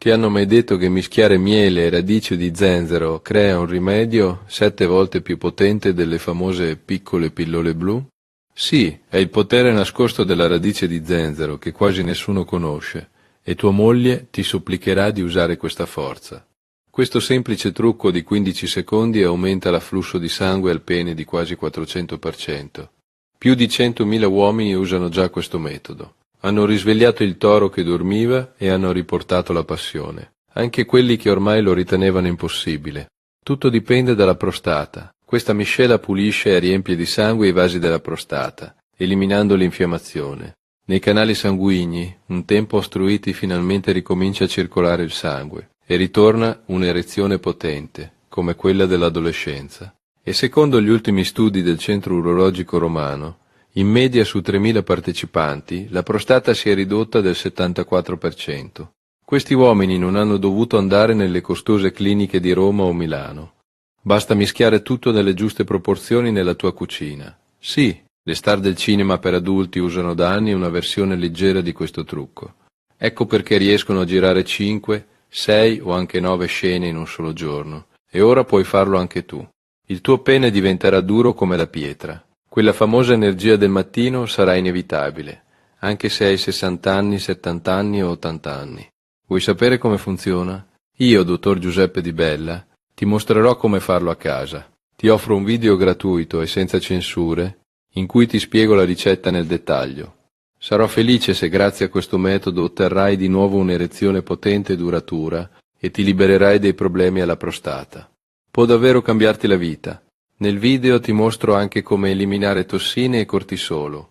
Ti hanno mai detto che mischiare miele e radice di zenzero crea un rimedio 7 volte più potente delle famose piccole pillole blu? Sì, è il potere nascosto della radice di zenzero che quasi nessuno conosce, e tua moglie ti supplicherà di usare questa forza. Questo semplice trucco di 15 secondi aumenta l'afflusso di sangue al pene di quasi 400%. Più di 100.000 uomini usano già questo metodo. Hanno risvegliato il toro che dormiva e hanno riportato la passione. Anche quelli che ormai lo ritenevano impossibile. Tutto dipende dalla prostata. Questa miscela pulisce e riempie di sangue i vasi della prostata, eliminando l'infiammazione. Nei canali sanguigni, un tempo ostruiti, finalmente ricomincia a circolare il sangue e ritorna un'erezione potente, come quella dell'adolescenza. E secondo gli ultimi studi del Centro Urologico Romano, in media su 3.000 partecipanti, la prostata si è ridotta del 74%. Questi uomini non hanno dovuto andare nelle costose cliniche di Roma o Milano. Basta mischiare tutto nelle giuste proporzioni nella tua cucina. Sì, le star del cinema per adulti usano da anni una versione leggera di questo trucco. Ecco perché riescono a girare 5, 6 o anche 9 scene in un solo giorno. E ora puoi farlo anche tu. Il tuo pene diventerà duro come la pietra. Quella famosa energia del mattino sarà inevitabile, anche se hai 60 anni, 70 anni o 80 anni. Vuoi sapere come funziona? Io, dottor Giuseppe Di Bella, ti mostrerò come farlo a casa. Ti offro un video gratuito e senza censure, in cui ti spiego la ricetta nel dettaglio. Sarò felice se grazie a questo metodo otterrai di nuovo un'erezione potente e duratura e ti libererai dei problemi alla prostata. Può davvero cambiarti la vita. Nel video ti mostro anche come eliminare tossine e cortisolo.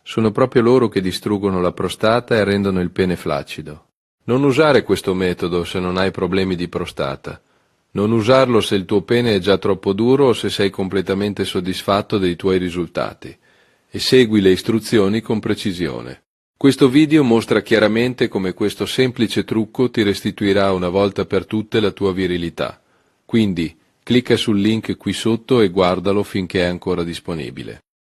Sono proprio loro che distruggono la prostata e rendono il pene flaccido. Non usare questo metodo se non hai problemi di prostata. Non usarlo se il tuo pene è già troppo duro o se sei completamente soddisfatto dei tuoi risultati. E segui le istruzioni con precisione. Questo video mostra chiaramente come questo semplice trucco ti restituirà una volta per tutte la tua virilità. Quindi, clicca sul link qui sotto e guardalo finché è ancora disponibile.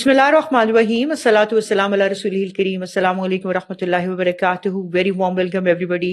Bismillahirrahmanirrahim. Assalatu wassalamu ala rasulihil kareem. Assalamu alaikum wa rahmatullahi wa barakatuhu. Very warm welcome everybody.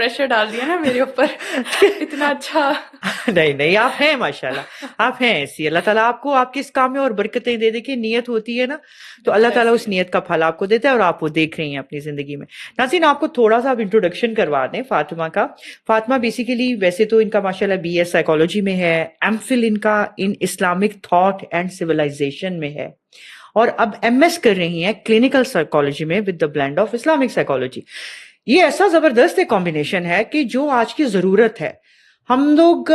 Pressure ڈال دیا نا میرے اوپر اتنا اچھا. نہیں آپ ہیں ماشاءاللہ, آپ ہیں ایسی. اللہ تعالیٰ آپ کو آپ کے اس کام میں اور برکتیں دے دے. کہ نیت ہوتی ہے نا تو اللہ تعالیٰ اس نیت کا پھل آپ کو دیتا ہے, اور آپ وہ دیکھ رہی ہیں اپنی زندگی میں. ناظرین, آپ کو تھوڑا سا انٹروڈکشن کروا دیں فاطمہ کا. فاطمہ بیسیکلی ویسے تو ان کا ماشاءاللہ BS سائیکالوجی میں ہے, MPhil ان کا in Islamic thought and civilization میں ہے, اور اب MS کر رہی ہیں کلینکل سائیکالوجی میں with the blend of Islamic psychology. یہ ایسا زبردست ایک کمبینیشن ہے کہ جو آج کی ضرورت ہے. ہم لوگ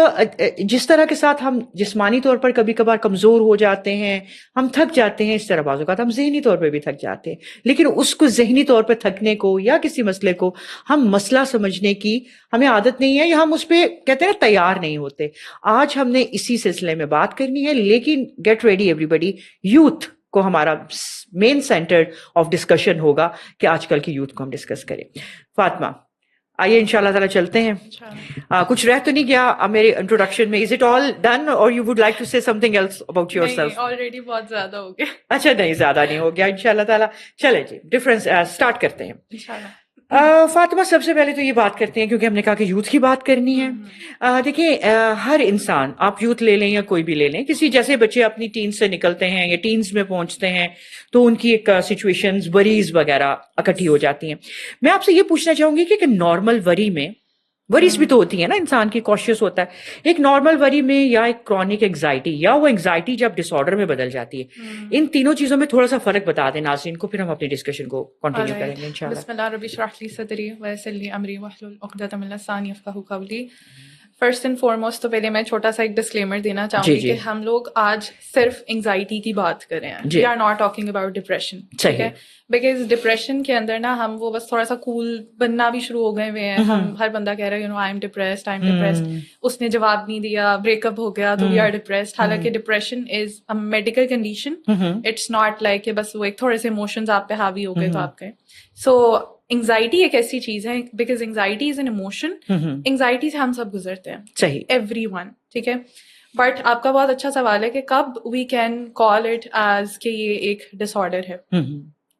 جس طرح کے ساتھ ہم جسمانی طور پر کبھی کبھار کمزور ہو جاتے ہیں, ہم تھک جاتے ہیں, اس طرح بعض اوقات ہم ذہنی طور پہ بھی تھک جاتے ہیں, لیکن اس کو ذہنی طور پہ تھکنے کو یا کسی مسئلے کو ہم مسئلہ سمجھنے کی ہمیں عادت نہیں ہے, یا ہم اس پہ کہتے ہیں تیار نہیں ہوتے. آج ہم نے اسی سلسلے میں بات کرنی ہے, لیکن گیٹ ریڈی ایوری بڈی, یوتھ کو ہمارا مین سینٹر آف ڈسکشن ہوگا کہ آج کل کی یوتھ کو ہم ڈسکس کریں. فاطمہ آئیے انشاءاللہ تعالیٰ چلتے ہیں. کچھ رہ تو نہیں گیا میرے انٹروڈکشن میں؟ Is it all done or you would like to say something else about yourself? Already بہت زیادہ ہو گیا. اچھا نہیں زیادہ نہیں ہو گیا انشاءاللہ تعالیٰ. چلے جی ڈفرینس اسٹارٹ کرتے ہیں انشاءاللہ. فاطمہ سب سے پہلے تو یہ بات کرتے ہیں کیونکہ ہم نے کہا کہ یوتھ کی بات کرنی ہے. دیکھیں ہر انسان, آپ یوتھ لے لیں یا کوئی بھی لے لیں, کسی جیسے بچے اپنی ٹینز سے نکلتے ہیں یا ٹینز میں پہنچتے ہیں تو ان کی ایک سچویشنز وریز وغیرہ اکٹھی ہو جاتی ہیں. میں آپ سے یہ پوچھنا چاہوں گی کہ نارمل وری میں وریز بھی تو ہوتی ہے نا, انسان کی کوشش ہوتا ہے. ایک نارمل وری میں یا ایک کرونک انگزائٹی یا وہ انگزائٹی جب ڈس آرڈر میں بدل جاتی ہے, ان تینوں چیزوں میں تھوڑا سا فرق بتا دیں ناظرین کو, پھر ہم اپنی ڈسکشن کو کنٹینیو کریں گے انشاءاللہ. بسم اللہ ربی اشرح لی صدری ویسر لی امری واحلل عقدۃ من لسانی یفقہوا قولی. فرسٹ اینڈ فارموسٹ تو پہلے میں چھوٹا سا ایک ڈسکلیمر دینا چاہوں گی کہ ہم لوگ آج صرف انگزائٹی کی بات کر رہے ہیں. We are not talking about depression, ٹھیک ہے؟ بیکاز ڈپریشن کے اندر نا ہم وہ بس تھوڑا سا کول بننا بھی شروع ہو گئے ہوئے ہیں. ہم ہر بندہ کہہ رہا ہے I am depressed, I am depressed, اس نے جواب نہیں دیا, بریک اپ ہو گیا تو وی آر ڈپریسڈ. حالانکہ depression is a medical condition, it's not like کہ بس وہ ایک تھوڑے سے ایموشنز آپ پہ حاوی ہو گئے تو آپ کے. سو انگزائٹی ایک ایسی چیز ہے, because anxiety is an emotion, anxiety سے ہم سب گزرتے ہیں, صحیح, ایوری ون, ٹھیک ہے. بٹ آپ کا بہت اچھا سوال ہے کہ کب we can call it as کہ یہ ایک ڈس آرڈر ہے.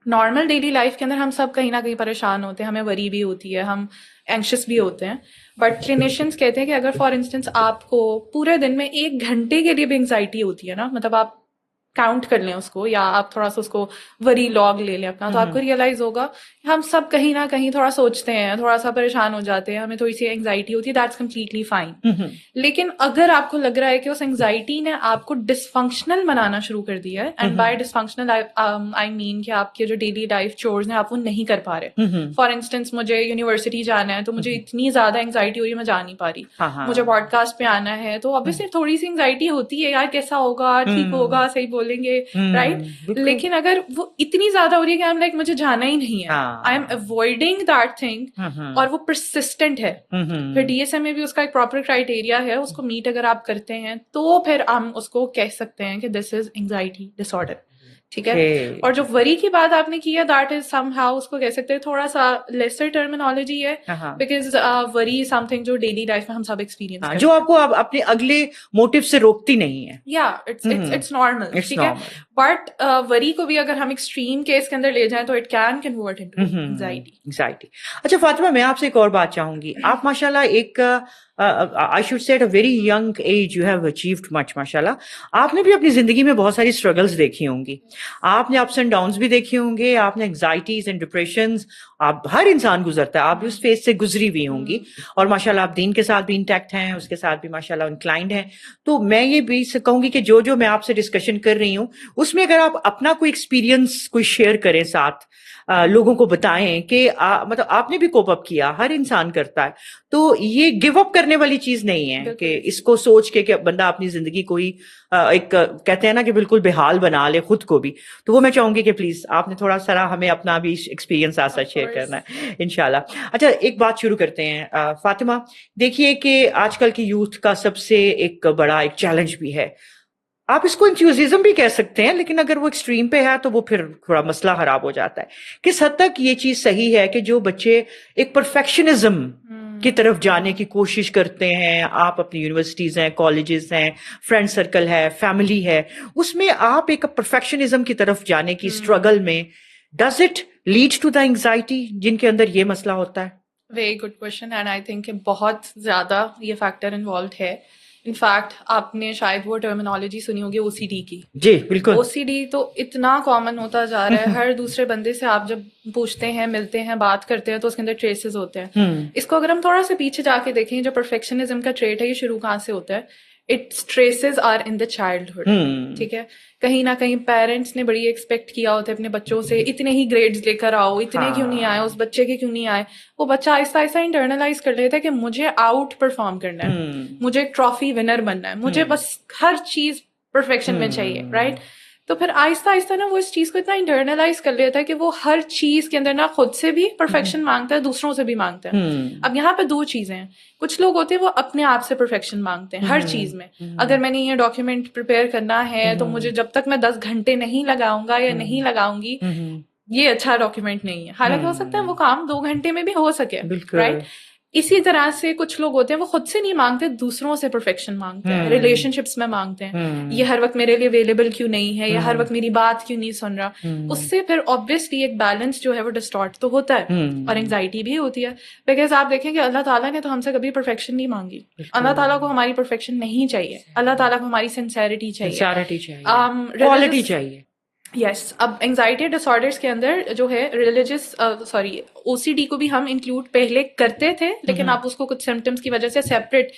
نارمل ڈیلی لائف کے اندر ہم سب کہیں نہ کہیں پریشان ہوتے ہیں, ہمیں وری بھی ہوتی ہے, ہم اینکشس بھی ہوتے ہیں. بٹ کلینیشینس کہتے ہیں کہ اگر فار انسٹنس آپ کو پورے دن میں 1 گھنٹے کے لیے بھی انگزائٹی ہوتی ہے نا, مطلب آپ کاؤنٹ کر لیں اس کو, یا آپ تھوڑا سا اس کو وری لاگ لے لیں اپنا, تو آپ کو ریئلائز ہوگا کہ ہم سب کہیں نہ کہیں تھوڑا سوچتے ہیں, تھوڑا سا پریشان ہو جاتے ہیں, ہمیں تھوڑی سی انگزائٹی ہوتی ہے. That's completely fine. لیکن اگر آپ کو لگ رہا ہے کہ اس انگزائٹی نے آپ کو ڈس فنکشنل بنانا شروع کر دیا ہے, اینڈ بائی ڈس فنکشنل آئی مین کہ آپ کے جو ڈیلی لائف چورز ہیں آپ وہ نہیں کر پا رہے. فار انسٹنس مجھے یونیورسٹی جانا ہے تو مجھے اتنی زیادہ انگزائٹی ہو رہی ہے, میں جا نہیں پا رہی. مجھے پوڈ کاسٹ پہ آنا ہے تو obviously تھوڑی سی انگزائٹی ہوتی ہے, یار کیسا ہوگا, ٹھیک ہوگا, صحیح بولیں گے, لیکن اگر وہ اتنی زیادہ ہو رہی ہے کہ I'm like مجھے جانا ہی نہیں ہے, I M avoiding that thing, اور وہ پرسسٹنٹ ہے, پھر DSM میں بھی اس کا ایک پراپر کرائٹیریا ہے, اس کو میٹ اگر آپ کرتے ہیں تو پھر ہم اس کو کہہ سکتے ہیں کہ دس از انگزائٹی ڈس آرڈر, ٹھیک ہے. اور جو وری کی بات آپ نے کی ہے, دیٹ از سم ہاؤ, اس کو کہہ سکتے ہیں تھوڑا سا لیسر ٹرمینالوجی ہے, بیکاز وری از سم تھنگ جو ڈیلی لائف میں ہم سب ایکسپیرینس, جو آپ کو اپنے اگلے موٹیو سے روکتی نہیں ہے. یا اٹس نارمل, ٹھیک ہے. بٹ وری کو بھی اگر ہم ایکسٹریم کیس کے اندر لے جائیں تو it can convert into anxiety. اچھا فاطمہ, میں آپ سے ایک اور بات چاہوں گی. آپ ماشاءاللہ ایک I should say at a very young age you have achieved much, ماشاءاللہ. آپ نے بھی اپنی زندگی میں بہت ساری اسٹرگلز دیکھی ہوں گی, آپ نے اپس اینڈ ڈاؤنس بھی دیکھے ہوں گے, آپ نے انگزائٹیز اینڈ ڈپریشنز, آپ ہر انسان گزرتا ہے, آپ بھی اس فیز سے گزری ہوئی ہوں گی, اور ماشاءاللہ آپ دین کے ساتھ بھی انٹیکٹ ہیں, اس کے ساتھ بھی ماشاءاللہ انکلائنڈ ہیں. تو میں یہ بھی کہوں گی کہ جو میں آپ سے ڈسکشن کر رہی ہوں اس میں اگر آپ اپنا کوئی ایکسپیرینس کوئی شیئر کریں ساتھ, لوگوں کو بتائیں کہ مطلب آپ نے بھی کوپ اپ کیا, ہر انسان کرتا ہے, تو یہ گیو اپ کرنے والی چیز نہیں ہے کہ اس کو سوچ کے کہ بندہ اپنی زندگی کو ہی ایک کہتے ہیں نا کہ بالکل بحال بنا لے خود کو بھی. تو وہ میں چاہوں گی کہ پلیز آپ نے تھوڑا سا ہمیں اپنا بھی ایکسپیرینس آسا شیئر کرنا ہے انشاءاللہ. اچھا ایک بات شروع کرتے ہیں فاطمہ. دیکھیے کہ آج کل کی یوتھ کا سب سے ایک بڑا ایک چیلنج بھی ہے, آپ اس کو انتھیوززم بھی کہہ سکتے ہیں, لیکن اگر وہ ایکسٹریم پہ ہے تو وہ پھر تھوڑا مسئلہ خراب ہو جاتا ہے. کس حد تک یہ چیز صحیح ہے کہ جو بچے ایک پرفیکشنزم کی طرف جانے کی کوشش کرتے ہیں, آپ اپنی یونیورسٹیز ہیں, کالجز ہیں, فرینڈ سرکل ہے, فیملی ہے, اس میں آپ ایک پرفیکشنزم کی طرف جانے کی اسٹرگل میں does it lead to the anxiety جن کے اندر یہ مسئلہ ہوتا ہے؟ Very good question and I think کہ بہت زیادہ یہ فیکٹر انوالوڈ ہے. انفیکٹ آپ نے شاید وہ ٹرمینالوجی سنی ہوگی او سی ڈی کی. جی بالکل. او سی ڈی تو اتنا کامن ہوتا جا رہا ہے, ہر دوسرے بندے سے آپ جب پوچھتے ہیں, ملتے ہیں, بات کرتے ہیں تو اس کے اندر ٹریسز ہوتے ہیں. اس کو اگر ہم تھوڑا سا پیچھے جا کے دیکھیں, جو پرفیکشنزم کا ٹریٹ ہے یہ شروع کہاں سے ہوتا ہے؟ Its traces are in the childhood. ٹھیک ہے, کہیں نہ کہیں پیرنٹس نے بڑی ایکسپیکٹ کیا ہوتا ہے اپنے بچوں سے, اتنے ہی گریڈز لے کر آؤ, اتنے کیوں نہیں آئے, اس بچے کے کیوں نہیں آئے. وہ بچہ آہستہ آہستہ انٹرنلائز کر لیتا ہے کہ مجھے آؤٹ پرفارم کرنا ہے, مجھے ٹرافی ونر بننا ہے, مجھے بس ہر چیز پرفیکشن میں چاہیے, رائٹ. تو پھر آہستہ آہستہ نا وہ اس چیز کو اتنا انٹرنلائز کر لیتا ہے کہ وہ ہر چیز کے اندر نا خود سے بھی پرفیکشن مانگتا ہے, دوسروں سے بھی مانگتا ہے. اب یہاں پہ دو چیزیں ہیں. کچھ لوگ ہوتے ہیں وہ اپنے آپ سے پرفیکشن مانگتے ہیں ہر چیز میں. اگر میں نے یہ ڈاکیومنٹ پریپیئر کرنا ہے تو مجھے جب تک میں 10 گھنٹے نہیں لگاؤں گا یا نہیں لگاؤں گی یہ اچھا ڈاکیومنٹ نہیں ہے. حالانکہ ہو سکتا ہے وہ کام 2 گھنٹے میں بھی ہو سکے, رائٹ. اسی طرح سے کچھ لوگ ہوتے ہیں وہ خود سے نہیں مانگتے, دوسروں سے پرفیکشن مانگتے ہیں, ریلیشن شپس میں مانگتے ہیں. یہ ہر وقت میرے لیے اویلیبل کیوں نہیں ہے, یا ہر وقت میری بات کیوں نہیں سن رہا. اس سے پھر آبویسلی ایک بیلنس جو ہے وہ ڈسٹارٹ تو ہوتا ہے, اور انگزائٹی بھی ہوتی ہے. بیکاز آپ دیکھیں کہ اللہ تعالیٰ نے تو ہم سے کبھی پرفیکشن نہیں مانگی. اللہ تعالیٰ کو ہماری پرفیکشن نہیں چاہیے, اللہ تعالیٰ کو ہماری سنسیریٹی چاہیے, کوالٹی چاہیے. یس. اب انگزائٹی ڈس آرڈرس کے اندر جو ہے ریلیجس او سی ڈی کو بھی ہم انکلوڈ پہلے کرتے تھے, لیکن آپ اس کو کچھ سمپٹمس کی وجہ سے سیپریٹ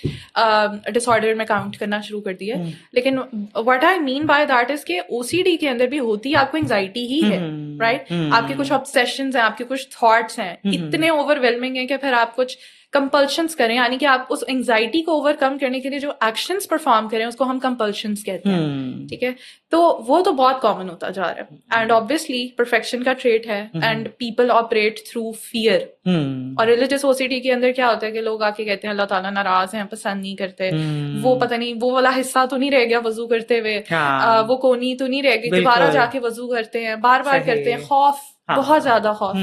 ڈس آرڈر میں کاؤنٹ کرنا شروع کر دیا. لیکن what I mean by that is کہ او سی ڈی کے اندر بھی ہوتی آپ کو انگزائٹی ہی ہے, رائٹ. آپ کے کچھ آبسیشنز ہیں, آپ کے کچھ تھاٹس ہیں, اتنے اوور ویلمنگ ہیں کہ پھر آپ کچھ کمپلشنس کریں, یعنی کہ آپ اس انگزائٹی کو اوور کم کرنے کے لیے جو ایکشنس پرفارم کریں اس کو ہم کمپلشنس کہتے ہیں. ٹھیک ہے, تو وہ تو بہت کامن ہوتا جا رہا ہے. اینڈ آبویسلی پرفیکشن کا ٹریٹ ہے, and people operate through fear. اور ریلیجس او سی ڈی کے اندر کیا ہوتا ہے کہ لوگ آ کے کہتے ہیں اللہ تعالیٰ ناراض ہیں, پسند نہیں کرتے, وہ پتہ نہیں وہ والا حصہ تو نہیں رہ گیا وضو کرتے ہوئے, وہ کونی تو نہیں رہ گئی, دوبارہ جا کے وضو کرتے ہیں, بار بار کرتے ہیں. خوف, بہت زیادہ خوف.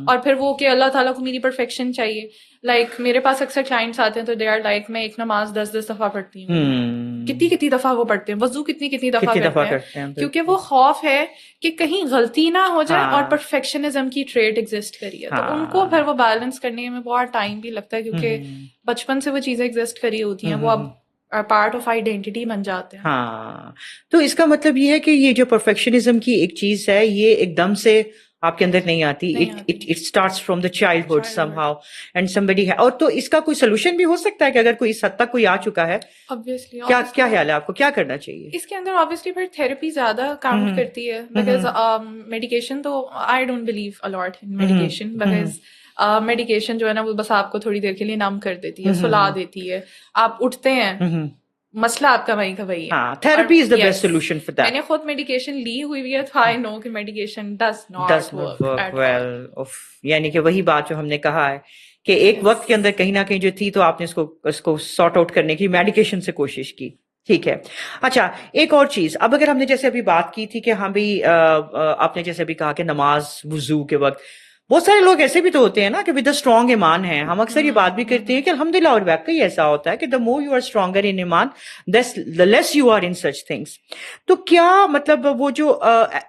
اور پھر وہ کہ اللہ تعالیٰ کو میری پرفیکشن چاہیے. لائک میرے پاس اکثر کلائنٹس آتے ہیں تو دے آر لائک میں ایک نماز 10 دفعہ پڑھتی ہوں. کتنی دفعہ وہ پڑھتے ہیں, وضو کتنی دفعہ کرتے ہیں, کیونکہ وہ خوف ہے کہ کہیں غلطی نہ ہو جائے, اور پرفیکشنزم کی ٹریٹ ایگزسٹ کری ہے. تو ان کو پھر وہ بیلنس کرنے میں بہت ٹائم بھی لگتا ہے, کیونکہ بچپن سے وہ چیزیں ایگزسٹ کری ہوتی ہیں, وہ اب پارٹ آف آئیڈینٹی بن جاتے ہیں. ہاں, تو اس کا مطلب یہ ہے کہ یہ جو پرفیکشنزم کی ایک چیز ہے یہ ایک دم سے آپ کے اندر نہیں آتی. It starts from the childhood some how and somebody ہے. اور تو اس کا کوئی سولوشن بھی ہو سکتا ہے کہ اگر کوئی اس حد تک کوئی آ چکا ہے, کیا خیال ہے آپ کو, کیا کرنا چاہیے اس کے اندر؟ obviously پھر تھیراپی زیادہ کاؤنٹ کرتی ہے, بیکاز میڈیکیشن تو I don't believe a lot in medication, because medication جو ہے نا وہ بس آپ کو تھوڑی دیر کے لیے نم کر دیتی ہے, سلا دیتی ہے, آپ اٹھتے ہیں, مسئلہ آپ کا وہیں کا وہی ہے. Therapy is the best solution for that. میں نے خود میڈیکیشن لی ہوئی ہے, تو آئی نو کہ medication does not work well. یعنی کہ وہی بات جو ہم نے کہا ہے کہ ایک وقت کے اندر کہیں نہ کہیں جو تھی تو آپ نے اس کو سارٹ آؤٹ کرنے کی میڈیکیشن سے کوشش کی. ٹھیک ہے. اچھا, ایک اور چیز, اب اگر ہم نے جیسے ابھی بات کی تھی کہ ہم بھی آپ نے جیسے ابھی کہا کہ نماز وضو کے وقت بہت سارے لوگ ایسے بھی تو ہوتے ہیں نا کہ ود اسٹرانگ ایمان ہے. ہم اکثر یہ بات بھی کرتے ہیں کہ الحمدللہ, اور واقعی ایسا ہوتا ہے کہ the more you are stronger in ایمان the less you are in such things. تو کیا مطلب وہ جو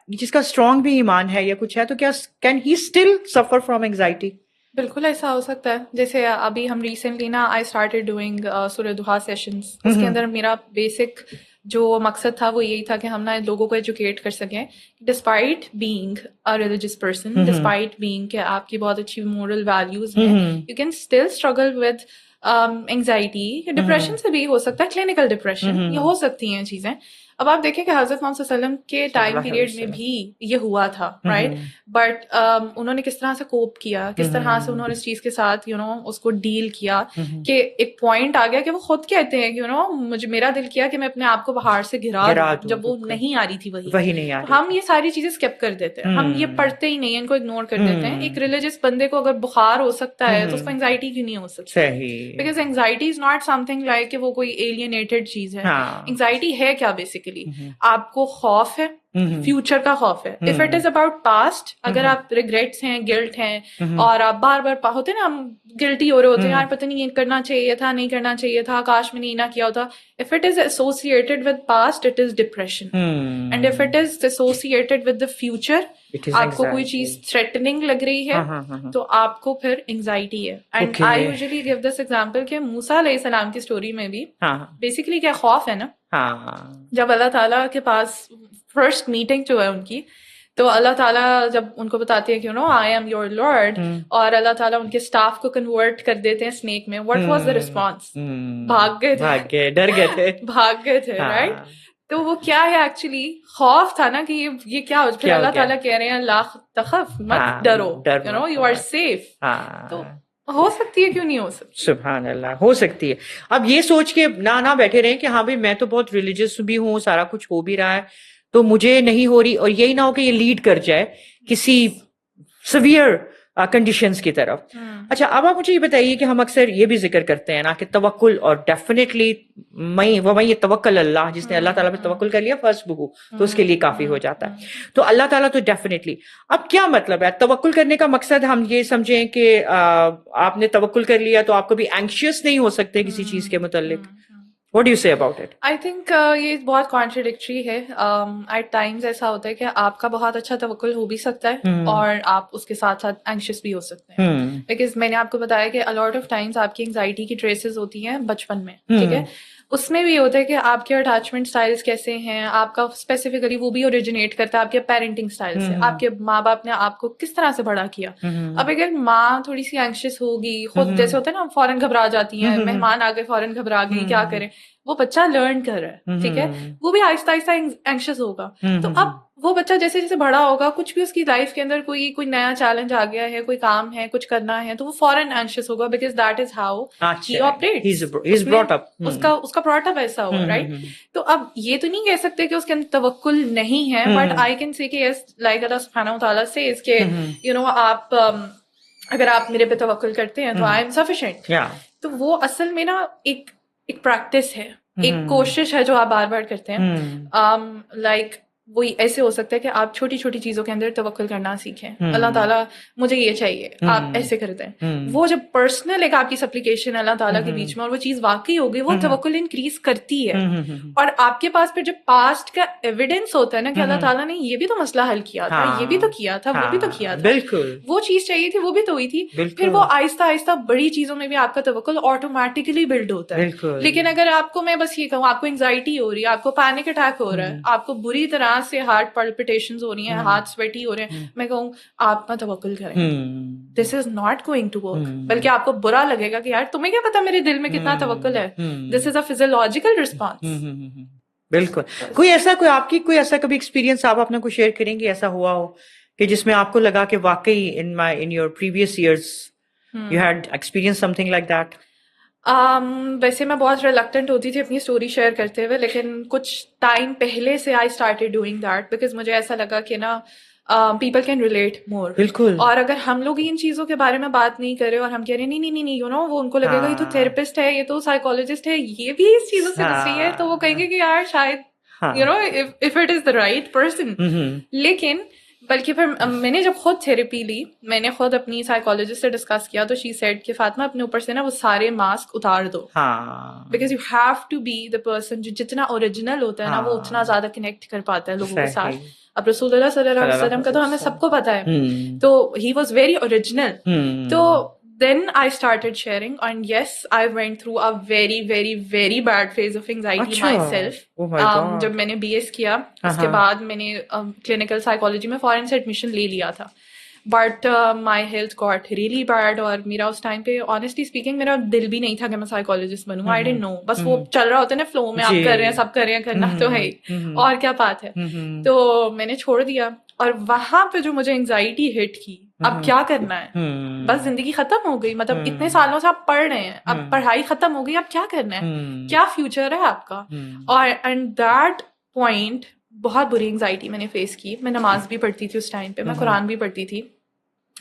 جس کا اسٹرانگ بھی ایمان ہے یا کچھ ہے, تو کیا can he still suffer from anxiety? بالکل ایسا ہو سکتا ہے. جیسے ابھی ہم ریسنٹلی نا آئی اسٹارٹیڈ ڈوئنگ سورہ دہا سیشنز. اس کے اندر میرا بیسک جو مقصد تھا وہ یہی تھا کہ ہم نا لوگوں کو ایجوکیٹ کر سکیں, despite being a religious person, despite being کہ آپ کی بہت اچھی مورل ویلیوز ہیں, you can still struggle with anxiety. Depression سے بھی ہو سکتا ہے, کلینکل ڈپریشن, یہ ہو سکتی ہیں چیزیں. اب آپ دیکھیں کہ حضرت محمد صلی اللہ علیہ وسلم کے ٹائم پیریڈ میں بھی یہ ہوا تھا, رائٹ, بٹ انہوں نے کس طرح سے کوپ کیا, کس طرح سے انہوں نے اس چیز کے ساتھ اس کو ڈیل کیا, کہ ایک پوائنٹ آ گیا کہ وہ خود کہتے ہیں کہ مجھے میرا دل کیا کہ میں اپنے آپ کو پہاڑ سے گرا دوں, جب وہ نہیں آ رہی تھی وہی نہیں آ رہی. ہم یہ ساری چیزیں اسکپ کر دیتے ہیں, ہم یہ پڑھتے ہی نہیں, ان کو اگنور کر دیتے ہیں. ایک ریلیجیس بندے کو اگر بخار ہو سکتا ہے تو اس کو انگزائٹی کیوں نہیں ہو سکتی؟ Because anxiety is not some thing like کہ وہ کوئی ایلینیٹڈ چیز ہے. انگزائٹی ہے کیا بیسیکلی؟ آپ کو خوف ہے, فیوچر کا خوف ہے. If it is about past, اگر آپ ریگریٹس ہیں, گلٹ ہیں, اور آپ بار بار ہوتے نا ہم گلٹی ہو رہے ہوتے ہیں, یار پتہ نہیں یہ کرنا چاہیے تھا, نہیں کرنا چاہیے تھا, کاش میں نے نہ کیا ہوتا. if it is associated with past, it is depression, and if it is associated with the future, آپ کو کوئی چیز تھریٹننگ لگ رہی ہے تو آپ کو پھر انگزائٹی ہے. And I usually give this example کہ موسیٰ علیہ السلام کی اسٹوری میں بھی بیسیکلی کیا خوف ہے نا, جب اللہ تعالیٰ کے پاس فرسٹ میٹنگ جو ہے ان کی, تو اللہ تعالیٰ جب ان کو بتاتے ہیں کہ آئی ایم یور لارڈ, اور اللہ تعالیٰ ان کے اسٹاف کو کنورٹ کر دیتے ہیں اسنیک میں, واٹ واز دا ریسپانس؟ بھاگ گئے, ڈر گئے تھے, بھاگ گئے تھے, رائٹ. تو وہ کیا ہے ایکچولی خوف تھا نا کہ یہ کیا ہو. پھر اللہ تعالیٰ کہہ رہے ہیں لا تخف, مت ڈرو, یو آر سیف. تو ہو سکتی ہے, کیوں نہیں ہو سکتی؟ سبحان اللہ, ہو سکتی ہے. اب یہ سوچ کے نہ بیٹھے رہیں کہ ہاں بھائی میں تو بہت ریلیجیس بھی ہوں, سارا کچھ ہو بھی رہا ہے, تو مجھے نہیں ہو رہی, اور یہی نہ ہو کہ یہ لیڈ کر جائے کسی سیویئر کنڈیشنز کی طرف. اچھا, اب آپ مجھے یہ بتائیے کہ ہم اکثر یہ بھی ذکر کرتے ہیں نا کہ توکل, اور ڈیفینیٹلی یہ توکل اللہ, جس نے اللہ تعالیٰ پہ توکل کر لیا فَاسْبُهُ, تو اس کے لیے کافی ہو جاتا ہے. تو اللہ تعالیٰ تو ڈیفینیٹلی. اب کیا مطلب ہے توکل کرنے کا مقصد؟ ہم یہ سمجھیں کہ آپ نے توکل کر لیا تو آپ کبھی اینکشیس نہیں ہو سکتے کسی چیز کے متعلق. What do you say about it? I think یہ بہت کانٹرڈکٹری ہے. At times ایسا ہوتا ہے کہ آپ کا بہت اچھا توکل ہو بھی سکتا ہے اور آپ اس کے ساتھ ساتھ اینکشیس بھی ہو سکتے ہیں. بیکاز میں نے آپ کو بتایا کہ a lot of times آپ کی انگزائٹی کی ٹریسز ہوتی ہیں بچپن میں, ٹھیک ہے. اس میں بھی ہوتا ہے کہ آپ کے اٹیچمنٹ اسٹائلس کیسے ہیں, آپ کا اسپیسیفکلی وہ بھی اوریجنیٹ کرتا ہے آپ کے پیرنٹنگ اسٹائل سے, آپ کے ماں باپ نے آپ کو کس طرح سے بڑا کیا. اب اگر ماں تھوڑی سی اینکشیس ہوگی, خود جیسے ہوتا ہے نا فوراً گھبرا جاتی ہیں, مہمان آ گئے فوراً گھبرا گئی, کیا کریں. وہ بچہ لرن کر رہا ہے, ٹھیک ہے, وہ بھی آہستہ آہستہ اینکشیس ہوگا. تو اب وہ بچہ جیسے جیسے بڑا ہوگا, کچھ بھی اس کی لائف کے اندر کوئی نیا چیلنج آ گیا ہے, کوئی کام ہے, کچھ کرنا ہے, تو وہ فوراً اینکشیس ہوگا, because that is how he operates, اس کا براٹ اپ ایسا ہوا, رائٹ. تو اب یہ تو نہیں کہہ سکتے کہ اس کے اندر توکل نہیں ہے, بٹ آئی کین سی کہ یس, لائک اللہ سبحانہ و تعالیٰ سے اس کے آپ اگر آپ میرے پہ توکل کرتے ہیں تو آئی ایم سفیشینٹ. تو وہ اصل میں نا ایک پریکٹس ہے, ایک کوشش ہے جو آپ بار بار کرتے ہیں. لائک وہی ایسے ہو سکتا ہے کہ آپ چھوٹی چھوٹی چیزوں کے اندر توکل کرنا سیکھیں. اللہ تعالیٰ مجھے یہ چاہیے, آپ ایسے کرتے ہیں. وہ جب پرسنل ایک آپ کی سپلیکیشن اللہ تعالیٰ کے بیچ میں, اور وہ چیز واقعی ہوگی, وہ توکل انکریز کرتی ہے. اور آپ کے پاس پھر جب پاسٹ کا ایویڈینس ہوتا ہے نا کہ اللہ تعالیٰ نے یہ بھی تو مسئلہ حل کیا تھا, یہ بھی تو کیا تھا, وہ بھی تو کیا تھا, وہ چیز چاہیے تھی, وہ بھی تو ہوئی تھی, پھر وہ آہستہ آہستہ بڑی چیزوں میں بھی آپ کا توکل آٹومیٹکلی بلڈ ہوتا ہے. لیکن اگر آپ کو میں بس یہ کہوں, آپ کو انگزائٹی ہو رہی ہے, آپ کو پینک اٹیک ہو رہا ہے, آپ کو بری طرح سے ہارٹ پلپٹیشنز ہو رہی ہیں, ہاتھ سویٹی ہو رہے ہیں, میں کہوں آپ نہ توکل کریں, this is not going to work. بلکہ آپ کو برا لگے گا کہ یار تمہیں کیا پتا میرے دل میں کتنا توکل ہے. دس از اے فزیولوجیکل رسپانس. بالکل. کوئی آپ کی کوئی ایسا کبھی ایکسپیرینس آپ اپنے کو شیئر کریں گے, ایسا ہوا ہو کہ جس میں آپ کو لگا کہ واقعی in your previous years you had experience some thing like that? ویسے میں بہت ریلکٹنٹ ہوتی تھی اپنی اسٹوری شیئر کرتے ہوئے, لیکن کچھ ٹائم پہلے سے I started doing that, because مجھے ایسا لگا کہ نا پیپل کین ریلیٹ مور. بالکل. اور اگر ہم لوگ ان چیزوں کے بارے میں بات نہیں کر رہے اور ہم کہہ رہے ہیں نہیں وہ ان کو لگے گا یہ تو تھراپسٹ ہے, یہ تو سائیکولوجسٹ ہے, یہ بھی اس چیزوں سے گزری ہے, تو وہ کہیں گے کہ یار شاید if it is the right person. لیکن بلکہ پھر میں نے جب خود تھیراپی لی, میں نے خود اپنی سائیکولوجسٹ سے ڈسکس کیا, تو شی سیڈ کہ فاطمہ اپنے اوپر سے نا وہ سارے ماسک اتار دو, because you have to be the person جو جتنا اوریجنل ہوتا ہے نا وہ اتنا زیادہ کنیکٹ کر پاتا ہے لوگوں کے ساتھ. اب رسول اللہ صلی اللہ علیہ وسلم کا تو ہمیں سب کو پتا ہے, تو ہی واز ویری اوریجنل. تو then I started sharing, and yes, I went through a very very very bad phase of anxiety myself. جب میں نے BS کیا, اس کے بعد میں نے clinical psychology میں فورن سے ایڈمیشن لے لیا تھا, but my health got really bad. اور میرا اس ٹائم پہ honestly speaking میرا دل بھی نہیں تھا کہ میں psychologist Bannu. I didn't know, بس وہ چل رہا ہوتا ہے نا فلو میں, آپ کر رہے ہیں, سب کر رہے ہیں, کرنا تو ہے اور کیا بات ہے. تو میں نے چھوڑ دیا, اور وہاں پہ جو مجھے انگزائٹی ہٹ کی, اب کیا کرنا ہے, بس زندگی ختم ہو گئی, مطلب اتنے سالوں سے آپ پڑھ رہے ہیں, اب پڑھائی ختم ہو گئی, اب کیا کرنا ہے, کیا فیوچر ہے آپ کا. اور اینڈ دیٹ پوائنٹ بہت بری انگزائٹی میں نے فیس کی. میں نماز بھی پڑھتی تھی اس ٹائم پہ, میں قرآن بھی پڑھتی تھی,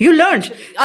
You learned. I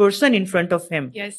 person in front of him. Yes.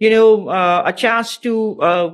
a chance to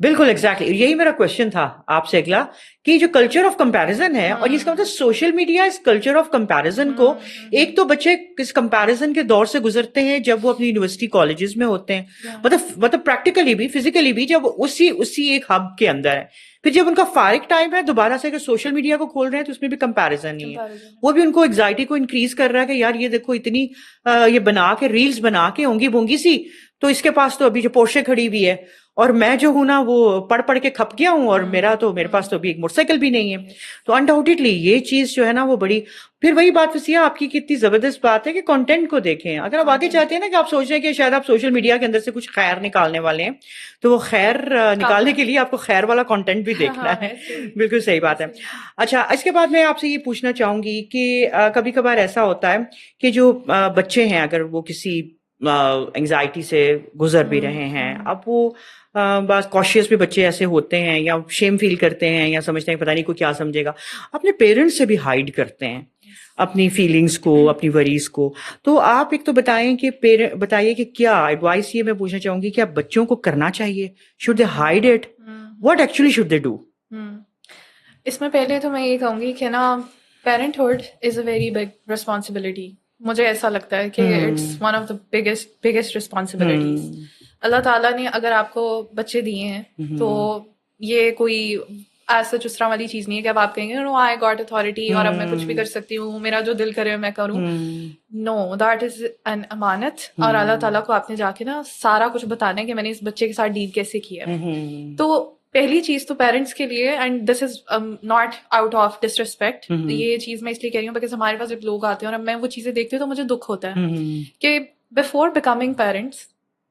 بالکل ایگزیکٹلی یہی میرا کوشچن تھا آپ سے اگلا کہ جو کلچر آف کمپیرزن ہے اور اس کا مطلب سوشل میڈیا اس کلچر آف کمپیرزن کو ایک تو بچے اس کمپیرزن کے دور سے گزرتے ہیں جب وہ اپنی یونیورسٹی کالجز میں ہوتے ہیں مطلب پریکٹیکلی بھی فزیکلی بھی جب اسی ایک ہب کے اندر ہے. پھر جب ان کا فارغ ٹائم ہے دوبارہ سے اگر سوشل میڈیا کو کھول رہے ہیں تو اس میں بھی کمپیرزن نہیں ہے, وہ بھی ان کو انگزائٹی کو انکریز کر رہا ہے کہ یار یہ دیکھو اتنی یہ بنا کے ریلز بنا کے ہونگی بونگی سی, تو اس کے پاس تو ابھی جو پورشے کھڑی ہوئی ہے اور میں جو ہوں نا وہ پڑھ کے کھپ گیا ہوں اور میرے پاس تو ابھی ایک موٹر سائیکل بھی نہیں ہے. تو انڈاؤٹیڈلی یہ چیز جو ہے نا وہ بڑی, پھر وہی بات وسیع آپ کی کتنی زبردست بات ہے کہ کنٹینٹ کو دیکھیں. اگر آپ آگے چاہتے ہیں نا کہ آپ سوچ رہے ہیں کہ شاید آپ سوشل میڈیا کے اندر سے کچھ خیر نکالنے والے ہیں, تو وہ خیر نکالنے کے لیے آپ کو خیر والا کنٹینٹ بھی دیکھنا ہے. بالکل صحیح بات ہے. اچھا, اس کے بعد میں آپ سے یہ پوچھنا چاہوں گی کہ کبھی کبھار ایسا ہوتا ہے کہ جو بچے ہیں اگر وہ کسی انگزائٹی سے گزر بھی رہے ہیں, اب وہ بعض کاشیس بھی بچے ایسے ہوتے ہیں یا شیم فیل کرتے ہیں یا سمجھتے ہیں پتہ نہیں کوئی کیا سمجھے گا, اپنے پیرنٹس سے بھی ہائیڈ کرتے ہیں اپنی فیلنگز کو, اپنی وریز کو. تو آپ ایک تو بتائیے کہ کیا ایڈوائس یہ میں پوچھنا چاہوں گی کہ آپ بچوں کو کرنا چاہیے, should they hide it, what actually should they do? اس میں پہلے تو میں یہ کہوں گی کہ نا parenthood is a very big responsibility. مجھے ایسا لگتا ہے کہ it's one of the biggest responsibilities. اللہ تعالیٰ نے اگر آپ کو بچے دیے ہیں تو یہ کوئی ایسا چسرا والی چیز نہیں ہے کہ اب آپ کہیں گے نو آئی گاٹ اتھارٹی اور اب میں کچھ بھی کر سکتی ہوں, میرا جو دل کرے میں کروں. نو, دیٹ از این امانت, اور اللہ تعالیٰ کو آپ نے جا کے نا سارا کچھ بتانا ہے کہ میں نے اس بچے کے ساتھ ڈیل کیسے کیا ہے. تو پہلی چیز تو پیرنٹس کے لیے, and this is not out of disrespect, یہ چیز میں اس لیے کہہ رہی ہوں بیکاز ہمارے پاس جب لوگ آتے ہیں اور اب میں وہ چیزیں دیکھتی ہوں تو مجھے دکھ ہوتا ہے کہ بفور بیکمنگ پیرنٹس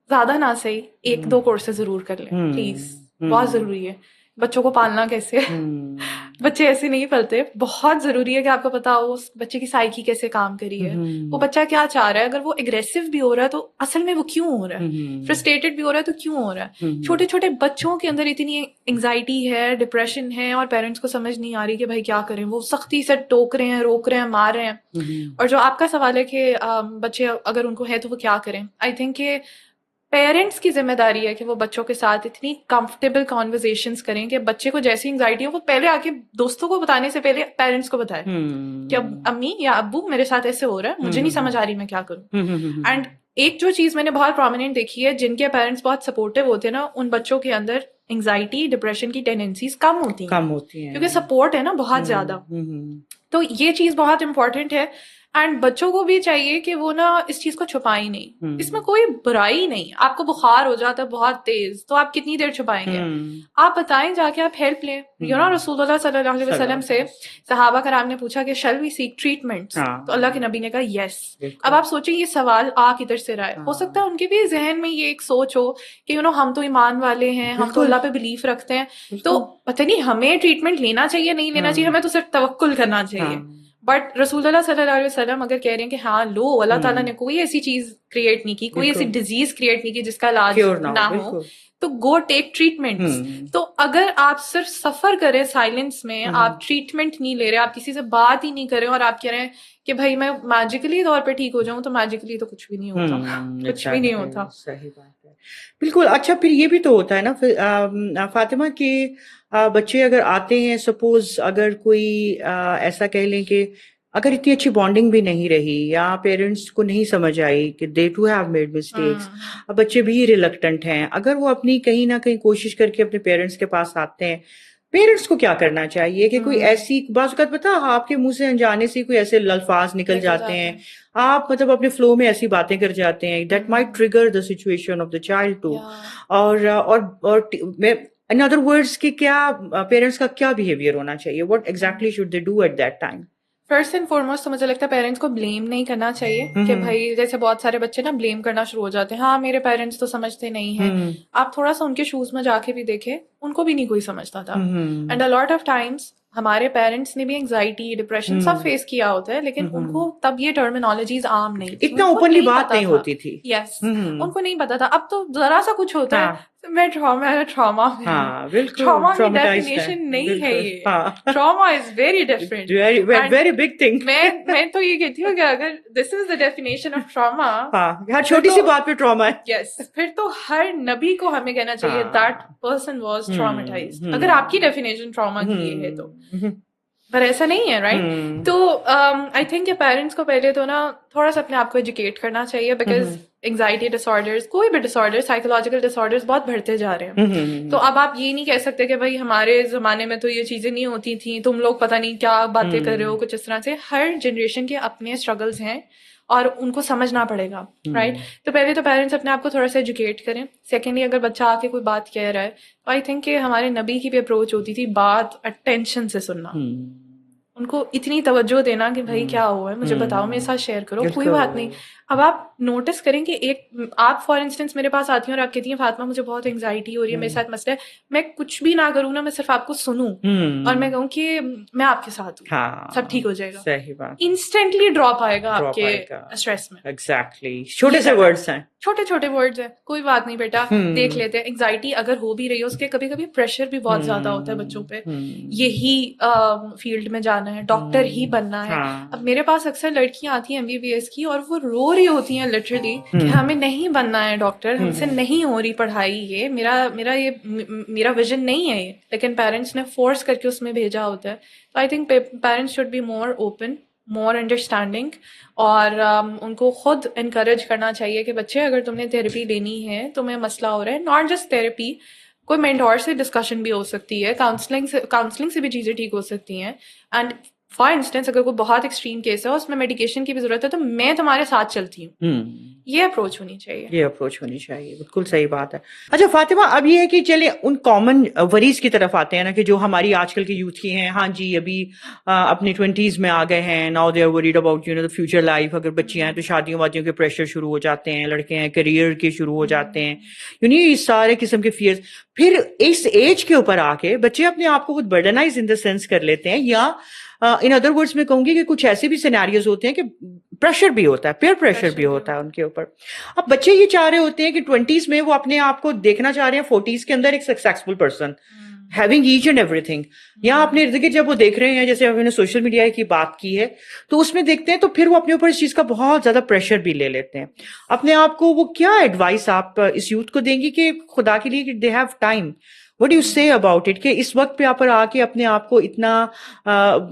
زیادہ نہ صحیح 1-2 کورسز ضرور کر لیں پلیز, بہت ضروری ہے. بچوں کو پالنا کیسے, بچے ایسے نہیں پلتے. بہت ضروری ہے کہ آپ کو پتا ہو اس بچے کی سائیکی کیسے کام کری ہے, وہ بچہ کیا چاہ رہا ہے. اگر وہ اگریسو بھی ہو رہا ہے تو اصل میں وہ کیوں ہو رہا ہے, فرسٹریٹڈ بھی ہو رہا ہے تو کیوں ہو رہا ہے. چھوٹے چھوٹے بچوں کے اندر اتنی انگزائٹی ہے, ڈپریشن ہے, اور پیرنٹس کو سمجھ نہیں آ رہی کہ بھائی کیا کریں. وہ سختی سے ٹوک رہے ہیں, روک رہے ہیں, مار رہے ہیں. اور جو آپ کا سوال ہے کہ بچے اگر ان کو ہے تو وہ کیا کریں, آئی تھنک کہ پیرنٹس کی ذمہ داری ہے کہ وہ بچوں کے ساتھ اتنی کمفرٹیبل کانورزیشنز کریں کہ بچے کو جیسی انگزائٹی ہو وہ پہلے آ کے دوستوں کو بتانے سے پہلے پیرنٹس کو بتائے کہ اب امی یا ابو میرے ساتھ ایسے ہو رہا ہے, مجھے نہیں سمجھ آ رہی میں کیا کروں. اینڈ ایک جو چیز میں نے بہت پرومیننٹ دیکھی ہے, جن کے پیرنٹس بہت سپورٹیو ہوتے ہیں نا, ان بچوں کے اندر انگزائٹی ڈپریشن کی ٹینڈنسیز کم ہوتی ہیں کیونکہ سپورٹ ہے نا بہت زیادہ. تو یہ چیز بہت امپورٹنٹ ہے. اینڈ بچوں کو بھی چاہیے کہ وہ نا اس چیز کو چھپائیں نہیں, اس میں کوئی برائی نہیں. آپ کو بخار ہو جاتا ہے بہت تیز تو آپ کتنی دیر چھپائیں گے, آپ بتائیں جا کے, آپ ہیلپ لیں. رسول اللہ صلی اللہ علیہ وسلم سے صحابہ کرام نے پوچھا کہ شل وی سیک ٹریٹمنٹ, تو اللہ کے نبی نے کہا یس. اب آپ سوچیں یہ سوال کدھر سے رہا ہے. ہو سکتا ہے ان کے بھی ذہن میں یہ ایک سوچ ہو کہ ہم تو ایمان والے ہیں, ہم تو اللہ پہ بلیف رکھتے ہیں, تو پتہ نہیں ہمیں ٹریٹمنٹ لینا چاہیے نہیں لینا چاہیے, ہمیں تو صرف توکل کرنا چاہیے. بٹ رسول اللہ صلی اللہ علیہ وسلم اگر کہہ رہے ہیں کہ ہاں لو, اللہ تعالیٰ نے کوئی ایسی چیز کریٹ نہیں کی, کوئی ایسی ڈیزیز کریٹ نہیں کی جس کا علاج نہ ہو, تو گو ٹیک ٹریٹمنٹ. تو اگر آپ صرف سفر کریں سائلنس میں, آپ ٹریٹمنٹ نہیں لے رہے, آپ کسی سے بات ہی نہیں کر رہے, اور آپ کہہ رہے ہیں کہ بھائی میں میجیکلی طور پہ ٹھیک ہو جاؤں, تو میجیکلی تو کچھ بھی نہیں ہوتا, کچھ بھی نہیں ہوتا. صحیح بات ہے, بالکل. اچھا, پھر یہ بھی تو ہوتا ہے نا فاطمہ کہ بچے اگر آتے ہیں, سپوز اگر کوئی ایسا کہہ لیں کہ اگر اتنی اچھی بانڈنگ بھی نہیں رہی یا پیرنٹس کو نہیں سمجھ آئی کہ دے ٹو ہیو میڈ مسٹیکس, اب بچے بھی ریلکٹنٹ ہیں, اگر وہ اپنی کہیں نہ کہیں کوشش کر کے اپنے پیرنٹس کے پاس آتے ہیں, پیرنٹس کو کیا کرنا چاہیے کہ کوئی ایسی بعض اوقات پتا آپ کے منہ سے انجانے سے کوئی ایسے الفاظ نکل جاتے ہیں, آپ مطلب اپنے فلو میں ایسی باتیں کر جاتے ہیں that might trigger the situation of the child to, اور ان ادر ورڈس کہ کیا پیرنٹس کا کیا بیہیویئر ہونا چاہیے, what exactly should they do at that time. First and foremost تو مجھے لگتا ہے پیرنٹس کو بلیم نہیں کرنا چاہیے کہ بھائی جیسے بہت سارے بچے نا بلیم کرنا شروع ہو جاتے ہیں, ہاں میرے پیرنٹس تو سمجھتے نہیں ہیں. آپ تھوڑا سا ان کے شوز میں جا کے بھی دیکھیں, ان کو بھی نہیں کوئی سمجھتا تھا. And a lot of Times ہمارے پیرنٹس نے بھی انگزائٹی ڈپریشن سب فیس کیا ہوتا ہے, لیکن ان کو تب یہ ٹرمینالوجیز عام نہیں تھی, اتنا اوپنلی بات نہیں ہوتی تھی. یس, ان کو نہیں پتا تھا. اب تو ذرا سا کچھ ہوتا ہے میں ٹراما ہاں بالکل ٹراما کی ڈیفینیشن نہیں ہے یہ. Trauma is very different, very big thing. میں تو یہ کہتی ہوں کہ اگر دس از دا ڈیفینیشن آف ٹراما, ہر چھوٹی سی بات پہ ٹراما ہے. یس, پھر تو ہر نبی کو ہمیں کہنا چاہیے دیٹ پرسن واز ٹراماٹائزڈ, اگر آپ کی ڈیفینیشن ٹراما کی ہے تو. پر ایسا نہیں ہے, رائٹ؟ تو آئی تھنک کہ پیرنٹس کو پہلے تو نا تھوڑا سا اپنے آپ کو ایجوکیٹ کرنا چاہیے, بیکاز انگزائٹی ڈس آرڈرز, کوئی بھی ڈس آرڈر, سائیکولوجیکل ڈس آرڈرز بہت بڑھتے جا رہے ہیں. تو اب آپ یہ نہیں کہہ سکتے کہ بھائی ہمارے زمانے میں تو یہ چیزیں نہیں ہوتی تھیں, تم لوگ پتہ نہیں کیا باتیں کر رہے ہو, کچھ اس طرح سے. ہر جنریشن کے اپنے اسٹرگلز ہیں اور ان کو سمجھنا پڑے گا, رائٹ؟ تو پہلے تو پیرنٹس اپنے آپ کو تھوڑا سا ایجوکیٹ کریں. سیکنڈلی, اگر بچہ آ کے کوئی بات کہہ رہا ہے تو آئی تھنک کہ ہمارے نبی کی بھی اپروچ ہوتی تھی بات اٹینشن سے سننا, ان کو اتنی توجہ دینا کہ بھائی کیا ہوا ہے, مجھے بتاؤ, میرے ساتھ شیئر کرو, کوئی بات نہیں. اب آپ نوٹس کریں کہ ایک آپ فار انسٹنس میرے پاس آتی ہیں اور آپ کہتی ہیں فاطمہ مجھے بہت انگزائٹی ہو رہی ہے, میرے ساتھ مسئلہ ہے, میں کچھ بھی نہ کروں نا, میں صرف آپ کو سنوں اور میں کہوں کہ میں آپ کے ساتھ ہوں, سب ٹھیک ہو جائے گا. صحیح بات. انسٹنٹلی ڈراپ آئے گا آپ کے اسٹریس میں. ایگزیکٹلی, چھوٹے سے ورڈز ہیں, چھوٹے ورڈز ہیں, کوئی بات نہیں بیٹا, دیکھ لیتے ہیں. انگزائٹی اگر ہو بھی رہی ہے, اس کے کبھی کبھی پریشر بھی بہت زیادہ ہوتا ہے بچوں پہ, یہی فیلڈ میں جانا ہے, ڈاکٹر ہی بننا ہے. اب میرے پاس اکثر لڑکیاں آتی ہیں MBBS کی اور وہ رو رہی ہوتی ہیں لٹرلی کہ ہمیں نہیں بننا ہے ڈاکٹر, ہم سے نہیں ہو رہی پڑھائی, یہ میرا ویژن نہیں ہے یہ, لیکن پیرنٹس نے فورس کر کے اس میں بھیجا ہوتا ہے. تو I think parents should be more open, more understanding, اور ان کو خود انکریج کرنا چاہیے کہ بچے اگر تم نے تھیراپی لینی ہے, تمہیں مسئلہ ہو رہا ہے, ناٹ جسٹ تھیراپی, کوئی مینٹور سے ڈسکشن بھی ہو سکتی ہے, کاؤنسلنگ سے بھی چیزیں ٹھیک ہو سکتی ہیں. اینڈ فار انسٹنس اگر کوئی بہت ایکسٹریم کیس ہے, اس میں میڈیکیشن کی بھی ضرورت ہے, تو میں تمہارے ساتھ چلتی ہوں. یہ اپروچ ہونی چاہیے. بالکل صحیح بات ہے. اچھا فاطمہ, اب یہ ہے کہ چلے ان کامن وریز کی طرف آتے ہیں نا, کہ جو ہماری آج کل کے یوتھ کی ہیں. ہاں جی, ابھی اپنی 20s میں آ گئے ہیں, now they are worried about the future life. اگر بچیاں ہیں تو شادیوں وادیوں کے پریشر شروع ہو جاتے ہیں, لڑکے ہیں کیریئر کے شروع ہو جاتے ہیں, یہ سارے قسم کے فیئرز. پھر اس ایج کے اوپر آ کے بچے اپنے آپ کو خود برڈنائز ان دا سینس کر لیتے ہیں, یا ان ادر ورڈز میں کہوں گی کہ کچھ ایسے بھی سیناریوز ہوتے ہیں کہ پریشر بھی ہوتا ہے, پیئر پریشر بھی ہوتا ہے ان کے اوپر. اب بچے یہ چاہ رہے ہوتے ہیں کہ 20s میں وہ اپنے آپ کو دیکھنا چاہ رہے ہیں 40s کے اندر ایک successful person, having each and everything. یا اپنے ارد گرد جب وہ دیکھ رہے ہیں, جیسے ہم نے سوشل میڈیا کی بات کی ہے, تو اس میں دیکھتے ہیں تو پھر وہ اپنے اوپر اس چیز کا بہت زیادہ پریشر بھی لے لیتے ہیں اپنے آپ کو. وہ کیا ایڈوائس آپ اس یوتھ کو دیں گی کہ خدا کے لیے they have time, what do you سے اباؤٹ اٹ, کہ اس وقت پہ آپ پر آ کے اپنے آپ کو اتنا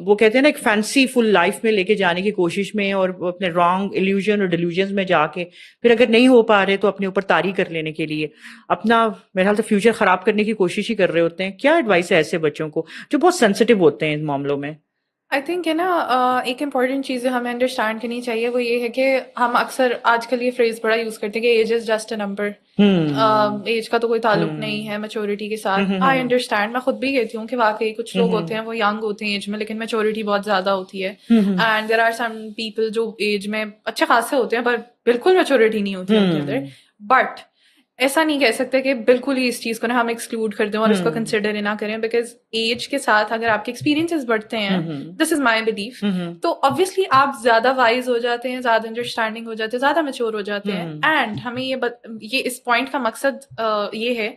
وہ کہتے ہیں نا ایک فینسی فل لائف میں لے کے جانے کی کوشش میں, اور اپنے رانگ ایلیوژن اور ڈیلیوژنز میں جا کے پھر اگر نہیں ہو پا رہے تو اپنے اوپر طاری کر لینے کے لیے اپنا میرے خیال سے فیوچر خراب کرنے کی کوشش ہی کر رہے ہوتے ہیں. کیا ایڈوائس ہے ایسے بچوں کو جو بہت سینسٹیو ہوتے ہیں ان معاملوں میں؟ آئی تھنک ہے نا, ایک امپورٹنٹ چیز ہمیں انڈرسٹینڈ کرنی چاہیے, وہ یہ ہے کہ ہم اکثر آج کل یہ فریز بڑا یوز کرتے ہیں کہ age is just a number, age کا تو کوئی تعلق نہیں ہے میچورٹی کے ساتھ. آئی انڈرسٹینڈ, میں خود بھی کہتی ہوں کہ واقعی کچھ لوگ ہوتے ہیں وہ ینگ ہوتے ہیں ایج میں, لیکن میچورٹی بہت زیادہ ہوتی ہے. And there are some people جو ایج میں اچھے خاصے ہوتے ہیں پر بالکل میچورٹی نہیں ہوتی ان کے اندر. بٹ ایسا نہیں کہہ سکتے کہ بالکل ہی اس چیز کو نا ہم ایکسکلوڈ کر دیں اور اس کو کنسیڈر نہ کریں, بیکاز ایج کے ساتھ اگر آپ کے ایکسپیرینسز بڑھتے ہیں, دس از مائی بلیف, تو obviously آپ زیادہ وائز ہو جاتے ہیں, زیادہ انڈرسٹینڈنگ ہو جاتے ہیں, زیادہ میچور ہو جاتے ہیں. اینڈ ہمیں یہ اس پوائنٹ کا مقصد یہ ہے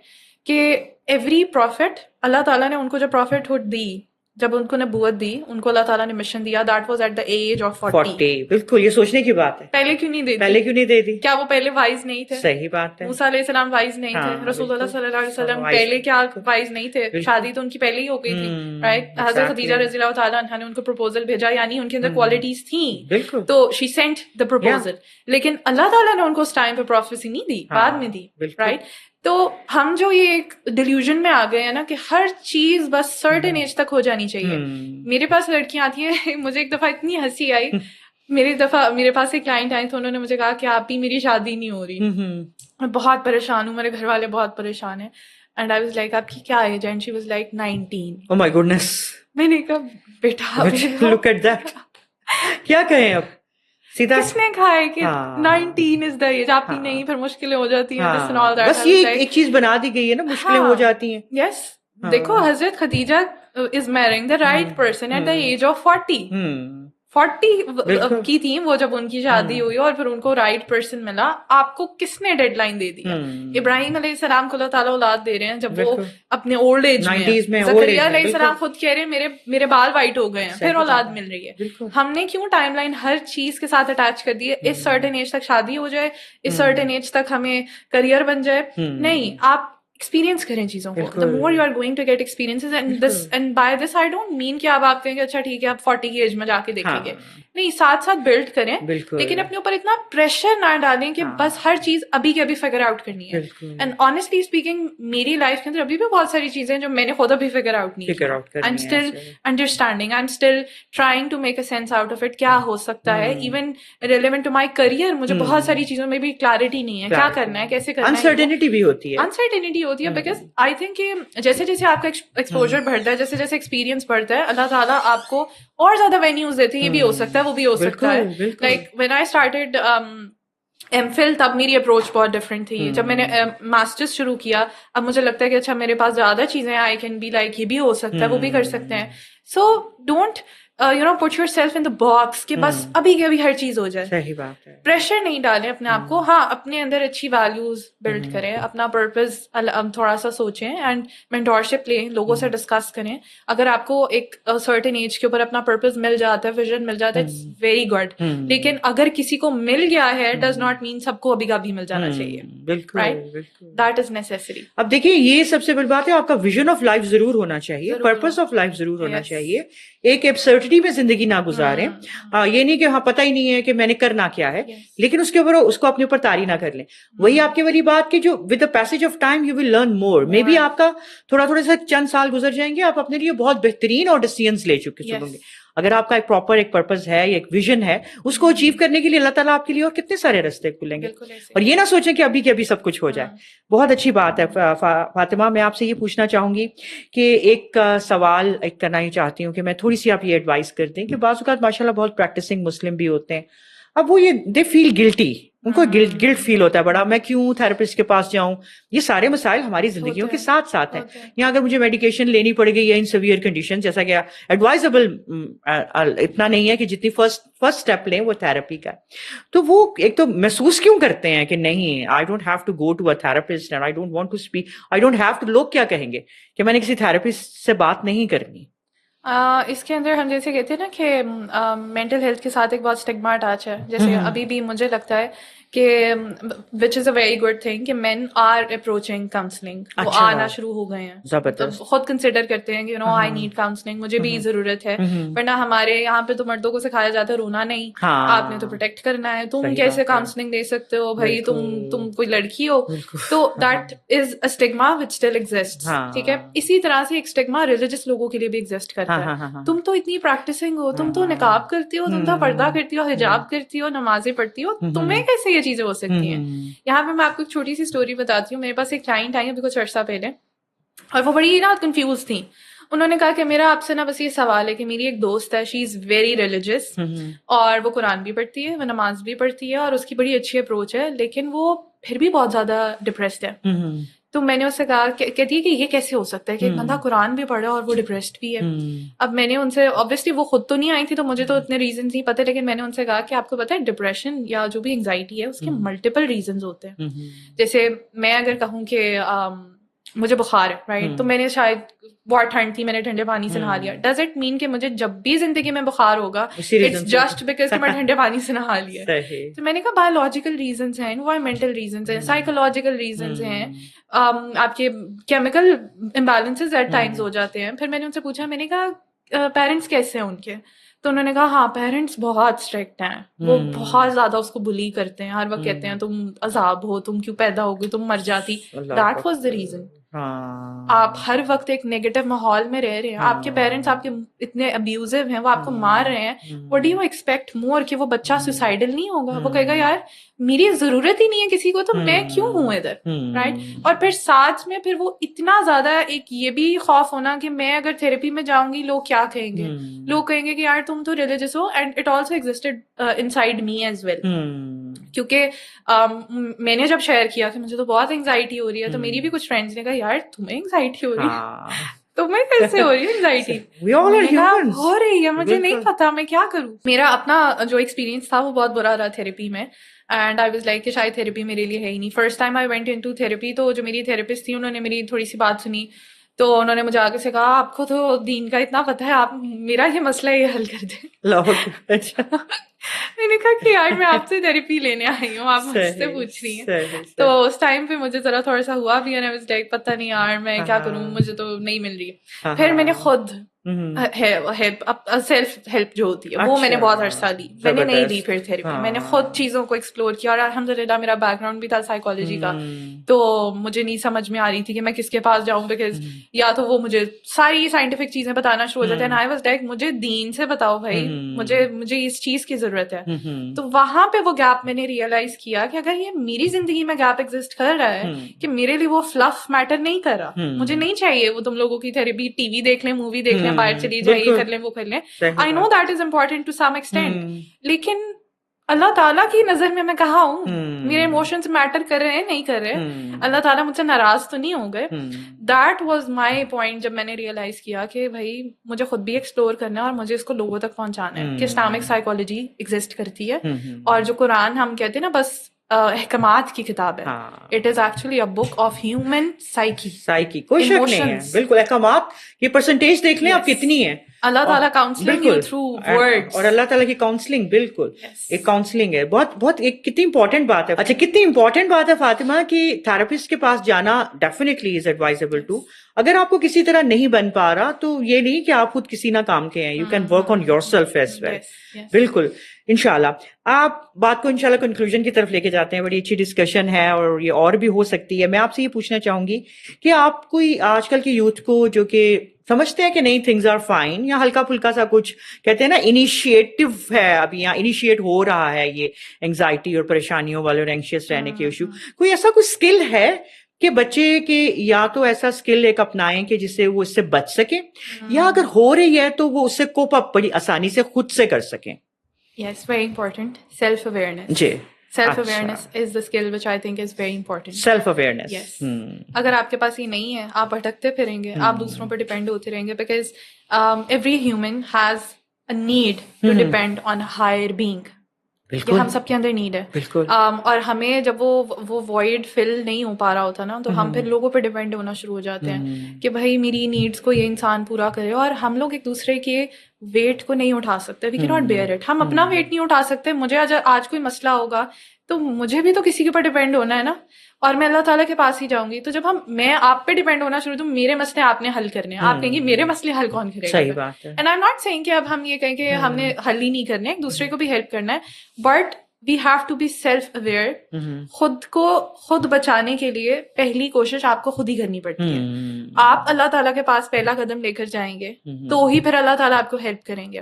کہ ایوری پروفٹ, اللہ تعالیٰ نے ان کو جو پروفٹ ہوڈ دی, جب ان کو نبوت دی, ان کو اللہ تعالیٰ نے مشن دیا, that was at the age of 40. بالکل, یہ سوچنے کی بات ہے. پہلے کیوں نہیں دے دی؟ کیا وہ پہلے وائز نہیں تھے؟ صحیح بات ہے. موسیٰ علیہ السلام وائز نہیں تھے, رسول اللہ صلی اللہ علیہ وسلم پہلے کیا وائز نہیں تھے؟ شادی تو ان کی پہلے ہی ہو گئی تھی, رائٹ؟ حضرت خدیجہ رضی اللہ تعالیٰ عنہا نے ان کو پروپوزل بھیجا, یعنی ان کے اندر کوالٹیز تھیں, تو شی سینٹ دا پروپوزل. لیکن اللہ تعالیٰ نے ان کو اس ٹائم پہ پروفیسی نہیں دی, بعد میں دی, رائٹ؟ تو ہم جو یہ ایک ڈیلیوژن میں آ گئے ہیں نا کہ ہر چیز بس سرٹن ایج تک ہو جانی چاہیے. میرے پاس لڑکیاں آتی ہیں, مجھے ایک دفعہ اتنی ہنسی آئی, میرے پاس ایک کلائنٹ آئی تو انہوں نے مجھے کہا کہ آپ ہی میری شادی نہیں ہو رہی, میں بہت پریشان ہوں, میرے گھر والے بہت پریشان ہیں. اینڈ آئی واز لائک آپ کی کیا ایج ہے؟ And she was like 19. Oh my goodness. میں نے کہا بیٹا look at that. کیا کہیں اب سیدھا کس نے کہا ہے کہ 19 از دا ایج؟ آپ کی نہیں, پھر مشکلیں ہو جاتی ہیں. بس یہ ایک چیز بنا دی گئی ہے نا, مشکلیں ہو جاتی ہیں. یس, دیکھو حضرت Khadija is marrying the right person at the age of 40. 40 کی تھی وہ جب ان کی شادی ہوئی اور پھر ان کو رائٹ پرسن ملا. آپ کو کس نے ڈیڈ لائن دے دیا؟ ابراہیم علیہ السلام کو اللہ تعالیٰ اولاد دے رہے ہیں جب وہ اپنے اولڈ ایج میں. زکریا علیہ السلام خود کہہ رہے ہیں میرے بال وائٹ ہو گئے ہیں, پھر اولاد مل رہی ہے. ہم نے کیوں ٹائم لائن ہر چیز کے ساتھ اٹیچ کر دی ہے؟ اس سرٹن ایج تک شادی ہو جائے, اس سرٹن ایج تک ہمیں کریئر بن جائے. نہیں, آپ ایکسپیرینس کریں چیزوں کو. The more you are going to get experiences and by this I don't mean کہ آپ کہیں کہ اچھا ٹھیک ہے آپ 40 کی ایج میں جا کے دیکھیں گے. نہیں, ساتھ ساتھ بلڈ کریں, لیکن اپنے اوپر اتنا پریشر نہ ڈالیں کہ بس ہر چیز ابھی کے ابھی فگر آؤٹ کرنی ہے. اینڈ آنیسٹلی اسپیکنگ میری لائف کے اندر ابھی بھی بہت ساری چیزیں جو میں نے خود ابھی فگر آؤٹ نہیں کی. I am still understanding, I am still trying to make a sense out of it. کیا ہو سکتا ہے even relevant to my career. مجھے بہت ساری چیزوں میں بھی کلیئرٹی نہیں ہے, کیا کرنا ہے, کیسے کرنا ہے. انسرٹینٹی بھی ہوتی ہے, انسرٹینٹی ہوتی ہے. بیکاز آئی تھنک کہ جیسے جیسے آپ کا ایکسپوجر بڑھتا ہے, جیسے جیسے ایکسپیرینس بڑھتا ہے, اللہ تعالیٰ آپ کو اور زیادہ وینیوز دیتے ہیں. یہ بھی ہو سکتا ہے, وہ بھی ہو سکتا ہے. Like when I started MPhil, تب میری اپروچ بہت ڈفرینٹ تھی. جب میں نے ماسٹرز شروع کیا, اب مجھے لگتا ہے کہ اچھا میرے پاس زیادہ چیزیں ہیں, آئی کین بی لائک یہ بھی ہو سکتا ہے, وہ بھی کر سکتے ہیں. So don't put yourself in the box کہ بس ابھی کے ابھی ہر چیز ہو جائے. صحیح بات ہے. پریشر نہیں ڈالیں اپنے آپ کو. ہاں, اپنے اندر اچھی ویلیوز بلڈ کریں, اپنا پرپز تھوڑا سا سوچیں, اینڈ مینٹورشپ لیں, لوگوں سے ڈسکس کریں. اگر آپ کو ایک سرٹن ایج کے اوپر اپنا پرپز مل جاتا ہے, ویژن مل جاتا ہے, اٹس ویری گڈ. لیکن اگر کسی کو مل گیا ہے, ڈز ناٹ مین سب کو ابھی کا بھی مل جانا چاہیے. بالکل, دیٹ از نیسیسری. اب دیکھیے, یہ سب سے بڑی بات ہے, آپ کا ویژن آف لائف ضرور ہونا چاہیے, پرپز آف لائف ضرور ہونا چاہیے. ایک ایبسرڈٹی میں زندگی نہ گزاریں. یہ نہیں کہ ہاں پتہ ہی نہیں ہے کہ میں نے کرنا کیا ہے, لیکن اس کے اوپر اس کو اپنے اوپر طاری نہ کر لیں. وہی آپ کی والی بات کہ جو with the passage of time you will learn more. Maybe آپ کا تھوڑا سا چند سال گزر جائیں گے, آپ اپنے لیے بہت بہترین اور ڈیسیژنز لے چکے ہوں گے. اگر آپ کا ایک پراپر ایک پرپز ہے, ایک ویژن ہے, اس کو اچیو کرنے کے لیے اللہ تعالیٰ آپ کے لیے اور کتنے سارے راستے کھلیں گے. اور یہ نہ سوچیں کہ ابھی کے ابھی سب کچھ ہو جائے. بہت اچھی بات ہے. فاطمہ, میں آپ سے یہ پوچھنا چاہوں گی کہ ایک سوال ایک کرنا ہی چاہتی ہوں کہ میں تھوڑی سی آپ یہ ایڈوائز کر دیں کہ بعض اوقات ماشاء اللہ بہت پریکٹسنگ مسلم بھی ہوتے ہیں, اب وہ یہ دے فیل گلٹی, ان کو گلٹ فیل ہوتا ہے بڑا, میں کیوں تھراپسٹ کے پاس جاؤں. یہ سارے مسائل ہماری زندگیوں کے ساتھ ساتھ ہیں. یا اگر مجھے میڈیکیشن لینی پڑے گی یا ان سیویئر کنڈیشن, جیسا کہ ایڈوائزبل اتنا نہیں ہے کہ جتنی فرسٹ اسٹیپ لیں وہ تھراپی کا. تو وہ ایک تو محسوس کیوں کرتے ہیں کہ نہیں, I don't have to go to a therapist and I don't want to speak, I don't have to. لوگ کیا کہیں گے کہ میں نے کسی تھراپسٹ سے بات نہیں کرنی. اس کے اندر ہم جیسے کہتے ہیں نا کہ مینٹل ہیلتھ کے ساتھ ایک بہت اسٹگما اٹیچ ہے. جیسے ابھی بھی مجھے لگتا ہے کہ وچ از اے ویری گڈ تھنگ کہ مین آر اپروچنگ کاؤنسلنگ, وہ آنا شروع ہو گئے ہیں, خود کنسیڈر کرتے ہیں کہ آئی نیڈ کاؤنسلنگ, مجھے بھی ضرورت ہے. ورنہ ہمارے یہاں پہ تو مردوں کو سکھایا جاتا ہے رونا نہیں, آپ نے تو پروٹیکٹ کرنا ہے, تم کیسے کاؤنسلنگ دے سکتے ہو بھائی, تم کوئی لڑکی ہو. تو that is a stigma which still exists. ٹھیک ہے, اسی طرح سے ایک اسٹگما ریلیجس لوگوں کے لیے بھی ایگزسٹ کرتا ہے. تم تو اتنی پریکٹسنگ ہو, تم تو نقاب کرتی ہو, تم تو پردہ کرتی ہو, حجاب کرتی ہو, نمازیں پڑھتی ہو, تمہیں کیسے یہ چیزیں ہو سکتی ہیں. یہاں پہ میں آپ کو ایک چھوٹی سی اسٹوری بتاتی ہوں. میرے پاس ایک کلائنٹ آئی ابھی کچھ عرصہ پہلے, اور وہ بڑی نا کنفیوز تھیں. انہوں نے کہا کہ میرا آپ سے نا بس یہ سوال ہے کہ میری ایک دوست ہے, شی از ویری ریلیجس, اور وہ قرآن بھی پڑھتی ہے, وہ نماز بھی پڑھتی ہے, اور اس کی بڑی اچھی اپروچ ہے, لیکن وہ پھر بھی بہت زیادہ ڈپریسڈ ہے. تو میں نے اس سے کہا, کہتی ہے کہ یہ کیسے ہو سکتا ہے کہ ایک بندہ قرآن بھی پڑھا اور وہ ڈپریسڈ بھی ہے. اب میں نے ان سے, obviously وہ خود تو نہیں آئی تھی تو مجھے تو اتنے ریزنز نہیں پتہ, لیکن میں نے ان سے کہا کہ آپ کو پتہ ہے ڈپریشن یا جو بھی انگزائٹی ہے اس کے ملٹیپل ریزنز ہوتے ہیں. جیسے میں اگر کہوں کہ مجھے بخار ہے, رائٹ, تو میں نے شاید بہت ٹھنڈ تھی, میں نے ٹھنڈے پانی سے نہا لیا. ڈز اٹ مین کہ مجھے جب بھی زندگی میں بخار ہوگا اٹس جسٹ بیکاز کہ میں ٹھنڈے پانی سے نہا لیا. تو میں نے کہا بایولوجیکل ریزنس ہیں, انوائرمنٹل ریزنس ہیں, سائیکولوجیکل ریزنس ہیں, آپ کے کیمیکل امبیلنسز ایٹ ٹائمز ہو جاتے ہیں. پھر میں نے ان سے پوچھا, میں نے کہا پیرنٹس کیسے ہیں ان کے؟ تو انہوں نے کہا ہاں پیرنٹس بہت اسٹرکٹ ہیں, وہ بہت زیادہ اس کو بلی کرتے ہیں, ہر وقت کہتے ہیں تم عذاب ہو, تم کیوں پیدا ہوگی, تم مر جاتی. That was the reason. آپ ہر وقت ایک نیگیٹو ماحول میں رہ رہے ہیں, آپ کے پیرنٹس آپ کے اتنے ابیوزو ہیں, وہ آپ کو مار رہے ہیں. وٹ ڈو یو ایکسپیکٹ مور کہ وہ بچہ سوسائڈل نہیں ہوگا, وہ کہے گا یار میری ضرورت ہی نہیں ہے کسی کو, تو میں کیوں ہوں ادھر, رائٹ. اور پھر ساتھ میں پھر وہ اتنا زیادہ ایک یہ بھی خوف ہونا کہ میں اگر تھراپی میں جاؤں گی لوگ کیا کہیں گے, لوگ کہیں گے کہ یار تم تو ریلیجس ہو. And it also existed inside me as well, کیونکہ میں نے جب شیئر کیا کہ مجھے تو بہت انگزائٹی ہو رہی ہے, تو میری بھی کچھ فرینڈس نے کہا یار تمہیں انگزائٹی ہو رہی ہے, تو میں کیسے ہو رہی ہوں ہو رہی ہے, مجھے نہیں پتا میں کیا کروں. میرا اپنا جو ایکسپیرینس تھا وہ بہت برا رہا تھیراپی میں, اینڈ آئی واز لائک کہ شاید تھیراپی میرے لیے ہے ہی نہیں. First time I went into therapy, تو جو میری تھیراپسٹ تھی انہوں نے میری تھوڑی سی بات سنی, تو انہوں نے مجھے آگے سے کہا آپ کو تو دین کا اتنا پتہ ہے, آپ میرا یہ مسئلہ یہ حل کر دیں. میں نے کہا کہ یار میں آپ سے تھیراپی لینے آئی ہوں, آپ مجھ سے پوچھ رہی ہیں. تو اس ٹائم پہ مجھے ذرا تھوڑا سا ہوا بھی, اینڈ آئی واز لائک پتہ نہیں یار میں کیا کروں, مجھے تو نہیں مل رہی. پھر میں نے خود سیلف ہیلپ جو ہوتی ہے وہ میں نے بہت عرصہ لی, میں نے نہیں لی پھر تھیراپی, میں نے خود چیزوں کو ایکسپلور کیا, اور الحمدللہ میرا بیک گراؤنڈ بھی تھا سائیکالوجی کا, تو مجھے نہیں سمجھ میں آ رہی تھی کہ میں کس کے پاس جاؤں, بیکاز یا تو وہ مجھے ساری سائنٹیفک چیزیں بتانا شروع ہو جاتے ہیں, آئی واز لائک مجھے دین سے بتاؤ بھائی, مجھے اس چیز کی ضرورت ہے. تو وہاں پہ وہ گیپ میں نے ریئلائز کیا کہ اگر یہ میری زندگی میں گیپ ایگزسٹ کر رہا ہے کہ میرے لیے وہ فلف میٹر نہیں کر رہا, مجھے نہیں چاہیے وہ تم لوگوں کی تھیراپی, ٹی وی دیکھ لیں, مووی دیکھ لیں, باہر چلی جائیں, یہ کر لیں, وہ کر لیں. I know that is important to some extent, لیکن اللہ تعالیٰ کی نظر میں کہاں ہوں, میرے ایموشنز میٹر کر رہے ہیں نہیں کر رہے, اللہ تعالیٰ مجھ سے ناراض تو نہیں ہو گئے. دیٹ واز مائی پوائنٹ, جب میں نے ریئلائز کیا کہ بھائی مجھے خود بھی ایکسپلور کرنا ہے اور مجھے اس کو لوگوں تک پہنچانا ہے کہ اسلامک سائیکالوجی ایگزسٹ کرتی ہے, اور جو قرآن ہم کہتے ہیں نا بس احکامات کی کتاب ہے, it is actually a book of human psyche. کوئی شک نہیں ہے, بالکل. احکامات کی پرسنٹیج دیکھ لیں آپ کتنی ہے, اللہ تعالیٰ کاؤنسلنگ یو تھرو ورڈز, اور اللہ تعالیٰ کی کاؤنسلنگ بالکل ایک کاؤنسلنگ ہے. بہت ایک کتنی امپورٹنٹ بات ہے. اچھا, کتنی امپورٹنٹ بات ہے فاطمہ کہ تھراپسٹ کے پاس جانا ڈیفینیٹلی از ایڈوائزبل ٹو. اگر آپ کو کسی طرح نہیں بن پا رہا تو یہ نہیں کہ آپ خود کسی نہ کام کے ہیں, you can work on yourself as well. بالکل, انشاءاللہ. آپ بات کو انشاءاللہ کنکلوژن کی طرف لے کے جاتے ہیں. بڑی اچھی ڈسکشن ہے اور یہ اور بھی ہو سکتی ہے. میں آپ سے یہ پوچھنا چاہوں گی کہ آپ کوئی آج کل کے یوتھ کو جو کہ سمجھتے ہیں کہ نہیں تھنگز آر فائن, یا ہلکا پھلکا سا کچھ کہتے ہیں نا انیشیٹو ہے ابھی, یہاں انیشیٹ ہو رہا ہے یہ انگزائٹی اور پریشانیوں والے اور اینکشیس رہنے کے ایشو, کوئی ایسا کوئی اسکل ہے کہ بچے کے یا تو ایسا اسکل ایک اپنائیں کہ جس سے وہ اس سے بچ سکیں, یا اگر ہو رہی ہے تو وہ اس سے کوپ اپ بڑی آسانی سے خود سے کر سکیں؟ Yes, very important. Self-awareness. G, Self-awareness is the skill which I think is very important. Self-awareness. Yes. اگر آپ کے پاس یہ نہیں ہے, آپ بھٹکتے پھریں گے, آپ دوسروں پر ڈیپینڈ ہوتے رہیں گے, because every human has a need to depend on a higher being. یہ ہم سب کے اندر نیڈ ہے, اور ہمیں جب وہ وائڈ فل نہیں ہو پا رہا ہوتا نا, تو ہم پھر لوگوں پہ ڈیپینڈ ہونا شروع ہو جاتے ہیں کہ بھائی میری نیڈس کو یہ انسان پورا کرے, اور ہم لوگ ایک دوسرے کے ویٹ کو نہیں اٹھا سکتے. وی کی ناٹ بیئر اٹ. ہم اپنا ویٹ نہیں اٹھا سکتے. مجھے آج کوئی مسئلہ ہوگا تو مجھے بھی تو کسی کے اوپر ڈیپینڈ ہونا ہے نا, اور میں اللہ تعالیٰ کے پاس ہی جاؤں گی. تو جب میں آپ پہ ڈیپینڈ ہونا شروع, تو میرے مسئلے آپ نے حل کرنے ہیں, آپ کہیں گے میرے مسئلے حل کون کرے گا. صحیح بات ہے. And I am not seeing کہ اب ہم یہ کہیں کہ ہم نے حل ہی نہیں کرنے, ایک دوسرے کو بھی ہیلپ کرنا ہے, but we have to be self aware. خود کو خود بچانے کے لیے پہلی کوشش آپ کو خود ہی کرنی پڑتی ہے. آپ اللہ تعالیٰ کے پاس پہلا قدم لے کر جائیں گے تو ہی پھر اللہ تعالیٰ آپ کو ہیلپ کریں گے.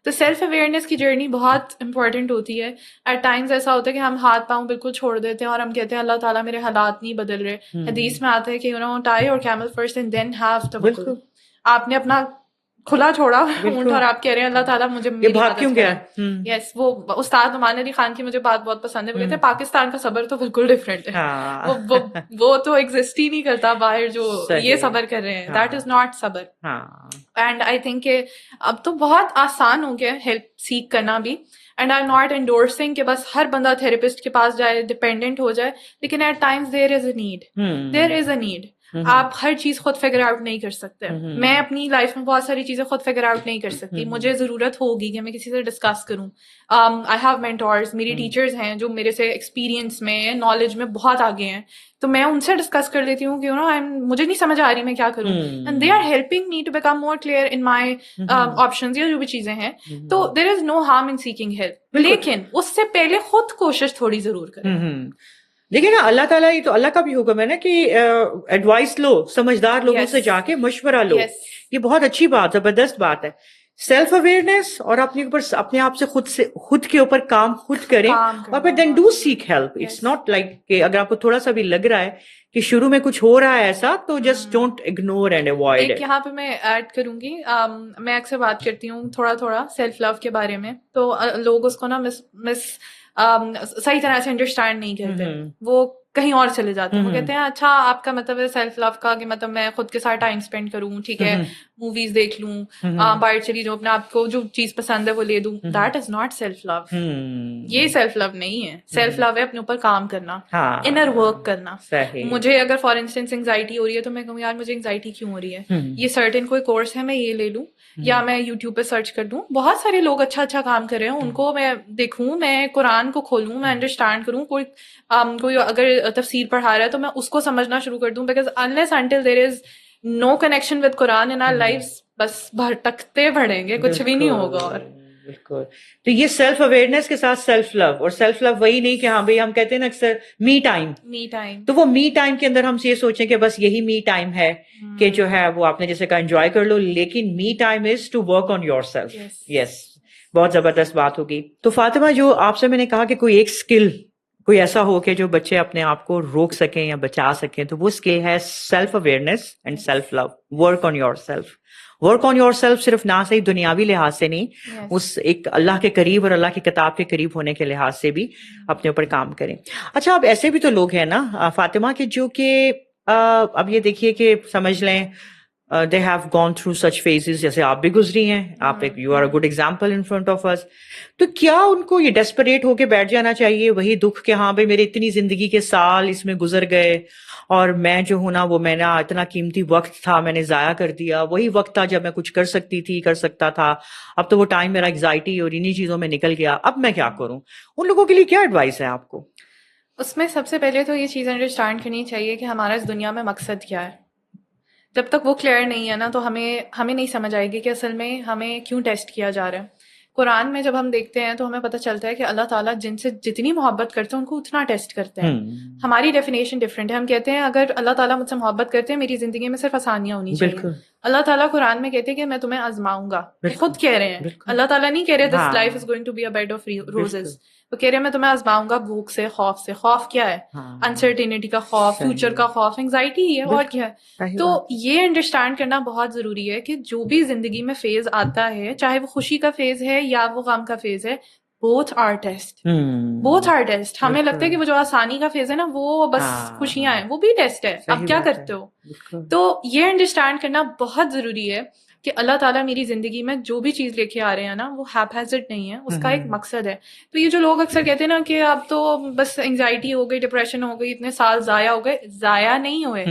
تو سیلف اویئرنیس کی جرنی بہت امپورٹنٹ ہوتی ہے. ایٹ ٹائمز ایسا ہوتا ہے کہ ہم ہاتھ پاؤں بالکل چھوڑ دیتے ہیں اور ہم کہتے ہیں اللہ تعالیٰ میرے حالات نہیں بدل رہے. حدیث میں آتا ہے کہ ٹائی اور camel first and then have توکل. آپ نے اپنا کھلا چھوڑا اونٹ اور آپ کہہ رہے ہیں اللہ تعالیٰ مجھے بھاگ کیوں گیا. یس, وہ استاد نعمان علی خان کی مجھے بات بہت پسند ہے. وہ کہتے ہیں پاکستان کا صبر تو بالکل ڈفرینٹ ہے, وہ تو ایگزسٹ ہی نہیں کرتا باہر جو یہ صبر کر رہے ہیں. دیٹ از ناٹ صبر. اینڈ آئی تھنک کہ اب تو بہت آسان ہو گیا ہیلپ سیک کرنا بھی. And I am not endorsing کہ بس ہر بندہ تھراپسٹ کے پاس جائے, ڈپینڈنٹ ہو جائے, لیکن at times there is a need. آپ ہر چیز خود فگر آؤٹ نہیں کر سکتے. میں اپنی لائف میں بہت ساری چیزیں خود فگر آؤٹ نہیں کر سکتی. مجھے ضرورت ہوگی کہ میں کسی سے ڈسکس کروں. آئی ہیو مینٹورز, میری ٹیچرز ہیں جو میرے سے ایکسپیرینس میں, نالج میں بہت آگے ہیں, تو میں ان سے ڈسکس کر لیتی ہوں کہ مجھے نہیں سمجھ آ رہی میں کیا کروں, and they are helping me to become more clear in my options یا جو بھی چیزیں ہیں. تو there is no harm in seeking help, لیکن اس سے پہلے خود کوشش تھوڑی ضرور کریں. دیکھیں نا, اللہ تعالیٰ یہ تو اللہ کا بھی حکم ہے نا کہ ایڈوائس لو, سمجھدار لوگوں سے جا کے مشورہ لو. یہ بہت اچھی بات, زبردست بات ہے. سیلف اویئرنیس اور اپنے آپ سے خود کے اوپر کام خود کریں, اور پھر then do seek help. It's not like کہ اگر آپ کو تھوڑا سا بھی لگ رہا ہے کہ شروع میں کچھ ہو رہا ہے ایسا, تو just don't ignore and avoid. یہاں پہ میں ایڈ کروں گی, میں اکثر بات کرتی ہوں تھوڑا سیلف لو کے بارے میں, تو لوگ اس کو نا صحیح طرح سے انڈرسٹینڈ نہیں کرتے. وہ کہیں اور چلے جاتے ہیں. وہ کہتے ہیں اچھا آپ کا مطلب ہے سیلف لو کا کہ مطلب میں خود کے ساتھ ٹائم اسپینڈ کروں, ٹھیک ہے, موویز دیکھ لوں, باہر چلی جاؤں, اپنے آپ کو جو چیز پسند ہے وہ لے دوں. That is not self love. یہ سیلف لو نہیں ہے. سیلف لو ہے اپنے اوپر کام کرنا, انر ورک کرنا. مجھے اگر فار انسٹنس انگزائٹی ہو رہی ہے تو میں کہوں یار مجھے انگزائٹی کیوں ہو رہی ہے, یہ سرٹن کوئی کورس ہے میں یہ لے لوں, یا میں یوٹیوب پہ سرچ کر دوں. بہت سارے لوگ اچھا اچھا کام کر رہے ہیں, ان کو میں دیکھوں, میں قرآن کو کھولوں, میں انڈرسٹینڈ کروں. کوئی اگر تفسیر پڑھا رہا ہے تو میں اس کو سمجھنا شروع کر دوں, because unless until there is no connection with Quran in our lives بس بھٹکتے بڑھیں گے, کچھ بھی نہیں ہوگا. اور بالکل. تو یہ سیلف اویئرنیس کے ساتھ سیلف لو, اور سیلف لو وہی نہیں کہ ہاں بھائی ہم کہتے ہیں نا اکثر می ٹائم, تو وہ می ٹائم کے اندر ہم یہ سوچیں کہ بس یہی می ٹائم ہے کہ جو ہے وہ آپ نے جیسے کہا انجوائے کر لو, لیکن me time is to work on yourself. Yes, بہت زبردست بات ہوگی. تو فاطمہ جو آپ سے میں نے کہا کہ کوئی ایک اسکل کوئی ایسا ہو کہ جو بچے اپنے آپ کو روک سکیں یا بچا سکیں, تو وہ اسکل ہے self awareness and self love. Work on yourself. Work on yourself صرف نہ صحیح دنیاوی لحاظ سے نہیں, اس ایک اللہ کے قریب اور اللہ کی کتاب کے قریب ہونے کے لحاظ سے بھی اپنے اوپر کام کریں. اچھا, اب ایسے بھی تو لوگ ہیں نا فاطمہ کہ جو کہ اب یہ دیکھیے کہ سمجھ لیں they have gone through such phases, جیسے آپ بھی گزری ہیں, آپ ایک you are a good example in front of us. تو کیا ان کو یہ ڈیسپریٹ ہو کے بیٹھ جانا چاہیے وہی دکھ کہ ہاں بھائی میرے اتنی زندگی کے سال اس میں گزر گئے اور میں جو ہوں نا وہ میں نے اتنا قیمتی وقت تھا میں نے ضائع کر دیا, وہی وقت تھا جب میں کچھ کر سکتی تھی, کر سکتا تھا, اب تو وہ ٹائم میرا انگزائٹی اور انہی چیزوں میں نکل گیا, اب میں کیا کروں؟ ان لوگوں کے لیے کیا ایڈوائس ہے آپ کو؟ اس میں سب سے پہلے تو یہ چیز انڈرسٹینڈ کرنی چاہیے کہ ہمارا اس دنیا میں مقصد کیا ہے. جب تک وہ کلیئر نہیں ہے نا تو ہمیں نہیں سمجھ آئے گی کہ اصل میں ہمیں کیوں ٹیسٹ کیا جا رہا ہے. قرآن میں جب ہم دیکھتے ہیں تو ہمیں پتہ چلتا ہے کہ اللہ تعالیٰ جن سے جتنی محبت کرتے ہیں ان کو اتنا ٹیسٹ کرتے ہیں. ہماری ڈیفینیشن ڈفرینٹ ہے. ہم کہتے ہیں اگر اللہ تعالیٰ مجھ سے محبت کرتے ہیں میری زندگی میں صرف آسانیاں ہونی چاہیے. اللہ تعالیٰ قرآن میں کہتے ہیں کہ میں تمہیں آزماؤں گا. خود کہہ رہے ہیں, اللہ تعالیٰ نہیں کہہ رہے this life is going to be a bed of roses. وہ کہہ رہے ہیں میں تمہیں آزماؤں گا بھوک سے, خوف سے. خوف کیا ہے؟ انسرٹینٹی کا خوف, فیوچر کا خوف, انگزائٹی ہی ہے, اور کیا ہے. تو یہ انڈرسٹینڈ کرنا بہت ضروری ہے کہ جو بھی زندگی میں فیز آتا ہے, چاہے وہ خوشی کا فیز ہے یا وہ غم کا فیز ہے, both are test. Both are test. ہمیں لگتا ہے کہ وہ جو آسانی کا فیز ہے نا وہ بس خوشیاں ہیں, وہ بھی ٹیسٹ ہے, آپ کیا کرتے ہو. تو یہ انڈرسٹینڈ کرنا بہت ضروری ہے کہ اللہ تعالیٰ میری زندگی میں جو بھی چیز لے کے آ رہے ہیں نا وہ ہیپ ہیزڈ نہیں ہے, اس کا ایک مقصد ہے. تو یہ جو لوگ اکثر کہتے ہیں نا کہ اب تو بس انگزائٹی ہو گئی, ڈپریشن ہو گئی, اتنے سال ضائع ہو گئے. ضائع نہیں ہوئے,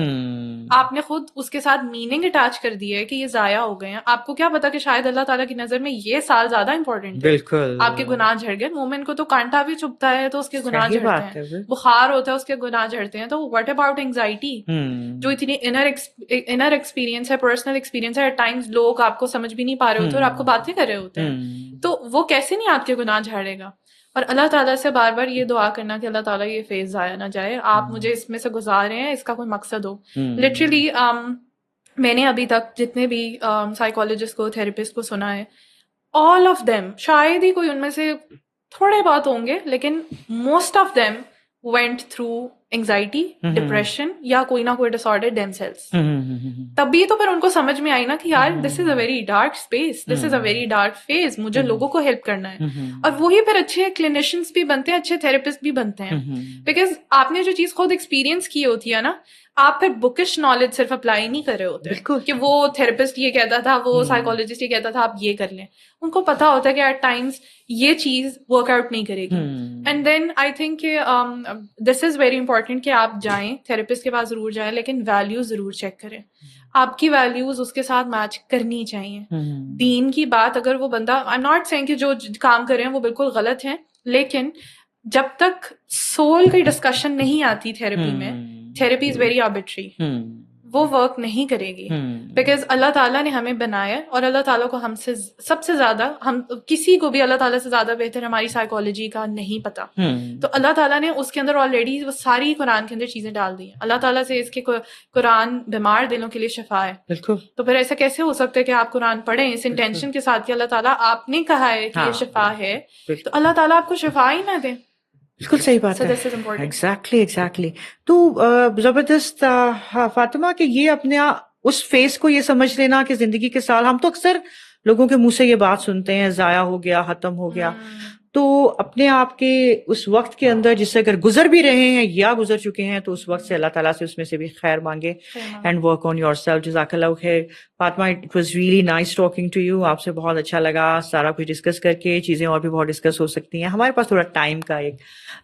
آپ نے خود اس کے ساتھ میننگ اٹیچ کر دی ہے کہ یہ ضائع ہو گئے ہیں. آپ کو کیا پتا کہ شاید اللہ تعالیٰ کی نظر میں یہ سال زیادہ امپورٹنٹ ہے. بالکل, آپ کے گناہ جھڑ گئے. مومن کو تو کانٹا بھی چبھتا ہے تو اس کے گناہ جھڑتے ہیں, بخار ہوتا ہے اس کے گناہ جھڑتے ہیں. تو واٹ اباؤٹ انگزائٹی جو اتنی انر ایکسپیرینس ہے, پرسنل ایکسپیرینس ہے. ایٹ ٹائمز لوگ آپ کو سمجھ بھی نہیں پا رہے ہوتے اور آپ کو باتیں کر رہے ہوتے ہیں, تو وہ کیسے نہیں آپ کے گناہ جھاڑے گا. اور اللہ تعالیٰ سے بار بار یہ دعا کرنا کہ اللہ تعالیٰ یہ فیز ضائع نہ جائے, آپ مجھے اس میں سے گزار رہے ہیں, اس کا کوئی مقصد ہو. لٹرلی میں نے ابھی تک جتنے بھی سائیکالوجسٹ کو, تھراپسٹ کو سنا ہے, آل آف دیم, شاید ہی کوئی ان میں سے تھوڑے بہت ہوں گے, لیکن most of them went through anxiety, depression یا کوئی نہ کوئی disorder themselves. تبھی تو پھر ان کو سمجھ میں آئی نا کہ یار this is a very dark space, this is a very dark phase, مجھے لوگوں کو ہیلپ کرنا ہے. اور وہی پھر اچھے کلینیشنز بھی بنتے ہیں, اچھے تھراپسٹ بھی بنتے ہیں, بیکاز آپ نے جو چیز خود ایکسپیرینس کی ہوتی ہے نا, آپ پھر بکش نالج صرف اپلائی نہیں کر رہے ہوتے کہ وہ تھراپسٹ یہ کہتا تھا, وہ سائیکالوجسٹ یہ کہتا تھا, آپ یہ کر لیں. ان کو پتا ہوتا ہے کہ ایٹ ٹائمز یہ چیز ورک آؤٹ نہیں کرے گی. اینڈ دین آئی تھنک کہ دس از ویری امپورٹنٹ کہ آپ جائیں تھراپسٹ کے پاس ضرور جائیں, لیکن ویلیوز ضرور چیک کریں. آپ کی ویلیوز اس کے ساتھ میچ کرنی چاہیے. دین کی بات اگر وہ بندہ, آئی ایم ناٹ سیئنگ کہ جو کام کر رہے ہیں وہ بالکل غلط ہیں, لیکن جب تک سول کی ڈسکشن نہیں آتی تھراپی میں, تھراپی از ویری آربیٹری, وہ ورک نہیں کرے گی. بیکاز اللہ تعالیٰ نے ہمیں بنایا اور اللہ تعالیٰ کو ہم سے سب سے زیادہ, ہم کسی کو بھی اللہ تعالیٰ سے زیادہ بہتر ہماری سائیکالوجی کا نہیں پتا. تو اللہ تعالیٰ نے اس کے اندر آلریڈی وہ ساری قرآن کے اندر چیزیں ڈال دی ہیں. اللہ تعالیٰ سے اس کے قرآن بیمار دلوں کے لیے شفا ہے. تو پھر ایسا کیسے ہو سکتا ہے کہ آپ قرآن پڑھیں اس انٹینشن کے ساتھ کہ اللہ تعالیٰ آپ نے کہا ہے کہ یہ شفا ہے, تو اللہ تعالیٰ آپ کو شفا ہی نہ دے. بالکل صحیح بات ہے. ایگزیکٹلی. تو زبردست فاطمہ کہ یہ اپنے اس فیس کو یہ سمجھ لینا کہ زندگی کے سال, ہم تو اکثر لوگوں کے منہ سے یہ بات سنتے ہیں ضائع ہو گیا, ختم ہو گیا, تو اپنے آپ کے اس وقت کے اندر جس سے اگر گزر بھی رہے ہیں یا گزر چکے ہیں تو اس وقت سے اللہ تعالیٰ سے اس میں سے بھی خیر مانگے and work on yourself. جزاک اللہ خیر. Fatima, it was really nice talking to you. آپ سے بہت اچھا لگا سارا کچھ ڈسکس کر کے. چیزیں اور بھی بہت ڈسکس ہو سکتی ہیں, ہمارے پاس تھوڑا ٹائم کا ایک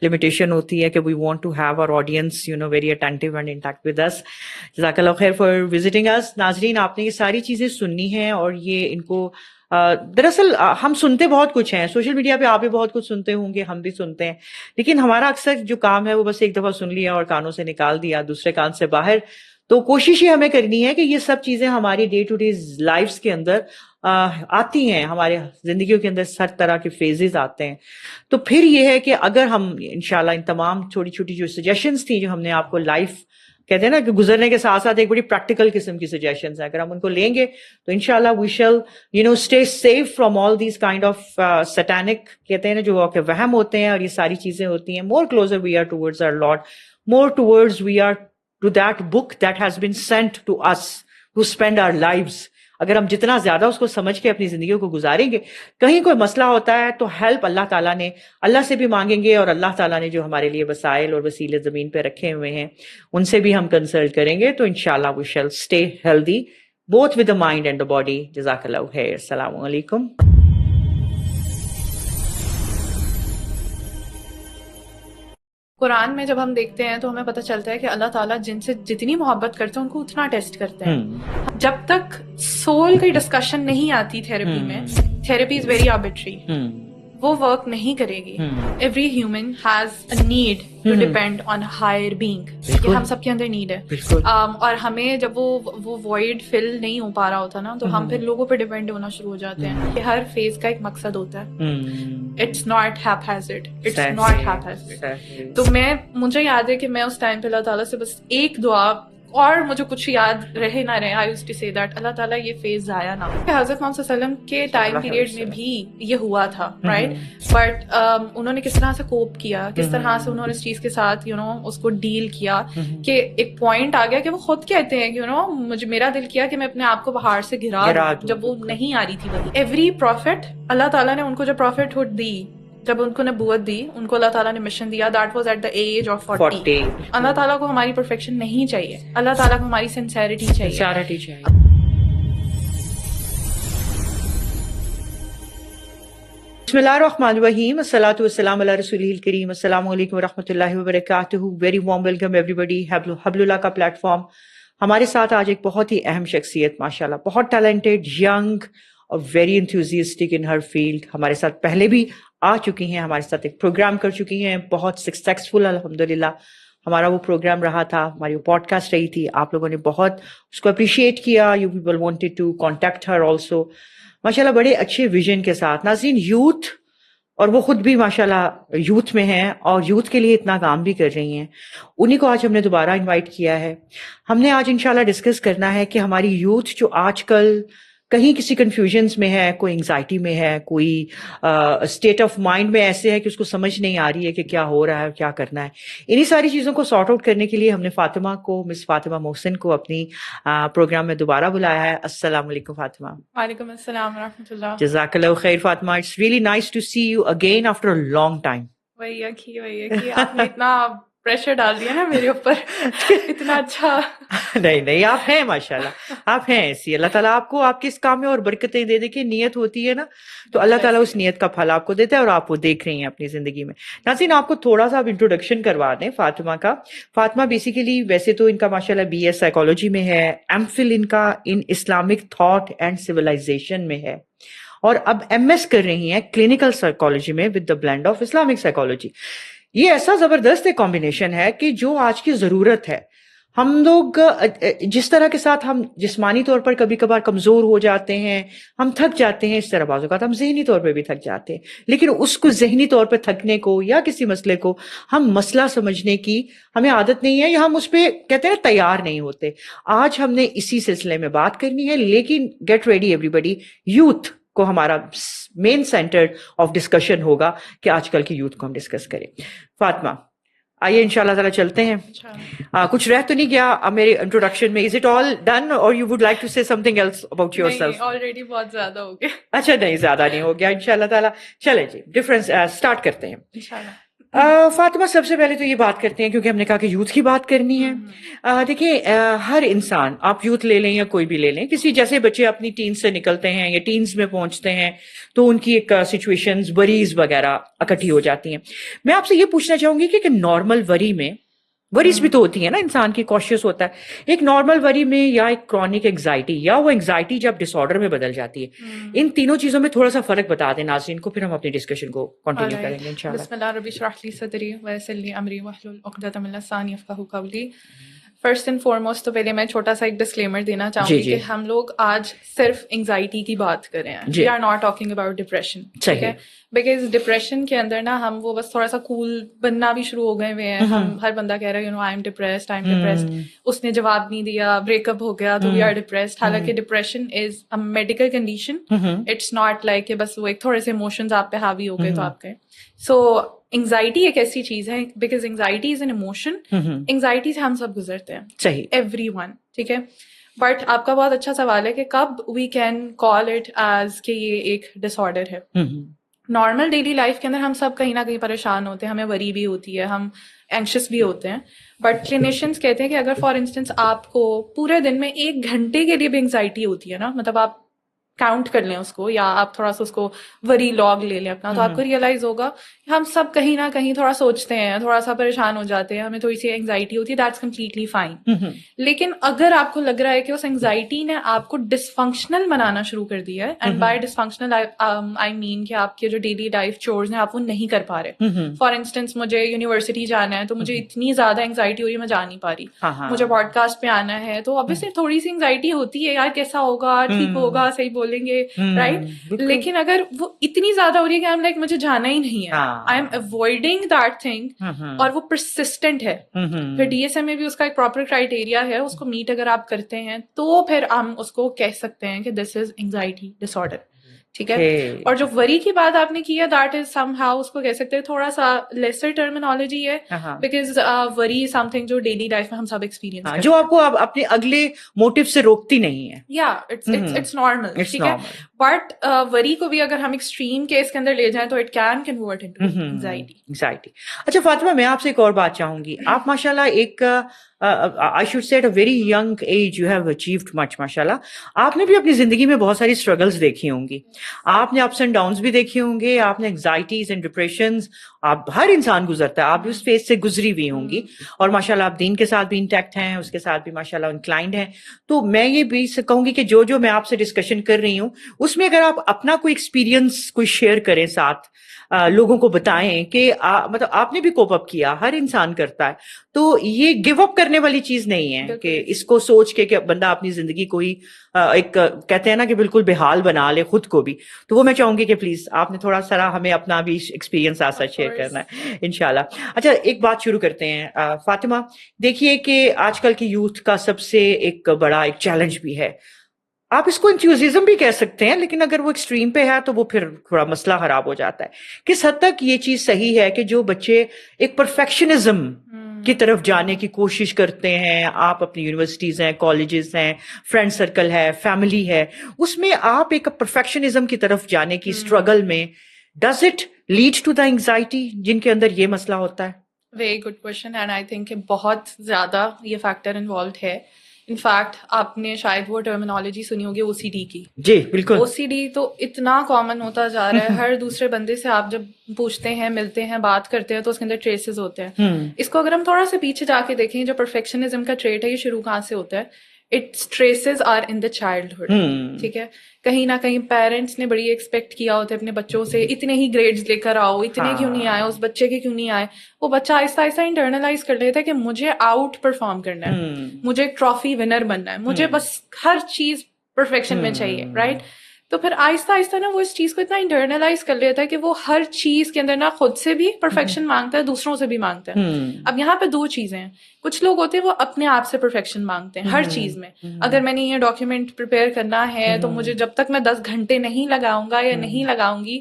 لمیٹیشن ہوتی ہے کہ we want to have our audience very attentive and intact with us. جزاک اللہ خیر فار وزٹنگ اس. ناظرین, آپ نے یہ ساری چیزیں سننی ہیں اور یہ ان کو دراصل ہم سنتے بہت کچھ ہیں سوشل میڈیا پہ, آپ بھی بہت کچھ سنتے ہوں گے, ہم بھی سنتے ہیں, لیکن ہمارا اکثر جو کام ہے وہ بس ایک دفعہ سن لیا اور کانوں سے نکال دیا, دوسرے کان سے باہر. تو کوشش یہ ہمیں کرنی ہے کہ یہ سب چیزیں ہماری ڈے ٹو ڈے لائفز کے اندر آتی ہیں, ہمارے زندگیوں کے اندر ہر طرح کے فیزز آتے ہیں. تو پھر یہ ہے کہ اگر ہم انشاءاللہ ان تمام چھوٹی چھوٹی جو سجیشنز تھیں جو ہم نے آپ کو لائف کہتے ہیں نا کہ گزرنے کے ساتھ ساتھ ایک بڑی پریکٹیکل قسم کی سجیشنز ہیں, اگر ہم ان کو لیں گے تو انشاءاللہ we shall stay safe from all these kind of satanic, کہتے ہیں نا جو کہ وہم ہوتے ہیں اور یہ ساری چیزیں ہوتی ہیں. More closer we are towards our lord, more towards we are to that book that has been sent to us to spend our lives. اگر ہم جتنا زیادہ اس کو سمجھ کے اپنی زندگیوں کو گزاریں گے, کہیں کوئی مسئلہ ہوتا ہے تو ہیلپ اللہ تعالیٰ نے, اللہ سے بھی مانگیں گے, اور اللہ تعالیٰ نے جو ہمارے لیے وسائل اور وسیلے زمین پہ رکھے ہوئے ہیں ان سے بھی ہم کنسلٹ کریں گے. تو انشاءاللہ we shall stay healthy both with the mind and the body. جزاک اللہ خیر. السلام علیکم. قرآن میں جب ہم دیکھتے ہیں تو ہمیں پتہ چلتا ہے کہ اللہ تعالیٰ جن سے جتنی محبت کرتے ہیں ان کو اتنا ٹیسٹ کرتے ہیں. جب تک سول کی ڈسکشن نہیں آتی تھیراپی میں, تھیراپی از ویری آربیٹری, وہ ورک نہیں کرے گی. Every human has a need to depend on higher being, یہ ہم سب کے اندر نیڈ ہے. اور ہمیں جب وہ وائڈ فل نہیں ہو پا رہا ہوتا نا, تو ہم پھر لوگوں پہ ڈیپینڈ ہونا شروع ہو جاتے ہیں. کہ ہر فیز کا ایک مقصد ہوتا ہے. It's not haphazard, it's not haphazard. تو مجھے یاد ہے کہ میں اس ٹائم پہ اللہ تعالیٰ سے بس ایک دعا, اور مجھے کچھ یاد رہے نہ رہے, آئی یوزڈ ٹو سے دیٹ اللہ تعالیٰ یہ فیز ضائع نہ ہو. حضرت محمد صلی اللہ علیہ وسلم کے ٹائم پیریڈ میں بھی یہ ہوا تھا, رائٹ, بٹ انہوں نے کس طرح سے کوپ کیا, کس طرح سے انہوں نے اس چیز کے ساتھ اس کو ڈیل کیا, کہ ایک پوائنٹ آ گیا کہ وہ خود کہتے ہیں کہ مجھے میرا دل کیا کہ میں اپنے آپ کو پہاڑ سے گرا دوں, جب وہ نہیں آ رہی تھی. ایوری پروفٹ, اللہ تعالیٰ نے ان کو جو پروفٹ ہوڈ دی, جب ان کو نبوت دی, ان کو اللہ تعالیٰ نے مشن دیا, that was at the age of 40. اللہ تعالیٰ کو ہماری پرفیکشن نہیں چاہیے, اللہ تعالیٰ کو ہماری سنسیریٹی چاہیے. بسم اللہ الرحمن الرحیم. الصلاۃ والسلام علی رسولہ الکریم. السلام علیکم ورحمۃ اللہ وبرکاتہ. ویری وارم ویلکم ایوری بڈی. حبل اللہ کا پلیٹ فارم. ہمارے ساتھ آج ایک بہت ہی اہم شخصیت, ماشاءاللہ بہت ٹیلنٹڈ, ینگ اور ویری انتھوزیسٹک ان ہر فیلڈ, ہمارے ساتھ پہلے بھی آ چکی ہیں, ہمارے ساتھ ایک پروگرام کر چکی ہیں, بہت سکسیسفل الحمدللہ ہمارا وہ پروگرام رہا تھا, ہماری وہ پوڈ کاسٹ رہی تھی. آپ لوگوں نے بہت اس کو اپریشیٹ کیا. You people wanted to contact her also, ماشاءاللہ بڑے اچھے ویژن کے ساتھ. ناظرین, یوتھ, اور وہ خود بھی ماشاءاللہ یوتھ میں ہیں اور یوتھ کے لیے اتنا کام بھی کر رہی ہیں, انہی کو آج ہم نے دوبارہ انوائٹ کیا ہے. ہم نے آج انشاءاللہ ڈسکس کرنا ہے کہ ہماری یوتھ جو آج کل کہیں کسی کنفیوژنس میں ہے, کوئی انگزائٹی میں ہے, کوئی اسٹیٹ آف مائنڈ میں ایسے ہے کہ اس کو سمجھ نہیں آ رہی ہے کہ کیا ہو رہا ہے اور کیا کرنا ہے. انہی ساری چیزوں کو سارٹ آؤٹ کرنے کے لیے ہم نے فاطمہ کو, مس فاطمہ محسن کو اپنی پروگرام میں دوبارہ بلایا ہے. السلام علیکم فاطمہ. وعلیکم السلام ورحمۃ اللہ. جزاک اللہ خیر Fatima. It's really nice to see you again after a long time. وہی آپ نے اتنا پریشر ڈال دیا نا میرے اوپر, اتنا اچھا. نہیں, آپ ہیں ماشاءاللہ, آپ ہیں ایسی. اللہ تعالیٰ آپ کو آپ کے اس کام میں اور برکتیں دے دے. کے نیت ہوتی ہے نا, تو اللہ تعالیٰ اس نیت کا پھل آپ کو دیتا ہے, اور آپ وہ دیکھ رہی ہیں اپنی زندگی میں. ناظرین, آپ کو تھوڑا سا انٹروڈکشن کروا دیں فاطمہ کا. فاطمہ بیسیکلی ویسے تو ان کا ماشاءاللہ BA سائیکالوجی میں ہے, MPhil ان کا in Islamic thought and civilization میں ہے, اور اب MS کر رہی ہیں کلینکل سائیکالوجی میں with the blend of Islamic psychology. یہ ایسا زبردست ایک کمبینیشن ہے کہ جو آج کی ضرورت ہے. ہم لوگ جس طرح کے ساتھ ہم جسمانی طور پر کبھی کبھار کمزور ہو جاتے ہیں, ہم تھک جاتے ہیں, اس طرح بعض اوقات ہم ذہنی طور پہ بھی تھک جاتے ہیں, لیکن اس کو ذہنی طور پہ تھکنے کو یا کسی مسئلے کو ہم مسئلہ سمجھنے کی ہمیں عادت نہیں ہے, یا ہم اس پہ کہتے ہیں تیار نہیں ہوتے. آج ہم نے اسی سلسلے میں بات کرنی ہے, لیکن گیٹ ریڈی ایوری بڈی, یوتھ کو ہمارا مین سینٹر آف ڈسکشن ہوگا کہ آج کل کی یوتھ کو ہم ڈسکس کریں. فاطمہ, آئیے انشاءاللہ تعالیٰ چلتے ہیں. کچھ رہ تو نہیں گیا میرے انٹروڈکشن میں؟ Is it all done or you would like to say something else about yourself? Already بہت زیادہ ہو گیا. اچھا نہیں زیادہ نہیں ہو گیا انشاءاللہ تعالیٰ. چلیں جی ڈفرینس اسٹارٹ کرتے ہیں. انشاءاللہ. فاطمہ سب سے پہلے تو یہ بات کرتے ہیں کیونکہ ہم نے کہا کہ یوتھ کی بات کرنی ہے. دیکھیں ہر انسان، آپ یوتھ لے لیں یا کوئی بھی لے لیں، کسی جیسے بچے اپنی ٹینز سے نکلتے ہیں یا ٹینز میں پہنچتے ہیں تو ان کی ایک سچویشنز وریز وغیرہ اکٹھی ہو جاتی ہیں. میں آپ سے یہ پوچھنا چاہوں گی کہ نارمل وری میں وریز بھی تو ہوتی ہے نا، انسان کی کوشش ہوتا ہے. ایک نارمل وری میں یا ایک کرونک انگزائٹی یا وہ انگزائٹی جب ڈس آرڈر میں بدل جاتی ہے، ان تینوں چیزوں میں تھوڑا سا فرق بتا دیں ناظرین کو، پھر ہم اپنی ڈسکشن کو کنٹینیو کریں گے انشاءاللہ. بسم اللہ ربی اشرح لی صدری ویسر لی امری واحلل عقدۃ من لسانی یفقہوا قولی. فرسٹ اینڈ فارموسٹ تو پہلے میں چھوٹا سا ایک ڈسکلیمر دینا چاہوں گی کہ ہم لوگ آج صرف انگزائٹی کی بات کر رہے ہیں. We are not talking about depression, ٹھیک ہے؟ بیکاز ڈپریشن کے اندر نا ہم وہ بس تھوڑا سا کول بننا بھی شروع ہو گئے ہوئے ہیں. ہم ہر بندہ کہہ رہا ہے you know I am depressed, I am depressed. اس نے جواب نہیں دیا، بریک اپ ہو گیا تو وی آر ڈپریسڈ. حالانکہ depression is a medical condition. It's not like کہ بس وہ ایک تھوڑے سے ایموشنز آپ پہ حاوی ہو گئے تو آپ کے. سو انگزائٹی ایک ایسی چیز ہے، because anxiety is an emotion. Anxiety سے ہم سب گزرتے ہیں، صحیح، ایوری ون، ٹھیک ہے؟ بٹ آپ کا بہت اچھا سوال ہے کہ کب we can call it as کہ یہ ایک ڈس آرڈر ہے. نارمل ڈیلی لائف کے اندر ہم سب کہیں نہ کہیں پریشان ہوتے ہیں، ہمیں وری بھی ہوتی ہے، ہم اینکشس بھی ہوتے ہیں. بٹ کلینیشینس کہتے ہیں کہ اگر فار انسٹنس آپ کو پورے دن میں 1 گھنٹے کے لیے بھی انگزائٹی ہوتی ہے نا، مطلب آپ کاؤنٹ کر لیں اس کو یا آپ تھوڑا سا اس کو وری لاگ لے لیں اپنا، تو آپ کو ریئلائز ہوگا کہ ہم سب کہیں نہ کہیں تھوڑا سوچتے ہیں، تھوڑا سا پریشان ہو جاتے ہیں، ہمیں تھوڑی سی انگزائٹی ہوتی ہے. That's completely fine. لیکن اگر آپ کو لگ رہا ہے کہ اس انگزائٹی نے آپ کو ڈس فنکشنل بنانا شروع کر دیا ہے، اینڈ بائی ڈس فنکشنل آئی مین کہ آپ کے جو ڈیلی لائف چورز ہیں آپ وہ نہیں کر پا رہے. فار انسٹنس مجھے یونیورسٹی جانا ہے تو مجھے اتنی زیادہ انگزائٹی ہو رہی ہے میں جا نہیں پا رہی. مجھے پوڈ کاسٹ پہ آنا ہے تو obviously تھوڑی سی انگزائٹی ہوتی ہے، یار کیسا ہوگا، ٹھیک ہوگا، صحیح بولیں گے، لیکن اگر وہ اتنی زیادہ ہو رہی ہے کہ مجھے جانا ہی نہیں ہے، I M avoiding that thing, اور وہ پرسسٹنٹ ہے، پھر ڈی ایس ایم میں بھی اس کا ایک پراپر کرائٹیریا ہے، اس کو میٹ اگر آپ کرتے ہیں تو پھر ہم اس کو کہہ سکتے ہیں کہ دس از انگزائٹی ڈس آرڈر. ٹھیک ہے. اور جو وری کی بات آپ نے کی ہے دیٹ از سم ہاؤ اس کو کہہ سکتے ہیں تھوڑا سا لیسر ٹرمینالوجی ہے، بیکاز وری از سم تھنگ جو ڈیلی لائف میں ہم سب ایکسپیرینس کرتے ہیں، جو آپ کو اپنے اگلے موٹیو سے روکتی نہیں ہے. یا اٹس نارمل، ٹھیک ہے. بٹ وری کو بھی اگر ہم ایکسٹریم کیس کے اندر لے جائیں تو it can convert into anxiety. اچھا فاطمہ، میں آپ سے ایک اور بات چاہوں گی. آپ ماشاء اللہ ایک I should say at a very young age you have achieved much ماشاءاللہ. آپ نے بھی اپنی زندگی میں بہت ساری اسٹرگلز دیکھی ہوں گی، آپ نے اپس اینڈ ڈاؤنز بھی دیکھے ہوں گے، آپ نے انگزائٹیز اینڈ ڈپریشنز، آپ ہر انسان گزرتا ہے، آپ بھی اس فیز سے گزری ہوئی ہوں گی، اور ماشاءاللہ آپ دین کے ساتھ بھی انٹیکٹ ہیں، اس کے ساتھ بھی ماشاءاللہ انکلائنڈ ہیں. تو میں یہ بھی کہوں گی کہ جو میں آپ سے ڈسکشن کر رہی ہوں اس میں اگر آپ اپنا کوئی ایکسپیرینس کوئی شیئر کریں ساتھ، لوگوں کو بتائیں کہ مطلب آپ نے بھی کوپ اپ کیا، ہر انسان کرتا ہے، تو یہ گیو اپ کرنے والی چیز نہیں ہے کہ اس کو سوچ کے کہ بندہ اپنی زندگی کو ہی ایک کہتے ہیں نا کہ بالکل بحال بنا لے خود کو بھی. تو وہ میں چاہوں گی کہ پلیز آپ نے تھوڑا سا ہمیں اپنا بھی ایکسپیرینس ایسا شیئر کرنا ہے انشاءاللہ. اچھا ایک بات شروع کرتے ہیں فاطمہ. دیکھیے کہ آج کل کی یوتھ کا سب سے ایک بڑا ایک چیلنج بھی ہے، آپ اس کو انتھیوززم بھی کہہ سکتے ہیں، لیکن اگر وہ ایکسٹریم پہ ہے تو وہ پھر تھوڑا مسئلہ خراب ہو جاتا ہے. کس حد تک یہ چیز صحیح ہے کہ جو بچے ایک پرفیکشنزم کی طرف جانے کی کوشش کرتے ہیں، آپ اپنی یونیورسٹیز ہیں، کالجز ہیں، فرینڈ سرکل ہے، فیملی ہے، اس میں آپ ایک پرفیکشنزم کی طرف جانے کی اسٹرگل میں does it lead to the anxiety جن کے اندر یہ مسئلہ ہوتا ہے؟ Very good question, and I think کہ بہت زیادہ یہ فیکٹر انوالوڈ ہے. انفیکٹ آپ نے شاید وہ ٹرمینالوجی سنی ہوگی او سی ڈی کی. جی بالکل. او سی ڈی تو اتنا کامن ہوتا جا رہا ہے، ہر دوسرے بندے سے آپ جب پوچھتے ہیں، ملتے ہیں، بات کرتے ہیں تو اس کے اندر ٹریسز ہوتے ہیں. اس کو اگر ہم تھوڑا سا پیچھے جا کے دیکھیں، جو پرفیکشنزم کا ٹریٹ ہے یہ شروع کہاں سے ہوتا ہے؟ Its traces are in the childhood. ٹھیک ہے، کہیں نہ کہیں پیرنٹس نے بڑی ایکسپیکٹ کیا ہوتا ہے اپنے بچوں سے، اتنے ہی گریڈز لے کر آؤ، اتنے کیوں نہیں آئے، اس بچے کے کیوں نہیں آئے. وہ بچہ آہستہ آہستہ انٹرنلائز کر لیتا ہے کہ مجھے آؤٹ پرفارم کرنا ہے، مجھے ایک ٹرافی ونر بننا ہے، مجھے بس ہر چیز پرفیکشن میں چاہیے، رائٹ؟ تو پھر آہستہ آہستہ نا وہ اس چیز کو اتنا انٹرنلائز کر لیتا ہے کہ وہ ہر چیز کے اندر نا خود سے بھی پرفیکشن مانگتا ہے، دوسروں سے بھی مانگتا ہے. اب یہاں پہ 2 چیزیں ہیں. کچھ لوگ ہوتے ہیں وہ اپنے آپ سے پرفیکشن مانگتے ہیں ہر چیز میں. اگر میں نے یہ ڈاکیومنٹ پریپیئر کرنا ہے تو مجھے جب تک میں 10 گھنٹے نہیں لگاؤں گا یا نہیں لگاؤں گی،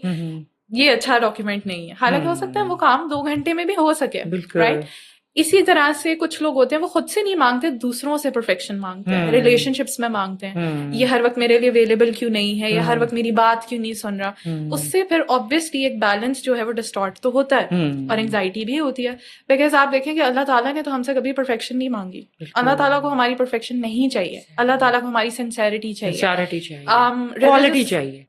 یہ اچھا ڈاکیومنٹ نہیں ہے، حالانکہ ہو سکتا ہے وہ کام 2 گھنٹے میں بھی ہو سکے، بالکل رائٹ. اسی طرح سے کچھ لوگ ہوتے ہیں وہ خود سے نہیں مانگتے، دوسروں سے پرفیکشن مانگتے ہیں، ریلیشن شپس میں مانگتے ہیں، یہ ہر وقت میرے لیے اویلیبل کیوں نہیں ہے، یا ہر وقت میری بات کیوں نہیں سن رہا. اس سے پھر آبویسلی ایک بیلنس جو ہے وہ ڈسٹارٹ تو ہوتا ہے، اور انگزائٹی بھی ہوتی ہے. بیکاز آپ دیکھیں کہ اللہ تعالیٰ نے تو ہم سے کبھی پرفیکشن نہیں مانگی. اللہ تعالیٰ کو ہماری پرفیکشن نہیں چاہیے، اللہ تعالیٰ کو ہماری سنسیریٹی چاہیے، کوالٹی چاہیے.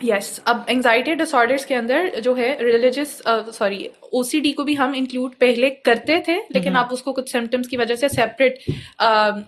یس. اب انگزائٹی ڈس آرڈرس کے اندر جو ہے ریلیجس او سی ڈی کو بھی ہم انکلوڈ پہلے کرتے تھے، لیکن آپ اس کو کچھ سمٹمس کی وجہ سے سیپریٹ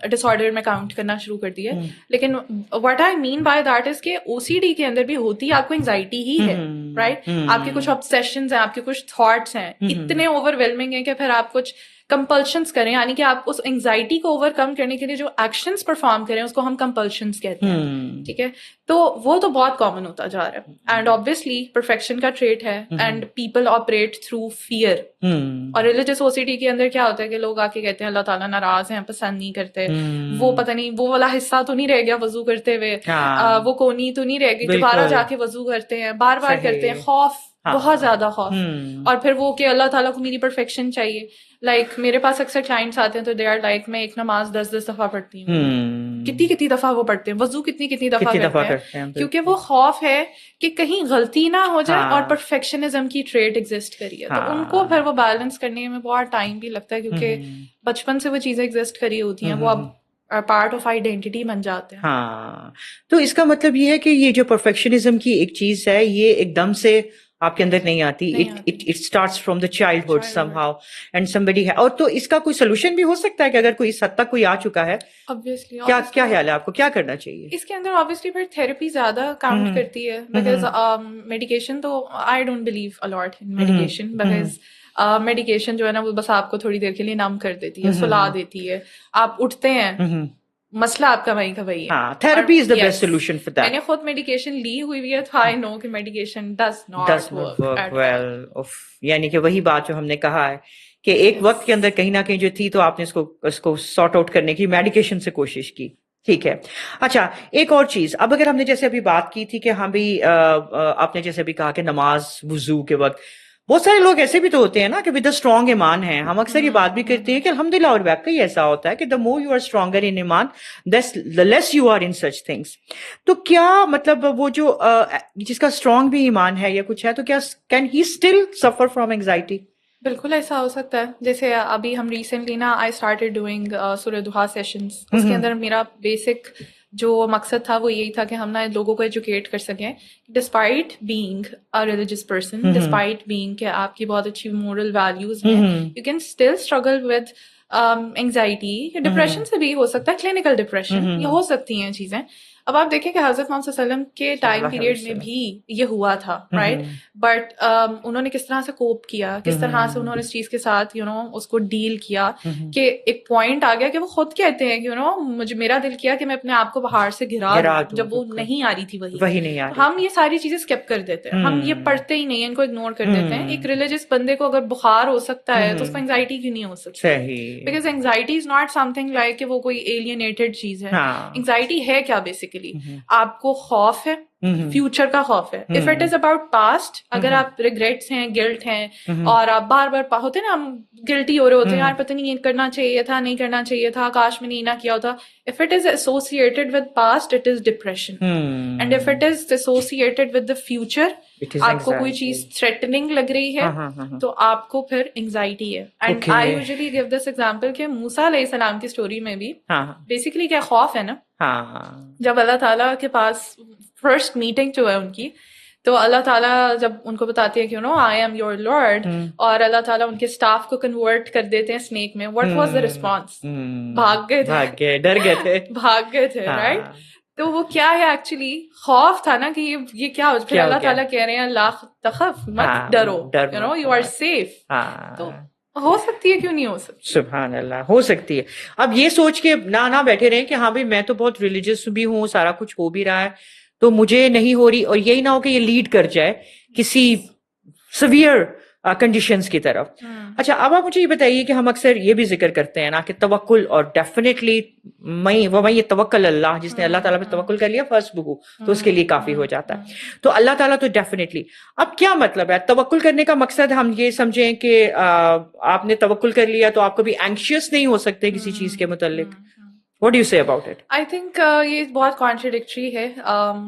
ڈس آرڈر میں کاؤنٹ کرنا شروع کر دیا. لیکن what I mean by that is کہ او سی ڈی کے اندر بھی ہوتی آپ کو انگزائٹی ہی ہے، رائٹ. آپ کے کچھ آبسیشنز ہیں، آپ کے کچھ تھاٹس ہیں، اتنے اوور ویلمنگ ہیں کہ پھر آپ کچھ کمپلشنس کریں، یعنی کہ آپ اس انگزائٹی کو اوور کم کرنے کے لیے جو ایکشنز پرفارم کریں اس کو ہم کمپلشنس کہتے ہیں. ٹھیک ہے، تو وہ تو بہت کامن ہوتا جا رہا ہے، اینڈ آبویسلی پرفیکشن کا ٹریٹ ہے، and people operate through fear. اور ریلیجس او سی ڈی کے اندر کیا ہوتا ہے کہ لوگ آ کے کہتے ہیں اللہ تعالیٰ ناراض ہیں، پسند نہیں کرتے، وہ پتہ نہیں وہ والا حصہ تو نہیں رہ گیا وضو کرتے ہوئے، وہ کونی تو نہیں رہ گئی، دوبارہ جا کے وضو کرتے ہیں، بار بار کرتے ہیں. خوف، بہت زیادہ خوف. اور پھر وہ کہ اللہ تعالیٰ کو میری پرفیکشن چاہیے. لائک میرے پاس اکثر کلائنٹس آتے ہیں تو دے آر لائک میں ایک نماز 10 دفعہ پڑھتی ہوں. کتنی دفعہ وہ پڑھتے ہیں، وضو کتنی دفعہ کرتے ہیں، کیونکہ وہ خوف ہے کہ کہیں غلطی نہ ہو جائے اور پرفیکشنزم کی ٹریٹ ایگزسٹ کری ہے. تو ان کو پھر وہ بیلنس کرنے میں بہت ٹائم بھی لگتا ہے، کیونکہ بچپن سے وہ چیزیں ایگزسٹ کری ہوتی ہیں، وہ اب پارٹ آف آئیڈینٹی بن جاتے ہیں. ہاں، تو اس کا مطلب یہ ہے کہ یہ جو پرفیکشنزم کی ایک چیز ہے یہ ایک دم سے آپ کے اندر نہیں آتی، it starts from the childhood some how and somebody ہے. اور تو اس کا کوئی سولوشن بھی ہو سکتا ہے کہ اگر کوئی اس حد تک کوئی آ چکا ہے، کیا خیال ہے آپ کو، کیا کرنا چاہیے اس کے اندر؟ obviously پھر تھراپی زیادہ کاؤنٹ کرتی ہے، بیکاز میڈیکیشن تو I don't believe a lot in medication, because medication جو ہے نا وہ بس آپ کو تھوڑی دیر کے لیے نم کر دیتی ہے، سلا دیتی ہے، آپ اٹھتے ہیں، مسئلہ آپ کا وہیں کا وہی ہے. Therapy is the best solution for that. میں نے خود میڈیکیشن لی ہوئی ہے تو آئی نو کہ medication does not work well. یعنی کہ وہی بات جو ہم نے کہا ہے کہ ایک وقت کے اندر کہیں نہ کہیں جو تھی تو آپ نے اس کو سارٹ آؤٹ کرنے کی میڈیکیشن سے کوشش کی. ٹھیک ہے. اچھا، ایک اور چیز، اب اگر ہم نے جیسے ابھی بات کی تھی کہ ہم بھی آپ نے جیسے ابھی کہا کہ نماز وضو کے وقت بہت سارے لوگ ایسے بھی تو ہوتے ہیں نا کہ ود اسٹرانگ ایمان ہیں. ہم اکثر یہ بات بھی کرتے ہیں کہ الحمدللہ، اور واقعی ایسا ہوتا ہے کہ the more you are stronger in ایمان the less you are in such things. تو کیا مطلب وہ جو جس کا اسٹرانگ بھی ایمان ہے یا کچھ ہے، تو کیا can he still suffer from anxiety? بالکل ایسا ہو سکتا ہے. جیسے ابھی ہم ریسنٹلی نا آئی اسٹارٹیڈ ڈوئنگ سورہ دہا سیشنز. اس کے اندر میرا بیسک جو مقصد تھا وہ یہی تھا کہ ہم نا لوگوں کو ایجوکیٹ کر سکیں despite being a religious person, despite being کہ آپ کی بہت اچھی مورل ویلیوز ہیں، you can still struggle with anxiety. Depression سے بھی ہو سکتا ہے، کلینکل ڈپریشن، یہ ہو سکتی ہیں چیزیں. اب آپ دیکھیں کہ حضرت محمد صلی اللہ علیہ وسلم کے ٹائم پیریڈ میں بھی یہ ہوا تھا، رائٹ. بٹ انہوں نے کس طرح سے کوپ کیا، کس طرح سے انہوں نے اس چیز کے ساتھ اس کو ڈیل کیا کہ ایک پوائنٹ آ گیا کہ وہ خود کہتے ہیں کہ مجھے میرا دل کیا کہ میں اپنے آپ کو پہاڑ سے گرا دوں، جب وہ نہیں آ رہی تھی وہی نہیں آ رہی. ہم یہ ساری چیزیں اسکپ کر دیتے ہیں، ہم یہ پڑھتے ہی نہیں، ان کو اگنور کر دیتے ہیں. ایک ریلیجیس بندے کو اگر بخار ہو سکتا ہے تو اس کو انگزائٹی کیوں نہیں ہو سکتی؟ Because anxiety is not some thing like کہ وہ کوئی ایلینیٹڈ چیز ہے. انگزائٹی ہے کیا بیسیکلی؟ آپ کو خوف ہے، فیوچر کا خوف ہے. If it is about past, اگر آپ ریگریٹس ہیں، گلٹ ہیں، اور آپ بار بار ہوتے نا ہم گلٹی ہو رہے ہوتے ہیں، یار پتہ نہیں یہ کرنا چاہیے تھا، نہیں کرنا چاہیے تھا، کاش میں نہیں نہ کیا ہوتا. if it is associated with past, it is depression. And if it is associated with the future, آپ کو کوئی چیز تھریٹننگ لگ رہی ہے تو آپ کو پھر انگزائٹی ہے. And I usually give this example کہ موسیٰ علیہ السلام کی اسٹوری میں بھی بیسیکلی کیا خوف ہے نا. جب اللہ تعالیٰ کے پاس فرسٹ میٹنگ جو ہے ان کی، تو اللہ تعالیٰ جب ان کو بتاتی ہے کہ آئی ایم یور لارڈ، اور اللہ تعالیٰ ان کے اسٹاف کو کنورٹ کر دیتے ہیں اسنیک میں، واٹ واز دا ریسپانس؟ بھاگ گئے تھے، ڈر گئے تھے، بھاگ گئے تھے، رائٹ. تو وہ کیا ہے ایکچولی؟ خوف تھا نا کہ یہ کیا ہو. پھر اللہ تعالیٰ کہہ رہے ہیں لا تخف، مت ڈرو، یو آر سیف. تو ہو سکتی ہے، کیوں نہیں ہو سکتی؟ سبحان اللہ، ہو سکتی ہے. اب یہ سوچ کے نہ بیٹھے رہیں کہ ہاں بھائی میں تو بہت ریلیجیس بھی ہوں، سارا کچھ ہو بھی رہا ہے تو مجھے نہیں ہو رہی، اور یہی نہ ہو کہ یہ لیڈ کر جائے کسی سیویئر کنڈیشنز کی طرف. اچھا اب آپ مجھے یہ بتائیے کہ ہم اکثر یہ بھی ذکر کرتے ہیں نا کہ توکل, اور ڈیفینیٹلی میں توکل اللہ, جس نے اللہ تعالیٰ پہ توکل کر لیا فرسٹ بہو تو اس کے لیے کافی ہو جاتا ہے. تو اللہ تعالیٰ تو ڈیفینیٹلی, اب کیا مطلب ہے توکل کرنے کا مقصد؟ ہم یہ سمجھیں کہ آپ نے توکل کر لیا تو آپ کبھی اینکشیس نہیں ہو سکتے کسی چیز کے متعلق. What do you say about it? I think یہ بہت کانٹرڈکٹری ہے.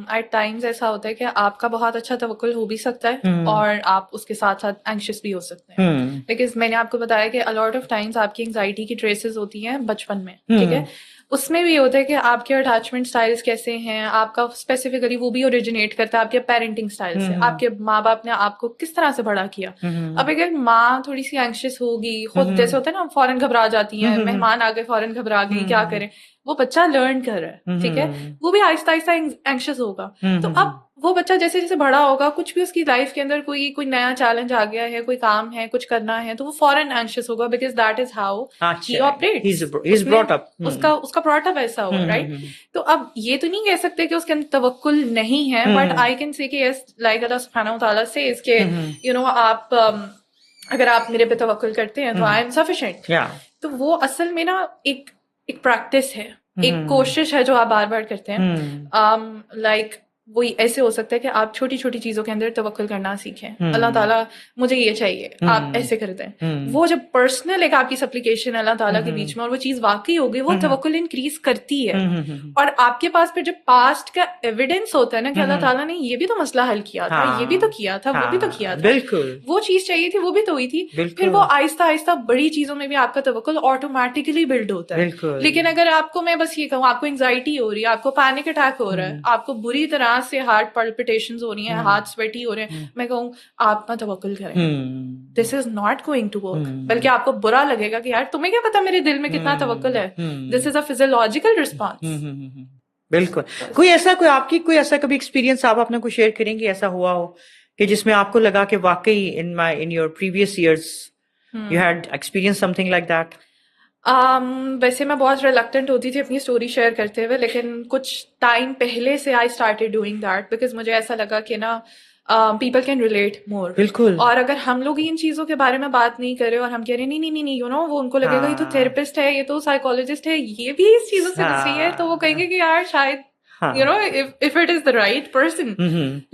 ایٹ ٹائمز ایسا ہوتا ہے کہ آپ کا بہت اچھا توکل ہو بھی سکتا ہے اور آپ اس کے ساتھ ساتھ اینکشیس بھی ہو سکتے ہیں. بیکاز میں نے آپ کو بتایا کہ الاٹ آف ٹائمز آپ کی انگزائٹی کی ٹریسز ہوتی ہیں بچپن میں, ٹھیک ہے, اس میں بھی ہوتا ہے کہ آپ کے اٹیچمنٹ اسٹائلس کیسے ہیں, آپ کا اسپیسیفکلی وہ بھی اوریجنیٹ کرتا ہے آپ کے پیرنٹنگ اسٹائل سے, آپ کے ماں باپ نے آپ کو کس طرح سے بڑا کیا. اب اگر ماں تھوڑی سی اینکشیس ہوگی, خود جیسے ہوتا ہے نا فوراً گھبرا جاتی ہیں, مہمان آ گئے فوراً گھبرا گئی, کیا کریں, وہ بچہ لرن کر رہا ہے, ٹھیک ہے, وہ بھی آہستہ آہستہ اینکشیس ہوگا. تو اب وہ بچہ جیسے جیسے بڑا ہوگا, کچھ بھی اس کی لائف کے اندر کوئی نیا چیلنج آ گیا ہے, کوئی کام ہے, کچھ کرنا ہے, تو وہ فوراً اینکشیس ہوگا, because that is how he operates, اس کا براٹ اپ ایسا ہوگا, رائٹ. تو اب یہ تو نہیں کہہ سکتے کہ اس کے اندر توکل نہیں ہے, بٹ آئی کین سی کہ یس, لائک اللہ سبحانہ و تعالیٰ سے اس کے آپ اگر آپ میرے پہ توکل کرتے ہیں تو آئی ایم سفیشینٹ. تو وہ اصل میں نا ایک پریکٹس ہے, ایک کوشش ہے جو آپ بار بار کرتے ہیں. لائک وہی ایسے ہو سکتا ہے کہ آپ چھوٹی چھوٹی چیزوں کے اندر توکل کرنا سیکھیں. اللہ تعالیٰ مجھے یہ چاہیے, آپ ایسے کرتے ہیں. وہ جب پرسنل ایک آپ کی سپلیکیشن اللہ تعالیٰ کے بیچ میں اور وہ چیز واقعی ہوگی, وہ توکل انکریز کرتی ہے. اور آپ کے پاس پھر جب پاسٹ کا ایویڈینس ہوتا ہے نا کہ اللہ تعالیٰ نے یہ بھی تو مسئلہ حل کیا تھا, یہ بھی تو کیا تھا, وہ بھی تو کیا تھا, وہ چیز چاہیے تھی, وہ بھی تو ہوئی تھی, پھر وہ آہستہ آہستہ بڑی چیزوں میں بھی آپ کا توکل آٹومیٹکلی بلڈ ہوتا ہے. لیکن اگر آپ کو میں بس یہ کہوں, آپ کو انگزائٹی ہو رہی ہے, آپ کو پینک اٹیک ہو رہا ہے, آپ کو بری طرح سے ہارٹ پلپٹیشنز ہو رہی ہیں, ہاتھ سویٹی ہو رہے ہیں, میں کہوں آپ نہ توکل کریں, this is not going to work. بلکہ آپ کو برا لگے گا کہ یار تمہیں کیا پتا میرے دل میں کتنا توکل ہے. دس از اے فزیولوجیکل رسپانس. بالکل. کوئی ایسا کبھی ایکسپیرینس آپ اپنا کوئی شیئر کریں گے, ایسا ہوا ہو کہ جس میں آپ کو لگا کہ واقعی in your previous years you had experience some thing like that? ویسے میں بہت ریلکٹنٹ ہوتی تھی اپنی اسٹوری شیئر کرتے ہوئے, لیکن کچھ ٹائم پہلے سے I started doing that, because مجھے ایسا لگا کہ نا پیپل کین ریلیٹ مور. بالکل. اور اگر ہم لوگ ان چیزوں کے بارے میں بات نہیں کر رہے اور ہم کہہ رہے نہیں وہ ان کو لگے گا یہ تو تھراپسٹ ہے, یہ تو سائیکولوجسٹ ہے, یہ بھی اس چیزوں سے بچی ہے, تو وہ کہیں گے کہ یار شاید if it is the right person.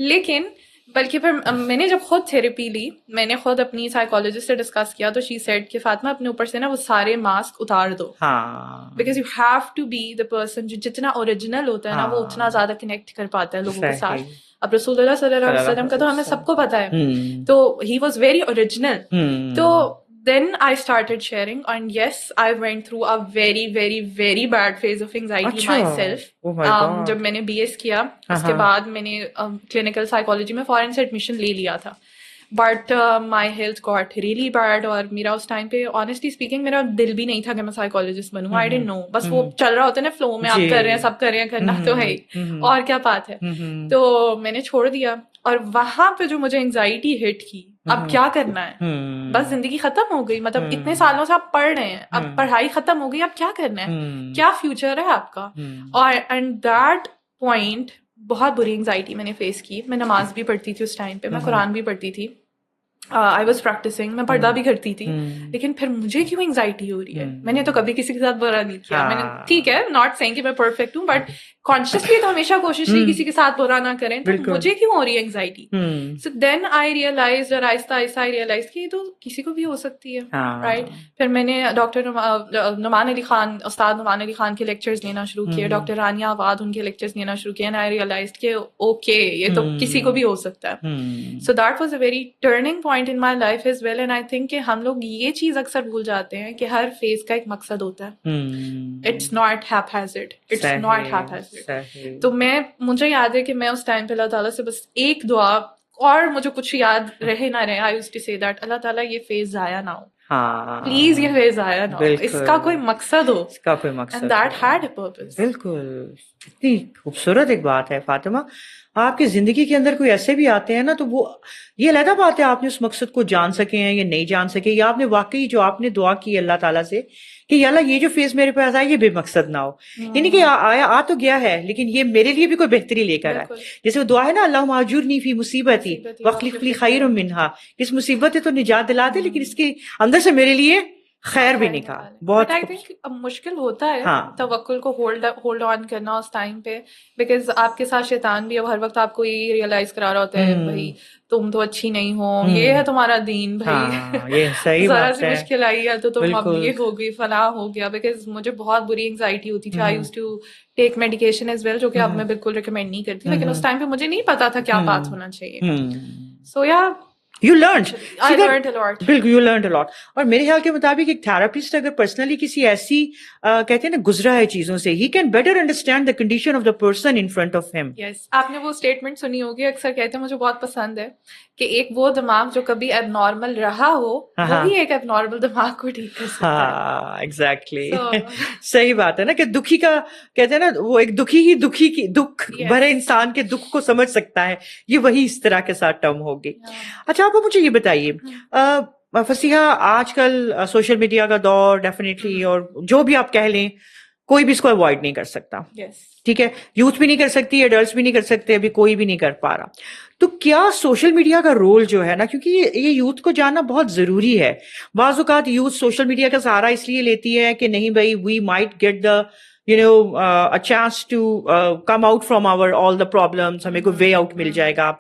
لیکن بلکہ پھر میں نے جب خود تھراپی لی, میں نے خود اپنی سائیکولوجسٹ سے ڈسکس کیا, تو شی سیڈ کہ فاطمہ اپنے اوپر سے نا وہ سارے ماسک اتار دو, because you have to be the person جو جتنا اوریجنل ہوتا ہے نا وہ اتنا زیادہ کنیکٹ کر پاتا ہے لوگوں کے ساتھ. اب رسول اللہ صلی اللہ علیہ وسلم کا تو ہمیں سب کو پتا ہے, تو ہی واز ویری اوریجنل. تو then I started sharing, and yes, I went through a very very very bad phase of anxiety myself. جب میں نے BS کیا, اس کے بعد میں نے clinical psychology میں فورن سے ایڈمیشن لے لیا تھا, but my health got really bad. اور میرا اس ٹائم پہ آنیسٹلی اسپیکنگ میرا دل بھی نہیں تھا کہ میں سائیکولوجسٹ بنوں. آئی ڈنٹ نو, بس وہ چل رہا ہوتا ہے نا فلو میں, آپ کر رہے ہیں, سب کر رہے ہیں, کرنا تو ہے ہی, اور کیا بات ہے. تو میں نے چھوڑ دیا, اور وہاں پہ جو مجھے انگزائٹی ہٹ کی, اب کیا کرنا ہے, بس زندگی ختم ہو گئی, مطلب اتنے سالوں سے آپ پڑھ رہے ہیں, اب پڑھائی ختم ہو گئی, اب کیا کرنا ہے, کیا فیوچر ہے آپ کا. اور اینڈ دیٹ پوائنٹ بہت بری انگزائٹی میں نے فیس کی. میں نماز بھی پڑھتی تھی اس ٹائم پہ, میں قرآن بھی پڑھتی تھی, آئی واز پریکٹسنگ, میں پردہ بھی کرتی تھی, لیکن پھر مجھے کیوں انگزائٹی ہو رہی ہے. میں نے تو کبھی کسی کے ساتھ برا نہیں کیا, میں نے, ٹھیک ہے, ناٹ سیئنگ کہ میں پرفیکٹ ہوں, بٹ کانشیسلی تو ہمیشہ کوشش کی کسی کے ساتھ برا نہ کریں, تو مجھے کیوں ہو رہی ہے انگزائٹی. سو دین آئی ریئلائز, اور آہستہ آہستہ آئی ریئلائز کہ یہ تو کسی کو بھی ہو سکتی ہے, رائٹ. پھر میں نے ڈاکٹر نعمان علی خان, استاد نعمان علی خان کے لیکچرز لینا شروع کیے, ڈاکٹر رانیہ آباد ان کے لیکچرز لینا شروع کیے, اینڈ آئی ریئلائزڈ کہ اوکے یہ تو کسی کو بھی ہو سکتا ہے. So that was a very turning point in my life as well. And I think کہ ہم لوگ یہ چیز اکثر بھول جاتے ہیں کہ ہر فیز کا ایک مقصد ہوتا ہے. It's not haphazard, it's not haphazard. تو مجھے یاد ہے کہ میں اس ٹائم پہ اللہ تعالیٰ سے بس ایک دعا, اور مجھے کچھ یاد رہے نہ رہے, آئی یوزڈ ٹو سے دیٹ اللہ تعالیٰ یہ فیز ضائع نہ ہو, ہاں پلیز یہ فیز آیا نا, اس کا کوئی مقصد ہو, اس کا کوئی مقصد, and that had a purpose. بالکل. اتنی خوبصورت ایک بات ہے فاطمہ, آپ کی زندگی کے اندر کوئی ایسے بھی آتے ہیں نا, تو وہ یہ علیحدہ بات ہے آپ نے اس مقصد کو جان سکے ہیں یا نہیں جان سکے, یا آپ نے واقعی جو آپ نے دعا کی اللہ تعالیٰ سے کہ یا اللہ یہ جو فیز میرے پاس آیا یہ بے مقصد نہ ہو, یعنی کہ آیا آ تو گیا ہے لیکن یہ میرے لیے بھی کوئی بہتری لے کر آئے. جیسے وہ دعا ہے نا, اللہم اجرنی فی مصیبتی واخلف لی خیر منہا, اس مصیبت ہے تو نجات دلا دے لیکن اس کے اندر سے میرے لیے خیر بھی نکال. بہت مشکل ہوتا ہے توکل کو ہولڈ آن کرنا اس ٹائم پہ, بیکاز آپ کے ساتھ شیطان بھی اب ہر وقت آپ کو یہ ریئلائز کرا رہا ہوتا ہے بھائی تم تو اچھی نہیں ہو, یہ ہے تمہارا دین بھائی, ذرا سی مشکل آئی ہے تو تم اب یہ ہو گئی فلاں ہو گیا. بیکاز مجھے بہت بری انگزائٹی ہوتی تھی, I used to take medication as well, جو کہ اب میں بالکل ریکمینڈ نہیں کرتی, لیکن اس ٹائم پہ مجھے نہیں پتا تھا کیا پاتھ ہونا چاہیے. سو یا You learned. I learned a lot. بالکل, you learned a lot. اور میرے خیال کے مطابق ایک تھراپسٹ اگر پرسنلی کسی ایسی کہتے ہیں نا گزرا ہے چیزوں سے, he can better understand the condition of the person in front of him. Yes. آپ نے وہ اسٹیٹمنٹ سنی ہوگی, اکثر کہتے ہیں, مجھے بہت پسند ہے, کہ ایک وہ دماغ جو کبھی ایب نارمل رہا ہو وہی ایک ایب نارمل دماغ کو ٹھیک کر سکتا ہے. ہاں ایگزیکٹلی, صحیح بات ہے نا, کہ دکھی کا کہتے ہیں نا, وہ ایک دکھی ہی دکھی کی دکھ بھرے انسان کے دکھ کو سمجھ سکتا ہے, یہ وہی اس طرح کے ساتھ ٹرم ہوگی. اچھا آپ مجھے یہ بتائیے فصیحہ, آج کل سوشل میڈیا کا دور ڈیفینیٹلی, اور جو بھی آپ کہہ لیں کوئی بھی اس کو اوائڈ نہیں کر سکتا, ٹھیک ہے, یوتھ بھی نہیں کر سکتی, ایڈلٹس بھی نہیں کر سکتے, ابھی کوئی بھی نہیں کر پا رہا. تو کیا سوشل میڈیا کا رول جو ہے نا, کیونکہ یہ یوتھ کو جاننا بہت ضروری ہے. بعض اوقات یوتھ سوشل میڈیا کا سہارا اس لیے لیتی ہے کہ نہیں بھائی, we might get the a chance to come out from all the problems, ہمیں کوئی وے آؤٹ مل جائے گا.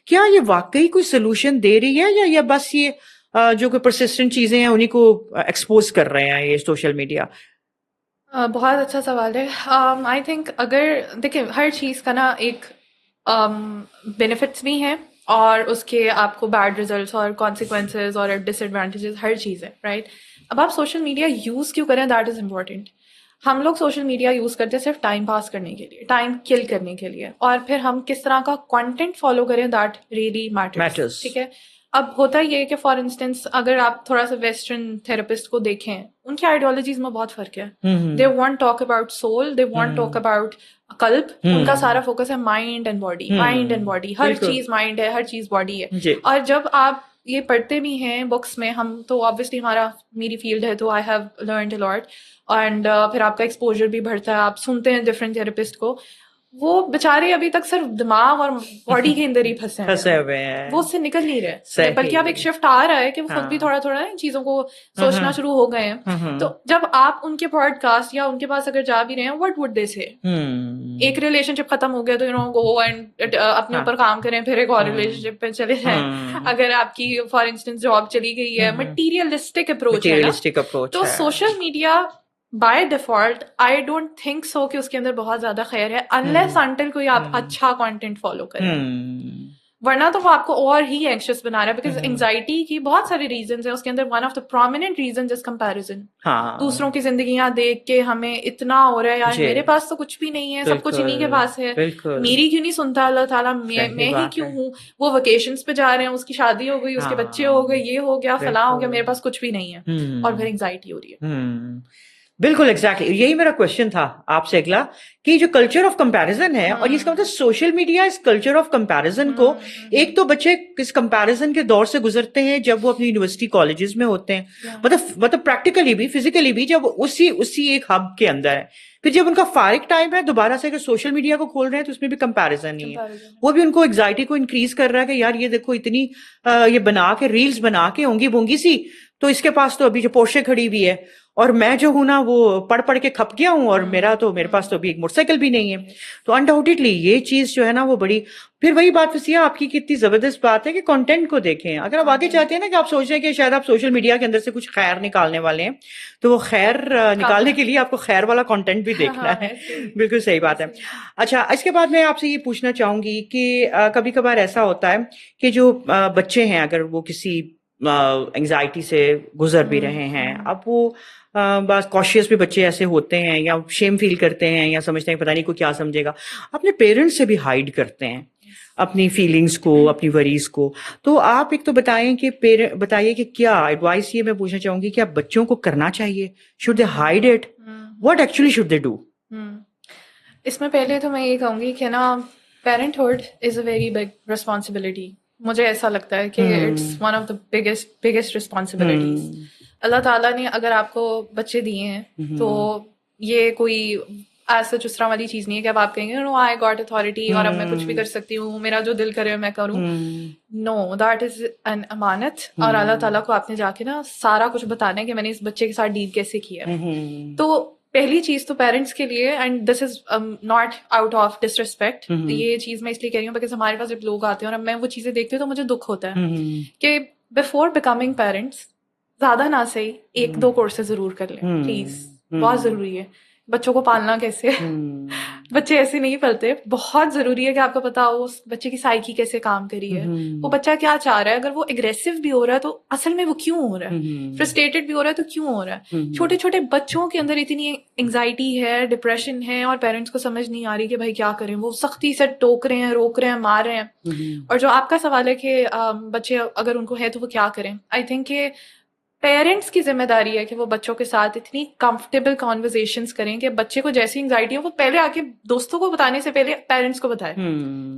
کیا یہ واقعی کوئی سولوشن دے رہی ہے, یا بس یہ جو کوئی پرسسٹنٹ چیزیں ہیں انہیں کو ایکسپوز کر رہے ہیں یہ سوشل میڈیا؟ بہت اچھا سوال ہے. آئی تھنک اگر دیکھیں ہر چیز کا نا ایک بینیفٹس بھی ہیں اور اس کے آپ کو بیڈ ریزلٹس اور کانسیکوینسز اور ڈس ایڈوانٹیجز ہر چیز ہے, رائٹ. اب آپ سوشل میڈیا یوز کیوں کریں, دیٹ از امپورٹنٹ. ہم لوگ سوشل میڈیا یوز کرتے ہیں صرف ٹائم پاس کرنے کے لیے, ٹائم کل کرنے کے لیے, اور پھر ہم کس طرح کا کنٹینٹ فالو کریں دیٹ ریئلی میٹرز, ٹھیک ہے. اب ہوتا یہ ہے کہ فار انسٹنس اگر آپ تھوڑا سا ویسٹرن تھراپسٹ کو دیکھیں, ان کی آئیڈیالوجیز میں بہت فرق ہے. They want talk about soul, they want talk about قلب, ان کا سارا فوکس ہے mind and body, mind and body, ہر چیز مائنڈ ہے, ہر چیز باڈی ہے. اور جب آپ یہ پڑھتے بھی ہیں بکس میں, ہم تو آبویسلی میری فیلڈ ہے تو I have learned a lot, and پھر آپ کا ایکسپوجر بھی بڑھتا ہے, آپ سنتے ہیں ڈفرینٹ تھراپسٹ کو, وہ بےچارے ابھی تک صرف دماغ اور باڈی کے اندر ہی پھنسے ہوئے ہیں, وہ اس سے نکل نہیں رہے. بلکہ اب ایک شفٹ آ رہا ہے کہ وہ خود بھی تھوڑا تھوڑا ان چیزوں کو سوچنا شروع ہو گئے ہیں. تو جب آپ ان کے پوڈ کاسٹ یا ان کے پاس اگر جا بھی رہے ہیں, وٹ وڈ دے سے, ایک ریلیشن شپ ختم ہو گیا تو گو اینڈ اپنے اوپر کام کریں, پھر ایک اور ریلیشن شپ پہ چلے جائیں. اگر آپ کی فار انسٹنس جاب چلی گئی ہے, مٹیریلسٹک اپروچ ہے. تو social media by default I don't think so کہ اس کے اندر بہت زیادہ خیر ہے, انلیس انٹل کوئی آپ اچھا کانٹینٹ فالو کریں, ورنہ تو وہ آپ کو اور ہی اینکشس بنا رہا ہے. بیکاز انگزائٹی کی بہت ساری ریزنز ہیں, اس کے اندر one of the prominent reasons is comparison. دوسروں کی زندگیاں دیکھ کے ہمیں اتنا ہو رہا ہے, یار میرے پاس تو کچھ بھی نہیں ہے, سب کچھ انہیں کے پاس ہے, میری کیوں نہیں سنتا اللہ تعالیٰ, میں ہی کیوں ہوں. وہ ویکیشنز پہ جا رہے ہیں, اس کی شادی ہو گئی, اس کے بچے ہو گئے, یہ ہو گیا, فلاں ہو گیا, میرے پاس کچھ بھی نہیں ہے, اور پھر انگزائٹی ہو رہی ہے. بالکل ایگزیکٹلی, یہی میرا کوشچن تھا آپ سے اگلا, کہ جو کلچر آف کمپیریزن ہے, اور اس کا مطلب سوشل میڈیا اس کلچر آف کمپیریزن کو, ایک تو بچے اس کمپیریزن کے دور سے گزرتے ہیں جب وہ اپنی یونیورسٹی کالجز میں ہوتے ہیں, مطلب پریکٹیکلی بھی فزیکلی بھی, جب اسی ایک ہب کے اندر ہے. پھر جب ان کا فارغ ٹائم ہے دوبارہ سے اگر سوشل میڈیا کو کھول رہے ہیں تو اس میں بھی کمپیریزن ہی ہے, وہ بھی ان کو ایگزائٹی کو انکریز کر رہا ہے کہ یار یہ دیکھو اتنی یہ بنا کے ریلز بنا کے اونگی بونگی سی, تو اس کے پاس تو ابھی جو پورشے کھڑی ہوئی ہے, اور میں جو ہوں نا وہ پڑھ کے کھپ گیا ہوں, اور میرے پاس تو ابھی ایک موٹر سائیکل بھی نہیں ہے. تو انڈاؤٹیڈلی یہ چیز جو ہے نا وہ بڑی, پھر وہی بات فصیحہ آپ کی کتنی زبردست بات ہے کہ کنٹینٹ کو دیکھیں. اگر آپ آگے چاہتے ہیں نا کہ آپ سوچ رہے ہیں کہ شاید آپ سوشل میڈیا کے اندر سے کچھ خیر نکالنے والے ہیں, تو وہ خیر نکالنے کے لیے آپ کو خیر والا کنٹینٹ بھی دیکھنا ہے. بالکل صحیح بات ہے. اچھا, اس کے بعد میں آپ سے یہ پوچھنا چاہوں گی کہ کبھی کبھار ایسا ہوتا ہے کہ جو بچے ہیں اگر وہ کسی انگزائٹی سے گزر بھی رہے ہیں, اب وہ بعض کاشیس بھی بچے ایسے ہوتے ہیں, یا شیم فیل کرتے ہیں, یا سمجھتے ہیں پتہ نہیں کوئی کیا سمجھے گا, اپنے پیرنٹس سے بھی ہائیڈ کرتے ہیں. اپنی فیلنگس کو, اپنی وریز کو. تو آپ ایک تو بتائیے کہ کیا ایڈوائس یہ میں پوچھنا چاہوں گی, کیا بچوں کو کرنا چاہیے, should they hide it, what actually should they do? اس میں پہلے تو میں یہ کہوں گی کہ نا parenthood is a very big responsibility. مجھے ایسا لگتا ہے کہ it's one of the biggest responsibilities. اللہ تعالیٰ نے اگر آپ کو بچے دیے ہیں تو یہ کوئی ایسا اس طرح والی چیز نہیں ہے کہ اب آپ کہیں گے نو آئی گاٹ اتھارٹی اور اب میں کچھ بھی کر سکتی ہوں, میرا جو دل کرے میں کروں. نو, دیٹ از این امانت, اور اللہ تعالیٰ کو آپ نے جا کے نا سارا کچھ بتانا ہے کہ میں نے اس بچے کے ساتھ ڈیل کیسے کیا. تو پہلی چیز تو پیرنٹس کے لیے, and this is not out of disrespect, یہ چیز میں اس لیے کہہ رہی ہوں بیکاز ہمارے پاس جب لوگ آتے ہیں اور اب میں وہ چیزیں دیکھتی ہوں تو مجھے دکھ ہوتا ہے کہ بفور بیکمنگ پیرنٹس زیادہ نہ صحیح 1-2 کورسز ضرور کر لیں پلیز, بہت ضروری ہے. بچوں کو پالنا کیسے, بچے ایسے نہیں پلتے. بہت ضروری ہے کہ آپ کو پتا ہو اس بچے کی سائیکی کیسے کام کری ہے, وہ بچہ کیا چاہ رہا ہے. اگر وہ اگریسو بھی ہو رہا ہے تو اصل میں وہ کیوں ہو رہا ہے, فرسٹریٹڈ بھی ہو رہا ہے تو کیوں ہو رہا ہے. چھوٹے چھوٹے بچوں کے اندر اتنی انگزائٹی ہے, ڈپریشن ہے, اور پیرنٹس کو سمجھ نہیں آ رہی کہ بھائی کیا کریں. وہ سختی سے ٹوک رہے ہیں, روک رہے ہیں, مار رہے ہیں. اور جو آپ کا سوال ہے کہ بچے اگر ان کو ہے تو وہ کیا کریں, آئی تھنک کہ پیرنٹس کی ذمہ داری ہے کہ وہ بچوں کے ساتھ اتنی کمفرٹیبل کانورزیشنز کریں کہ بچے کو جیسی انگزائٹی ہو وہ پہلے آ کے دوستوں کو بتانے سے پہلے پیرنٹس کو بتائے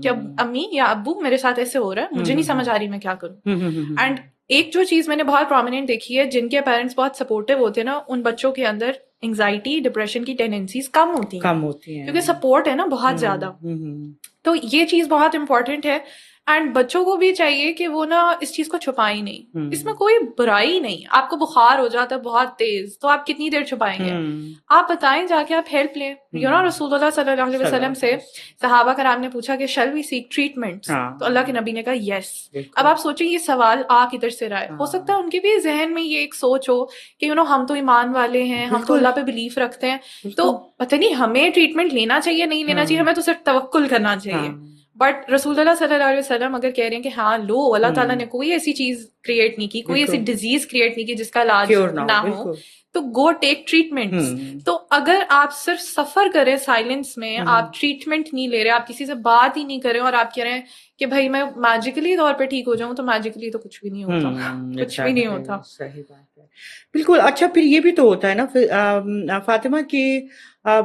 کہ امی یا ابو میرے ساتھ ایسے ہو رہا ہے, مجھے نہیں سمجھ آ رہی میں کیا کروں. اینڈ ایک جو چیز میں نے بہت پرومیننٹ دیکھی ہے, جن کے پیرنٹس بہت سپورٹیو ہوتے ہیں نا, ان بچوں کے اندر انگزائٹی ڈپریشن کی ٹینڈنسیز کم ہوتی ہیں کیونکہ سپورٹ ہے نا بہت زیادہ. تو یہ چیز بہت امپورٹنٹ ہے. اینڈ بچوں کو بھی چاہیے کہ وہ نا اس چیز کو چھپائیں نہیں. اس میں کوئی برائی نہیں. آپ کو بخار ہو جاتا ہے بہت تیز تو آپ کتنی دیر چھپائیں گے, آپ بتائیں جا کے, آپ ہیلپ لیں. رسول اللہ صلی اللہ علیہ وسلم سے صحابہ کرام نے پوچھا کہ شل وی سیک ٹریٹمنٹ, تو اللہ کے نبی نے کہا یس. اب آپ سوچیں یہ سوال کدھر سے رہا ہے. ہو سکتا ہے ان کے بھی ذہن میں یہ ایک سوچ ہو کہ ہم تو ایمان والے ہیں, ہم تو اللہ پہ بلیف رکھتے ہیں, تو پتہ نہیں ہمیں ٹریٹمنٹ لینا چاہیے نہیں لینا چاہیے, ہمیں تو صرف توکل کرنا چاہیے. بٹ رسول اللہ صلی اللہ علیہ وسلم اگر کہہ رہے ہیں کہ ہاں لو, اللہ تعالیٰ نے کوئی ایسی چیز کریٹ نہیں کی, کوئی ایسی ڈیزیز کریٹ نہیں کی جس کا علاج نہ ہو, تو گو ٹیک ٹریٹمنٹ. تو اگر آپ صرف سفر کریں سائلنس میں, آپ ٹریٹمنٹ نہیں لے رہے, آپ کسی سے بات ہی نہیں کر رہے, اور آپ کہہ رہے ہیں کہ بھائی میں میجیکلی طور پہ ٹھیک ہو جاؤں, تو میجیکلی تو کچھ بھی نہیں ہوتا, کچھ بھی نہیں ہوتا. صحیح بات ہے, بالکل. اچھا پھر یہ بھی تو ہوتا ہے نا فاطمہ کہ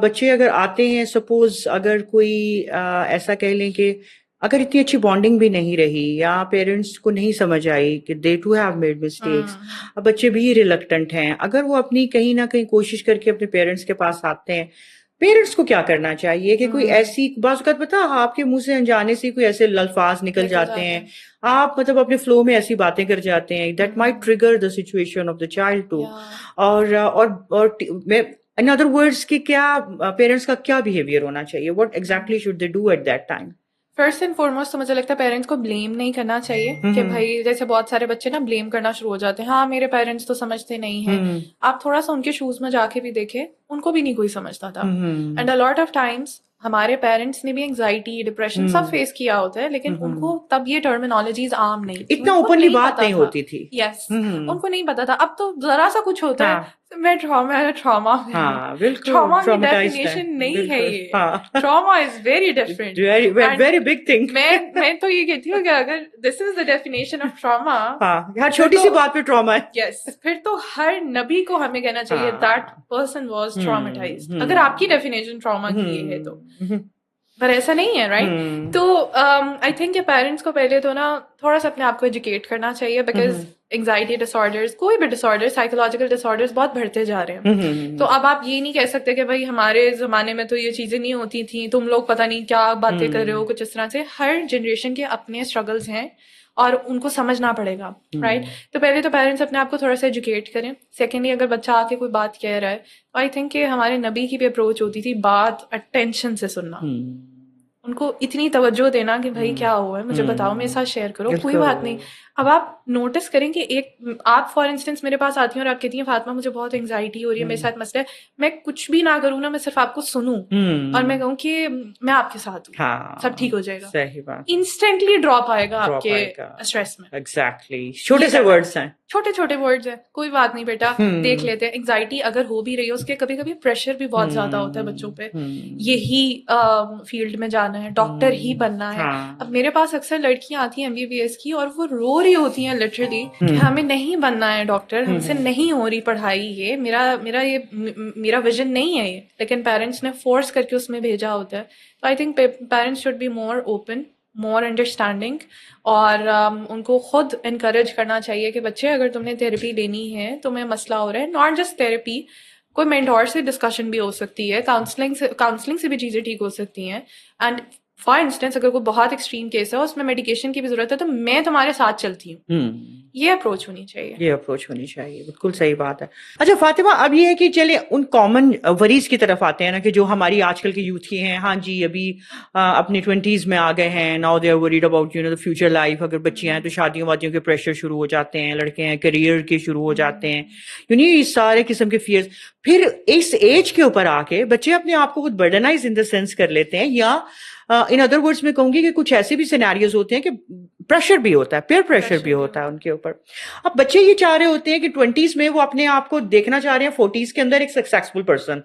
بچے اگر آتے ہیں, سپوز اگر کوئی ایسا کہہ لیں کہ اگر اتنی اچھی بانڈنگ بھی نہیں رہی یا پیرنٹس کو نہیں سمجھ آئی کہ دے ٹو ہیو میڈ مسٹیکس, اب بچے بھی ریلکٹنٹ ہیں, اگر وہ اپنی کہیں نہ کہیں کوشش کر کے اپنے پیرنٹس کے پاس آتے ہیں, پیرنٹس کو کیا کرنا چاہیے کہ کوئی ایسی بعض اوقات پتا آپ کے منہ سے انجانے سے کوئی ایسے الفاظ نکل جاتے ہیں, آپ مطلب اپنے فلو میں ایسی باتیں کر جاتے ہیں that might trigger the situation of the child to, اور ان ادر ورڈس کہ کیا پیرنٹس کا کیا بیہیویئر ہونا چاہیے, what exactly should they do at that time? First and foremost تو مجھے لگتا ہے پیرنٹس کو بلیم نہیں کرنا چاہیے کہ بھائی جیسے بہت سارے بچے نا بلیم کرنا شروع ہو جاتے ہیں, ہاں میرے پیرنٹس تو سمجھتے نہیں ہیں. آپ تھوڑا سا ان کے شوز میں جا کے بھی دیکھیں, ان کو بھی نہیں کوئی سمجھتا تھا. And a lot of Times ہمارے پیرنٹس نے بھی انگزائٹی ڈپریشن سب فیس کیا ہوتا ہے, لیکن ان کو تب یہ ٹرمینالوجیز عام نہیں تھی, اتنا اوپنلی بات نہیں ہوتی تھی. یس, ان کو نہیں پتا تھا. اب تو ذرا سا کچھ ہوتا ہے میں ٹراما کی ڈیفینیشن نہیں ہے, یہ trauma is very different, very big thing. میں تو یہ کہتی ہوں کہ اگر دس از دا ڈیفینیشن آف ٹراما, ہر چھوٹی سی بات پہ ٹراما ہے, یس, پھر تو ہر نبی کو ہمیں کہنا چاہیے دیٹ پرسن واز ٹراماٹائزڈ, اگر آپ کی ڈیفینیشن ٹراما کی یہ ہے تو. پر ایسا نہیں ہے, رائٹ؟ تو آئی تھنک کہ پیرنٹس کو پہلے تو نا تھوڑا سا اپنے آپ کو ایجوکیٹ کرنا چاہیے, بیکاز انگزائٹی ڈس آرڈرز, کوئی بھی ڈس آرڈر, سائیکولوجیکل ڈس آرڈرز بہت بڑھتے جا رہے ہیں. تو اب آپ یہ نہیں کہہ سکتے کہ بھائی ہمارے زمانے میں تو یہ چیزیں نہیں ہوتی تھیں, تم لوگ پتہ نہیں کیا باتیں کر رہے ہو, کچھ اس طرح سے. ہر جنریشن کے اپنے اسٹرگلز ہیں اور ان کو سمجھنا پڑے گا, رائٹ؟ تو پہلے تو پیرنٹس اپنے آپ کو تھوڑا سا ایجوکیٹ کریں. سیکنڈلی اگر بچہ آ کے کوئی بات کہہ رہا ہے تو آئی تھنک کہ ہمارے نبی کی بھی اپروچ ہوتی تھی بات اٹینشن سے سننا, ان کو اتنی توجہ دینا کہ بھائی کیا ہوا ہے مجھے بتاؤ, میرے ساتھ شیئر کرو, کوئی بات نہیں. اب آپ نوٹس کریں کہ ایک آپ فار انسٹنس میرے پاس آتی ہیں اور آپ کہتی ہیں فاطمہ مجھے بہت انگزائٹی ہو رہی ہے، میرے ساتھ مسئلہ ہے، میں کچھ بھی نہ کروں نا، میں صرف آپ کو سنوں اور میں کہوں کہ میں آپ کے ساتھ ہوں، سب ٹھیک ہو جائے گا، صحیح بات، انسٹنٹلی ڈراپ آئے گا آپ کے اسٹریس میں. ایگزیکٹلی. چھوٹے سے ورڈز ہیں، چھوٹے چھوٹے ورڈز ہیں، کوئی بات نہیں بیٹا دیکھ لیتے ہیں. انگزائٹی اگر ہو بھی رہی ہے، اس کے کبھی کبھی پریشر بھی بہت زیادہ ہوتا ہے بچوں پہ، یہی فیلڈ میں جانا ہے، ڈاکٹر ہی بننا ہے. اب میرے پاس اکثر لڑکیاں آتی ہیں MBBS کی اور وہ رو رہی ہوتی ہیں لٹرلی کہ ہمیں نہیں بننا ہے ڈاکٹر، ہم سے نہیں ہو رہی پڑھائی، یہ میرا ویژن نہیں ہے یہ، لیکن پیرنٹس نے فورس کر کے اس میں بھیجا ہوتا ہے. تو I think parents should be more open, more understanding, اور ان کو خود انکریج کرنا چاہیے کہ بچے اگر تم نے تھیراپی لینی ہے، تمہیں مسئلہ ہو رہا ہے، ناٹ جسٹ تھیراپی، کوئی مینٹور سے ڈسکشن بھی ہو سکتی ہے، کاؤنسلنگ سے بھی چیزیں ٹھیک ہو سکتی ہیں. اینڈ فار انسٹنس اگر کوئی بہت ایکسٹریم کیس ہے، اس میں میڈیکیشن کی بھی ضرورت ہے، تو میں تمہارے ساتھ چلتی ہوں. یہ اپروچ ہونی چاہیے. بالکل صحیح بات ہے. اچھا فاطمہ، اب یہ ہے کہ چلے ان کامن وریز کی طرف آتے ہیں نا، کہ جو ہماری آج کل کے یوتھ ہی ہیں، ہاں جی ابھی اپنی 20s میں آ گئے ہیں، now they are worried about the future life. اگر بچیاں ہیں تو شادیوں وادیوں کے پریشر شروع ہو جاتے ہیں، لڑکے ہیں کیریئر کے شروع ہو جاتے ہیں، اس سارے قسم کے فیئرز. پھر اس ایج کے اوپر آ کے بچے اپنے آپ کو خود برڈنائز ان دا سینس کر لیتے ہیں، یا ان ادر ورڈز میں کہوں گی کہ کچھ ایسے بھی سیناریوز ہوتے ہیں کہ پریشر بھی ہوتا ہے، پیئر پریشر بھی ہوتا ہے ان کے اوپر. اب بچے یہ چاہ رہے ہوتے ہیں کہ 20s میں وہ اپنے آپ کو دیکھنا چاہ رہے ہیں 40s کے اندر ایک successful person,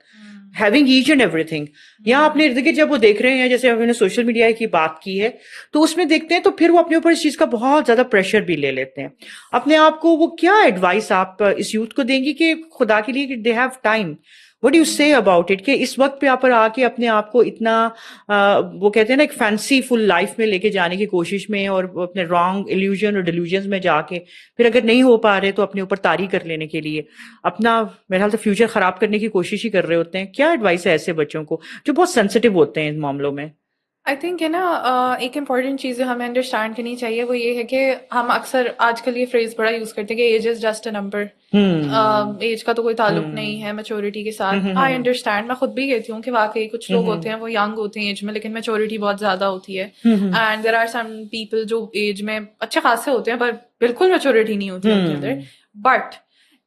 having each and everything. یہاں اپنے ارد گرد جب وہ دیکھ رہے ہیں، جیسے ہم نے سوشل میڈیا کی بات کی ہے، تو اس میں دیکھتے ہیں تو پھر وہ اپنے اوپر اس چیز کا بہت زیادہ پریشر بھی لے لیتے ہیں اپنے آپ کو. وہ کیا ایڈوائس آپ اس یوتھ کو دیں گی کہ خدا کے لیے they have time, what do you سے اباؤٹ اٹ، کہ اس وقت پہ آپ پر آ کے اپنے آپ کو اتنا وہ کہتے ہیں نا ایک فینسی فل لائف میں لے کے جانے کی کوشش میں، اور اپنے رانگ ایلیوژن اور ڈیلیوژنز میں جا کے پھر اگر نہیں ہو پا رہے تو اپنے اوپر طاری کر لینے کے لیے اپنا میرے خیال سے فیوچر خراب کرنے کی کوشش ہی کر رہے ہوتے ہیں. کیا ایڈوائس ہے ایسے بچوں کو جو بہت سینسٹیو ہوتے ہیں ان معاملوں میں؟ آئی تھنک ہے نا، ایک امپورٹنٹ چیز جو ہمیں انڈرسٹینڈ کرنی چاہیے وہ یہ ہے کہ ہم اکثر آج کل یہ فریز بڑا یوز کرتے ہیں کہ age is just a number, age کا تو کوئی تعلق نہیں ہے میچورٹی کے ساتھ. آئی انڈرسٹینڈ، میں خود بھی کہتی ہوں کہ واقعی کچھ لوگ ہوتے ہیں وہ ینگ ہوتے ہیں ایج میں، لیکن میچورٹی بہت زیادہ ہوتی ہے. And there are some people جو ایج میں اچھے خاصے ہوتے ہیں پر بالکل میچورٹی نہیں ہوتی ان کے اندر. بٹ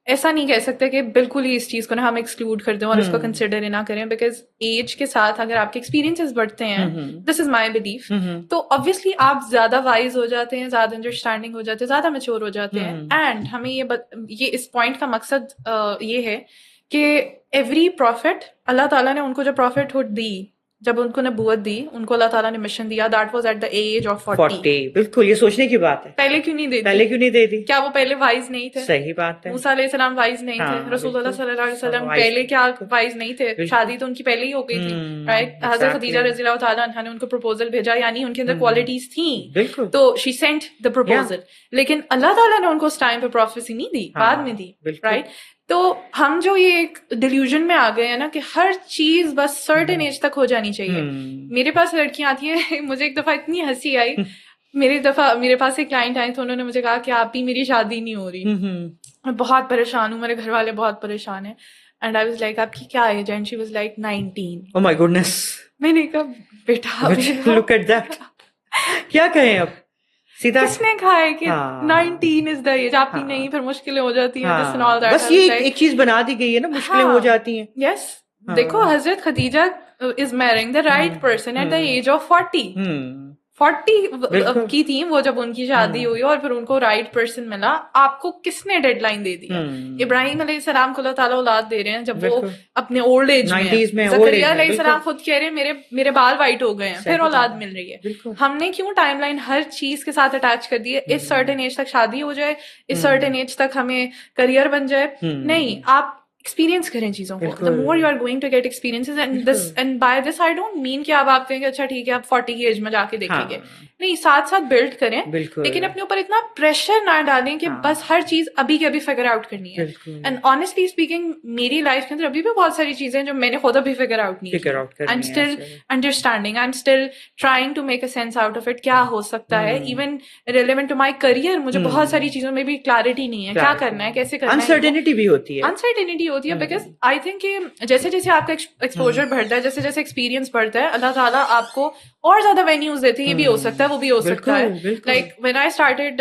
ایسا نہیں کہہ سکتے کہ بالکل ہی اس چیز کو نا ہم ایکسکلوڈ کر دیں اور اس کو کنسیڈر ہی نہ کریں، بیکاز ایج کے ساتھ اگر آپ کے ایکسپیرینسز بڑھتے ہیں، دس از مائی بلیف، تو obviously آپ زیادہ وائز ہو جاتے ہیں، زیادہ انڈرسٹینڈنگ ہو جاتے ہیں، زیادہ میچور ہو جاتے ہیں. اینڈ ہمیں یہ اس پوائنٹ کا مقصد یہ ہے کہ ایوری پروفٹ، اللہ تعالیٰ نے ان کو جو پروفٹ ہوڈ دی، جب ان کو نبوت دی، ان کو اللہ تعالیٰ نے مشن دیا، that was at the age of 40. بالکل، یہ سوچنے کی بات ہے. پہلے کیوں نہیں دے دی؟ کیا وہ پہلے وائز نہیں تھے؟ صحیح بات ہے. موسیٰ علیہ السلام وائز نہیں تھے؟ رسول اللہ صلی اللہ علیہ وسلم پہلے کیا وائز نہیں تھے؟ شادی تو ان کی پہلے ہی ہو گئی تھی، رائٹ؟ حضرت خدیجہ رضی اللہ تعالیٰ عنہا نے ان کو پروپوزل بھیجا، یعنی ان کے اندر کوالٹیز تھیں، تو شی سینٹ دا پروپوزل. لیکن اللہ تعالیٰ نے ان کو اس ٹائم پہ پروفیسی نہیں دی، بعد میں دی، رائٹ؟ تو ہم جو یہ ایک ڈیلیوژن میں آ گئے ہیں نا کہ ہر چیز بس سرٹن ایج تک ہو جانی چاہیے. میرے پاس لڑکیاں آتی ہیں، مجھے ایک دفعہ اتنی ہنسی آئی، میرے پاس ایک کلائنٹ آئے تھے، انہوں نے مجھے کہا کہ آپ ہی میری شادی نہیں ہو رہی، میں بہت پریشان ہوں، میرے گھر والے بہت پریشان ہیں. اینڈ آئی واز لائک آپ کی کیا ایج ہے؟ And she was like 19. Oh my goodness. میں نے کہا بیٹا look at that. کیا کہیں اب سیدھا کس نے کہا ہے کہ 19 از دا ایج؟ آپ کی نہیں، پھر مشکلیں ہو جاتی ہیں. بس یہ ایک چیز بنا دی گئی ہے نا، مشکلیں ہو جاتی ہیں. یس، دیکھو حضرت Khadija is marrying the right person at the age of 40 کی تھی وہ جب ان کی شادی ہوئی، اور پھر ان کو رائٹ پرسن ملا. آپ کو کس نے ڈیڈ لائن دے دی؟ ابراہیم علیہ السلام کو اللہ تعالیٰ اولاد دے رہے ہیں جب وہ اپنے اولڈ ایج میں. زکریا علیہ السلام خود کہہ رہے ہیں میرے بال وائٹ ہو گئے ہیں، پھر اولاد مل رہی ہے. ہم نے کیوں ٹائم لائن ہر چیز کے ساتھ اٹیچ کر دی ہے؟ اس سرٹن ایج تک شادی ہو جائے، اس سرٹن ایج تک ہمیں کریئر بن جائے. نہیں، آپ ایکسپیرینس کریں چیزوں کو. the more you are going to get experiences and by this I don't mean کہ آپ کہیں کہ اچھا ٹھیک ہے آپ 40 کی ایج میں جا کے دیکھیں گے، نہیں، ساتھ ساتھ بلڈ کریں، لیکن اپنے اوپر اتنا پریشر نہ ڈالیں کہ بس ہر چیز ابھی کے ابھی فگر آؤٹ کرنی ہے. اینڈ آنیسٹلی اسپیکنگ میری لائف کے اندر ابھی بھی بہت ساری چیزیں جو میں نے خود ابھی فگر آؤٹ نہیں کی. I am still understanding, I am still trying to make a sense out of it. کیا ہو سکتا ہے even relevant to my career? مجھے بہت ساری چیزوں میں بھی کلیئرٹی نہیں ہے، کیا کرنا ہے، کیسے کرنا ہے. انسرٹینٹی بھی ہوتی ہے بیکاز آئی تھنک کہ جیسے جیسے آپ کا ایکسپوجر بڑھتا ہے، جیسے جیسے ایکسپیرینس بڑھتا ہے، اللہ تعالیٰ آپ کو اور زیادہ وینیوز دیتے ہیں. یہ بھی ہو سکتا ہے، وہ بھی ہو سکتا ہے. لائک وین آئی اسٹارٹیڈ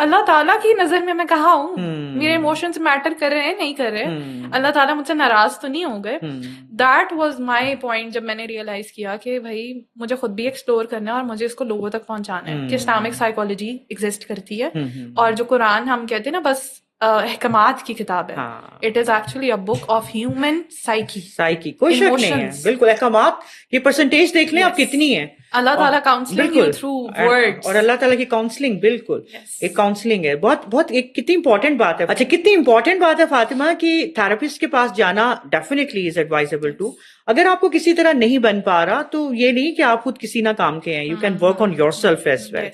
اللہ تعالیٰ کی نظر میں کہاں ہوں, میرے ایموشنز میٹر کر رہے ہیں نہیں کر رہے, اللہ تعالیٰ مجھ سے ناراض تو نہیں ہو گئے. دیٹ واز مائی پوائنٹ جب میں نے ریئلائز کیا کہ بھائی مجھے خود بھی ایکسپلور کرنا ہے اور مجھے اس کو لوگوں تک پہنچانا ہے کہ اسلامک سائیکالوجی ایگزسٹ کرتی ہے, اور جو قرآن ہم کہتے ہیں نا بس احکامات کی کتاب ہے, it is actually a book of human psyche. کوئی شک نہیں ہے, بالکل. احکامات کی پرسنٹیج دیکھ لیں آپ کتنی ہے. اللہ تعالیٰ کاؤنسلنگ یو تھرو ورڈز, اور اللہ تعالیٰ کی کاؤنسلنگ بالکل ایک کاؤنسلنگ ہے. بہت بہت ایک کتنی امپورٹنٹ بات ہے. اچھا, کتنی امپورٹنٹ بات ہے فاطمہ کہ تھراپسٹ کے پاس جانا ڈیفینیٹلی از ایڈوائزبل ٹو. اگر آپ کو کسی طرح نہیں بن پا رہا تو یہ نہیں کہ آپ خود کسی نہ کام کے ہیں, you can work on yourself as well.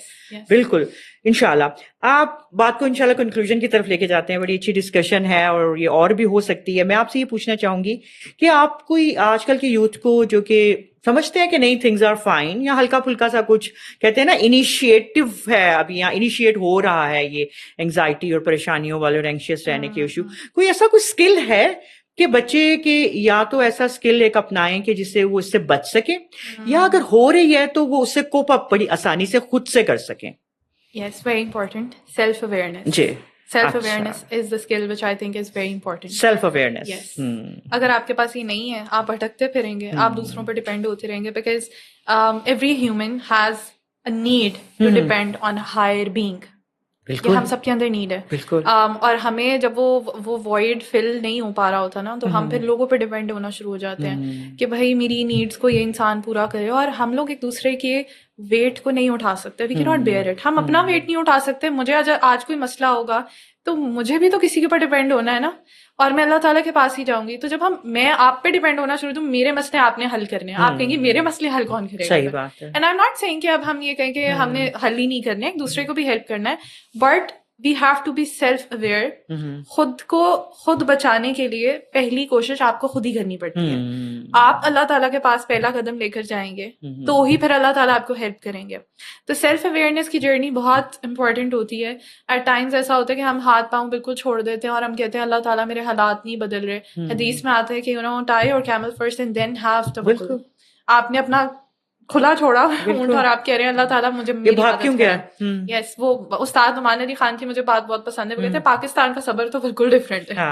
بالکل, انشاءاللہ. آپ بات کو انشاءاللہ کنکلوژن کی طرف لے کے جاتے ہیں. بڑی اچھی ڈسکشن ہے اور یہ اور بھی ہو سکتی ہے. میں آپ سے یہ پوچھنا چاہوں گی کہ آپ کوئی آج کل کے یوتھ کو جو کہ سمجھتے ہیں کہ نہیں تھنگز آر فائن, یا ہلکا پھلکا سا کچھ کہتے ہیں نا انیشیٹو ہے ابھی, یا انیشیٹ ہو رہا ہے یہ انگزائٹی اور پریشانیوں والے اور اینکشیس رہنے کے ایشو, کوئی ایسا کوئی اسکل ہے کہ بچے کے یا تو ایسا اسکل ایک اپنائیں کہ جس سے وہ اس سے بچ سکیں, یا اگر ہو رہی ہے تو وہ اس سے کوپ اپ بڑی آسانی سے خود سے کر سکیں؟ Yes, very important. Self awareness. جی, self awareness is the skill which I think is very important. Self awareness. اگر آپ کے پاس یہ نہیں ہے, آپ بھٹکتے پھریں گے, آپ دوسروں پہ ڈیپینڈ ہوتے رہیں گے, because every human has a need to depend on higher being. یہ ہم سب کے اندر نیڈ ہے. اور ہمیں جب وہ وائڈ فل نہیں ہو پا رہا ہوتا نا, تو ہم پھر لوگوں پہ ڈیپینڈ ہونا شروع ہو جاتے ہیں کہ بھائی میری نیڈس کو یہ انسان پورا کرے, اور ہم لوگ ایک دوسرے کے ویٹ کو نہیں اٹھا سکتے. وی کی ناٹ بیئر اٹ. ہم اپنا ویٹ نہیں اٹھا سکتے. مجھے آج کوئی مسئلہ ہوگا تو مجھے بھی تو کسی کے اوپر ڈیپینڈ ہونا ہے نا, اور میں اللہ تعالیٰ کے پاس ہی جاؤں گی. تو جب میں آپ پہ ڈیپینڈ ہونا شروع, تو میرے مسئلے آپ نے حل کرنے ہیں. آپ کہیں گے میرے مسئلے حل کون کرے گا؟ صحیح بات ہے. And I am not seeing کہ اب ہم یہ کہیں کہ ہم نے حل ہی نہیں کرنے, ایک دوسرے کو بھی ہیلپ کرنا ہے, but we have to be self aware. خود کو خود بچانے کے لیے پہلی کوشش آپ کو خود ہی کرنی پڑتی ہے. آپ اللہ تعالیٰ کے پاس پہلا قدم لے کر جائیں گے تو ہی پھر اللہ تعالیٰ آپ کو ہیلپ کریں گے. تو سیلف اویئرنیس کی جرنی بہت امپورٹنٹ ہوتی ہے. ایٹ ٹائمز ایسا ہوتا ہے کہ ہم ہاتھ پاؤں بالکل چھوڑ دیتے ہیں اور ہم کہتے ہیں اللہ تعالیٰ میرے حالات نہیں بدل رہے. حدیث میں آتا ہے کہ tie your camel first and then have توکل. آپ نے اپنا کھلا چھوڑا اونٹ اور آپ کہہ رہے ہیں اللہ تعالیٰ مجھے بھاگ کیوں گیا. یس, وہ استاد نعمان علی خان کی مجھے بات بہت پسند ہے. وہ کہتے ہیں پاکستان کا صبر تو بالکل ڈفرینٹ ہے.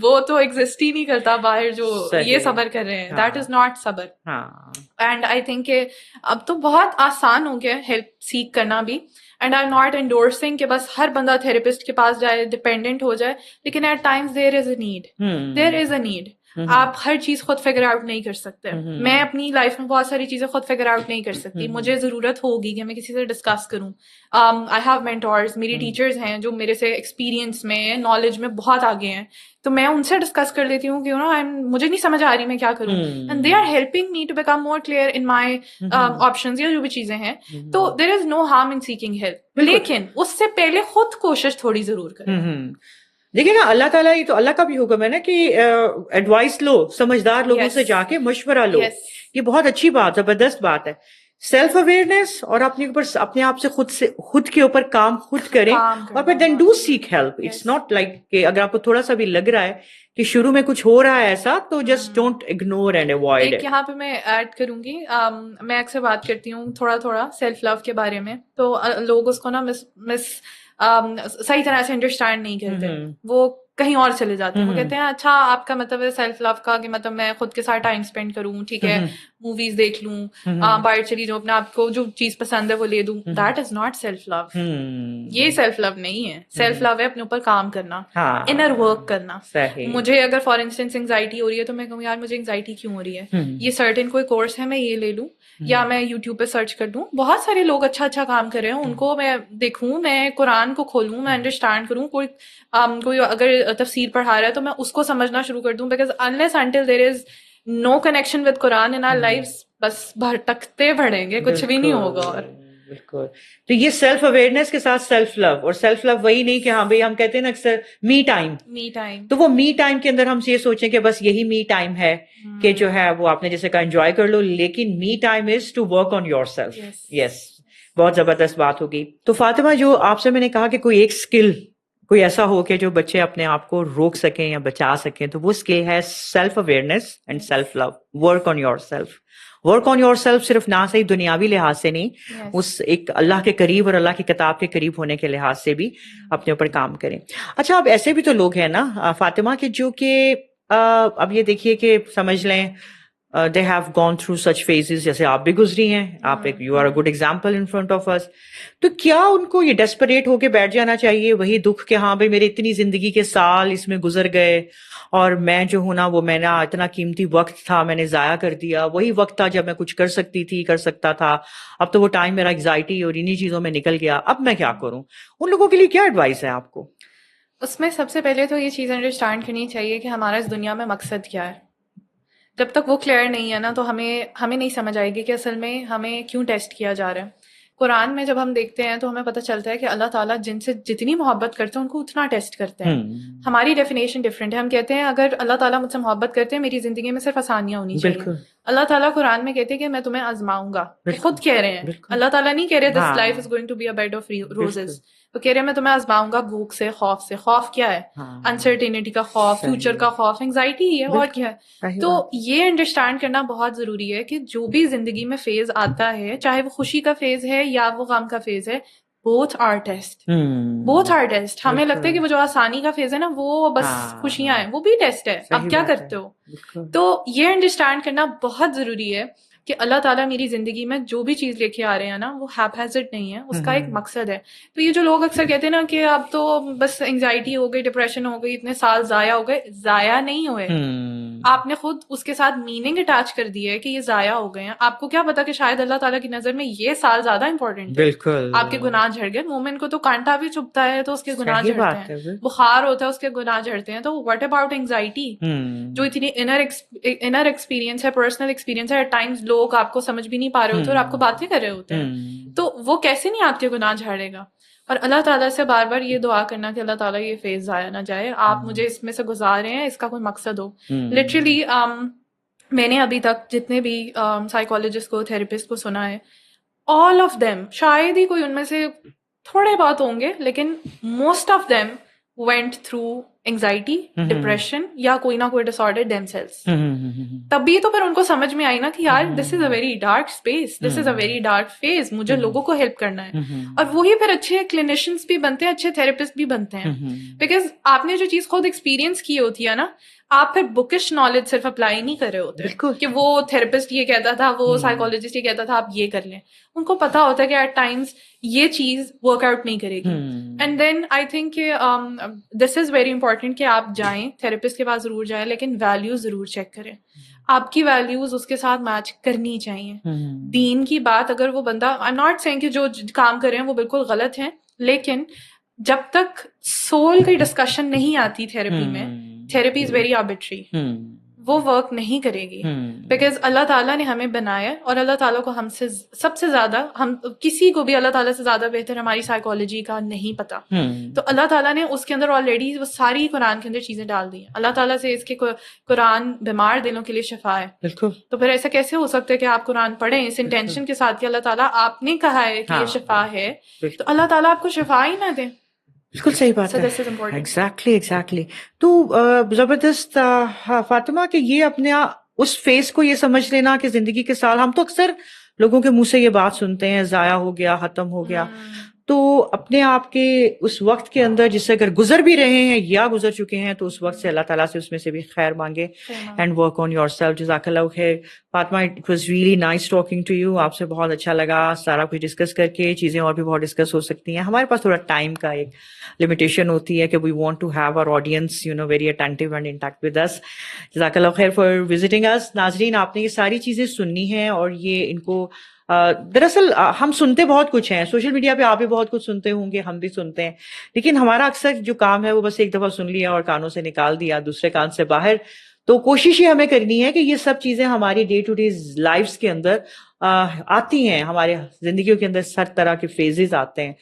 وہ تو ایگزسٹ ہی نہیں کرتا باہر جو یہ صبر کر رہے ہیں. دیٹ از ناٹ صبر. اینڈ آئی تھنک کہ اب تو بہت آسان ہو گیا ہیلپ سیک کرنا بھی. And I am not endorsing کہ بس ہر بندہ تھراپسٹ کے پاس جائے, ڈپینڈنٹ ہو جائے, لیکن at times there is a need. آپ ہر چیز خود فگر آؤٹ نہیں کر سکتے. میں اپنی لائف میں بہت ساری چیزیں خود فگر آؤٹ نہیں کر سکتی. مجھے ضرورت ہوگی کہ میں کسی سے ڈسکس کروں. آئی ہیو مینٹورز, میری ٹیچرز ہیں جو میرے سے ایکسپیرینس میں, نالج میں بہت آگے ہیں, تو میں ان سے ڈسکس کر لیتی ہوں کہ مجھے نہیں سمجھ آ رہی میں کیا کروں, and they are helping me to become more clear in my options یا جو بھی چیزیں ہیں. تو there is no harm in seeking help, لیکن اس سے پہلے خود کوشش تھوڑی ضرور کریں. دیکھیں نا, اللہ تعالیٰ یہ تو اللہ کا بھی حکم ہے نا کہ ایڈوائس لو, سمجھدار لوگوں سے جا کے مشورہ لو. یہ بہت اچھی بات, زبردست بات ہے. سیلف اویئرنیس اور اپنے آپ سے خود کے اوپر کام خود کریں, اور پھر then do seek help. It's not like کہ اگر آپ کو تھوڑا سا بھی لگ رہا ہے کہ شروع میں کچھ ہو رہا ہے ایسا, تو just don't ignore and avoid. یہاں پہ میں ایڈ کروں گی, میں اکثر بات کرتی ہوں تھوڑا سیلف لو کے بارے میں, تو لوگ اس کو نا صحیح طرح سے انڈرسٹینڈ نہیں کرتے. وہ کہیں اور چلے جاتے ہیں. وہ کہتے ہیں اچھا آپ کا مطلب ہے سیلف لو کا کہ مطلب میں خود کے ساتھ ٹائم اسپینڈ کروں, ٹھیک ہے, موویز دیکھ لوں, باہر چلی جاؤں, اپنے آپ کو جو چیز پسند ہے وہ لے دوں. That is not self love. یہ سیلف لو نہیں ہے. سیلف لو ہے اپنے اوپر کام کرنا, انر ورک کرنا. مجھے اگر فار انسٹنس انگزائٹی ہو رہی ہے تو میں کہوں یار مجھے انگزائٹی کیوں ہو رہی ہے, یہ سرٹن کوئی کورس ہے میں یہ لے لوں, یا میں یوٹیوب پہ سرچ کر دوں. بہت سارے لوگ اچھا کام کر رہے ہیں, ان کو میں دیکھوں, میں قرآن کو کھولوں, میں انڈرسٹینڈ کروں. کوئی اگر تفسیر پڑھا رہا ہے تو میں اس کو سمجھنا شروع کر دوں, because unless until there is no connection with Quran in our lives, بس بھٹکتے بڑھیں گے, کچھ بھی نہیں ہوگا. اور بالکل, تو یہ سیلف اویئرنیس کے ساتھ سیلف لو, اور سیلف لو وہی نہیں کہ ہاں بھائی ہم کہتے ہیں نا اکثر می ٹائم, تو وہ می ٹائم کے اندر ہم یہ سوچیں کہ بس یہی می ٹائم ہے کہ جو ہے وہ آپ نے جیسے کہا انجوائے کر لو, لیکن me time is to work on yourself. Yes, بہت زبردست بات ہوگی. تو فاطمہ, جو آپ سے میں نے کہا کہ کوئی ایک اسکل کوئی ایسا ہو کہ جو بچے اپنے آپ کو روک سکیں یا بچا سکیں, تو وہ اسکل ہے self awareness and self love, work on yourself. Work on yourself صرف نہ صحیح دنیاوی لحاظ سے نہیں, اس ایک اللہ کے قریب اور اللہ کی کتاب کے قریب ہونے کے لحاظ سے بھی اپنے اوپر کام کریں. اچھا, اب ایسے بھی تو لوگ ہیں نا فاطمہ کہ جو کہ اب یہ دیکھیے کہ سمجھ لیں they have gone through such phases, جیسے آپ بھی گزری ہیں, آپ ایک you are a good example in front of us. تو کیا ان کو یہ ڈیسپریٹ ہو کے بیٹھ جانا چاہیے وہی دکھ کہ ہاں بھائی میرے اتنی زندگی کے سال اس میں گزر گئے اور میں جو ہوں نا وہ میں نا اتنا قیمتی وقت تھا میں نے ضائع کر دیا, وہی وقت تھا جب میں کچھ کر سکتی تھی, کر سکتا تھا, اب تو وہ ٹائم میرا انگزائٹی اور انہی چیزوں میں نکل گیا, اب میں کیا کروں؟ ان لوگوں کے لیے کیا ایڈوائس ہے آپ کو؟ اس میں سب سے پہلے تو یہ چیز انڈرسٹینڈ کرنی چاہیے کہ ہمارا اس دنیا میں مقصد کیا ہے. جب تک وہ کلیئر نہیں ہے نا تو ہمیں نہیں سمجھ آئے گی کہ اصل میں ہمیں کیوں ٹیسٹ کیا جا رہا ہے. قرآن میں جب ہم دیکھتے ہیں تو ہمیں پتہ چلتا ہے کہ اللہ تعالیٰ جن سے جتنی محبت کرتے ہیں ان کو اتنا ٹیسٹ کرتے ہیں. ہماری ڈیفینیشن ڈفرینٹ ہے. ہم کہتے ہیں اگر اللہ تعالیٰ مجھ سے محبت کرتے ہیں میری زندگی میں صرف آسانیاں ہونی چاہیے. اللہ تعالیٰ قرآن میں کہتے ہیں کہ میں تمہیں آزماؤں گا. خود کہہ رہے ہیں, اللہ تعالیٰ نہیں کہہ رہے this life is going to be a bed of roses. وہ کہہ رہے ہیں میں تمہیں آزماؤں گا بھوک سے, خوف سے. خوف کیا ہے؟ انسرٹینٹی کا خوف, فیوچر کا خوف, انگزائٹی ہی ہے, اور کیا ہے. تو یہ انڈرسٹینڈ کرنا بہت ضروری ہے کہ جو بھی زندگی میں فیز آتا ہے, چاہے وہ خوشی کا فیز ہے یا وہ غم کا فیز ہے, both are test. Both are test. ہمیں لگتا ہے کہ وہ جو آسانی کا فیز ہے نا وہ بس خوشیاں ہیں, وہ بھی ٹیسٹ ہے. اب کیا کرتے ہو؟ تو یہ انڈرسٹینڈ کرنا بہت ضروری ہے کہ اللہ تعالیٰ میری زندگی میں جو بھی چیز لے کے آ رہے ہیں نا وہ ہیپ ہیزڈ نہیں ہے, اس کا ایک مقصد ہے. تو یہ جو لوگ اکثر کہتے ہیں نا کہ اب تو بس انگزائٹی ہو گئی, ڈپریشن ہو گئی, اتنے سال ضائع ہو گئے, ضائع نہیں ہوئے. آپ نے خود اس کے ساتھ میننگ اٹیچ کر دی ہے کہ یہ ضائع ہو گئے ہیں. آپ کو کیا پتا کہ شاید اللہ تعالیٰ کی نظر میں یہ سال زیادہ امپورٹنٹ ہے. بالکل آپ کے گناہ جھڑ گئے. مومن کو تو کانٹا بھی چبھتا ہے تو اس کے گناہ جھڑتے ہیں, بخار ہوتا ہے اس کے گناہ جھڑتے ہیں. تو واٹ اباؤٹ انگزائٹی جو اتنی انر ایکسپیرینس ہے, پرسنل ایکسپیرینس ہے. ایٹ ٹائمز لوگ آپ کو سمجھ بھی نہیں پا رہے ہوتے اور آپ کو باتیں کر رہے ہوتے ہیں, تو وہ کیسے نہیں آپ کے گناہ جھاڑے گا؟ اور اللہ تعالیٰ سے بار بار یہ دعا کرنا کہ اللہ تعالیٰ یہ فیز ضائع نہ جائے, آپ مجھے اس میں سے گزار رہے ہیں, اس کا کوئی مقصد ہو. لٹرلی میں نے ابھی تک جتنے بھی سائیکالوجسٹ کو, تھراپسٹ کو سنا ہے, آل آف دیم, شاید ہی کوئی ان میں سے تھوڑے بہت ہوں گے, لیکن most of them went through anxiety, depression یا کوئی نہ کوئی disorder themselves. تبھی تو پھر ان کو سمجھ میں آئی نا کہ یار this is a very dark space, this is a very dark phase, مجھے لوگوں کو ہیلپ کرنا ہے. اور وہی پھر اچھے کلینیشنز بھی بنتے ہیں, اچھے تھراپسٹ بھی بنتے ہیں, بیکاز آپ نے جو چیز خود ایکسپیرینس کی ہوتی ہے نا, آپ پھر بکش نالج صرف اپلائی نہیں کر رہے ہوتے کہ وہ تھراپسٹ یہ کہتا تھا, وہ سائیکالوجسٹ یہ کہتا تھا, آپ یہ کر لیں. ان کو پتا ہوتا ہے کہ ایٹ ٹائمز یہ چیز ورک آؤٹ نہیں کرے گی. اینڈ دین آئی تھنک کہ دس از ویری امپورٹنٹ کہ آپ جائیں تھراپسٹ کے پاس ضرور جائیں, لیکن ویلیوز ضرور چیک کریں. آپ کی ویلیوز اس کے ساتھ میچ کرنی چاہیے. دین کی بات اگر وہ بندہ, آئی ایم ناٹ سیئنگ کہ جو کام کر رہے ہیں وہ بالکل غلط ہیں, لیکن جب تک سول کی ڈسکشن نہیں آتی تھراپی میں, تھراپی از ویری آربیٹری, وہ ورک نہیں کرے گی. بیکاز اللہ تعالیٰ نے ہمیں بنایا, اور اللہ تعالیٰ کو ہم سے سب سے زیادہ, ہم کسی کو بھی اللہ تعالیٰ سے زیادہ بہتر ہماری سائیکالوجی کا نہیں پتا. تو اللہ تعالیٰ نے اس کے اندر آلریڈی وہ ساری قرآن کے اندر چیزیں ڈال دی ہیں. اللہ تعالیٰ سے اس کے قرآن بیمار دلوں کے لیے شفا ہے. تو پھر ایسا کیسے ہو سکتا ہے کہ آپ قرآن پڑھیں اس انٹینشن کے ساتھ کہ اللہ تعالیٰ آپ نے کہا ہے کہ یہ شفا ہے, تو اللہ تعالیٰ آپ کو شفا ہی نہ دے. بالکل صحیح بات ہے. ایگزیکٹلی. تو زبردست فاطمہ کہ یہ اپنے اس فیس کو یہ سمجھ لینا کہ زندگی کے سال, ہم تو اکثر لوگوں کے منہ سے یہ بات سنتے ہیں ضائع ہو گیا, ختم ہو گیا, تو اپنے آپ کے اس وقت کے اندر جس سے اگر گزر بھی رہے ہیں یا گزر چکے ہیں تو اس وقت سے اللہ تعالیٰ سے اس میں سے بھی خیر مانگے and work on yourself. جزاک اللہ خیر. Fatima, it was really nice talking to you. آپ سے بہت اچھا لگا سارا کچھ ڈسکس کر کے. چیزیں اور بھی بہت ڈسکس ہو سکتی ہیں, ہمارے پاس تھوڑا ٹائم کا ایک لمیٹیشن ہوتی ہے کہ we want to have our audience very attentive and intact with us. جزاک اللہ خیر فار وزٹنگ اس. ناظرین, آپ نے یہ ساری چیزیں سننی ہیں, اور یہ ان کو دراصل ہم سنتے بہت کچھ ہیں سوشل میڈیا پہ, آپ بھی بہت کچھ سنتے ہوں گے, ہم بھی سنتے ہیں, لیکن ہمارا اکثر جو کام ہے وہ بس ایک دفعہ سن لیا اور کانوں سے نکال دیا, دوسرے کان سے باہر. تو کوشش یہ ہمیں کرنی ہے کہ یہ سب چیزیں ہماری ڈے ٹو ڈے لائفز کے اندر آتی ہیں, ہمارے زندگیوں کے اندر ہر طرح کے فیزز آتے ہیں.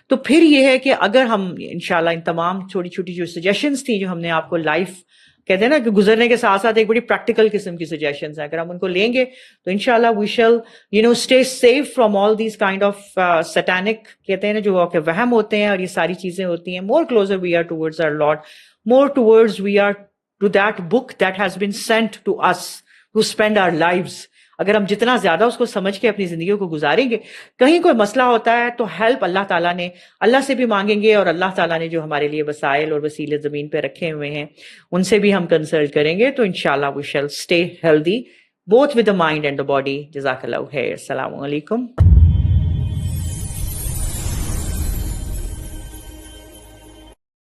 تو پھر یہ ہے کہ اگر ہم انشاءاللہ ان تمام چھوٹی چھوٹی جو سجیشنز تھیں جو ہم نے آپ کو لائف کہتے ہیں نا کہ گزرنے کے ساتھ ساتھ ایک بڑی پریکٹیکل قسم کی سجیشنز ہیں, اگر ہم ان کو لیں گے تو انشاءاللہ we shall stay safe from all these kind of satanic, کہتے ہیں نا جو وہم ہوتے ہیں, اور یہ ساری چیزیں ہوتی ہیں. More closer we are towards our lord, more towards we are to that book that has been sent to us to spend our lives. اگر ہم جتنا زیادہ اس کو سمجھ کے اپنی زندگیوں کو گزاریں گے، کہیں کوئی مسئلہ ہوتا ہے تو ہیلپ اللہ تعالیٰ نے، اللہ سے بھی مانگیں گے، اور اللہ تعالیٰ نے جو ہمارے لیے وسائل اور وسیلے زمین پہ رکھے ہوئے ہیں ان سے بھی ہم کنسلٹ کریں گے، تو انشاءاللہ we shall stay healthy both with the mind and the body. جزاک اللہ خیر. السلام علیکم.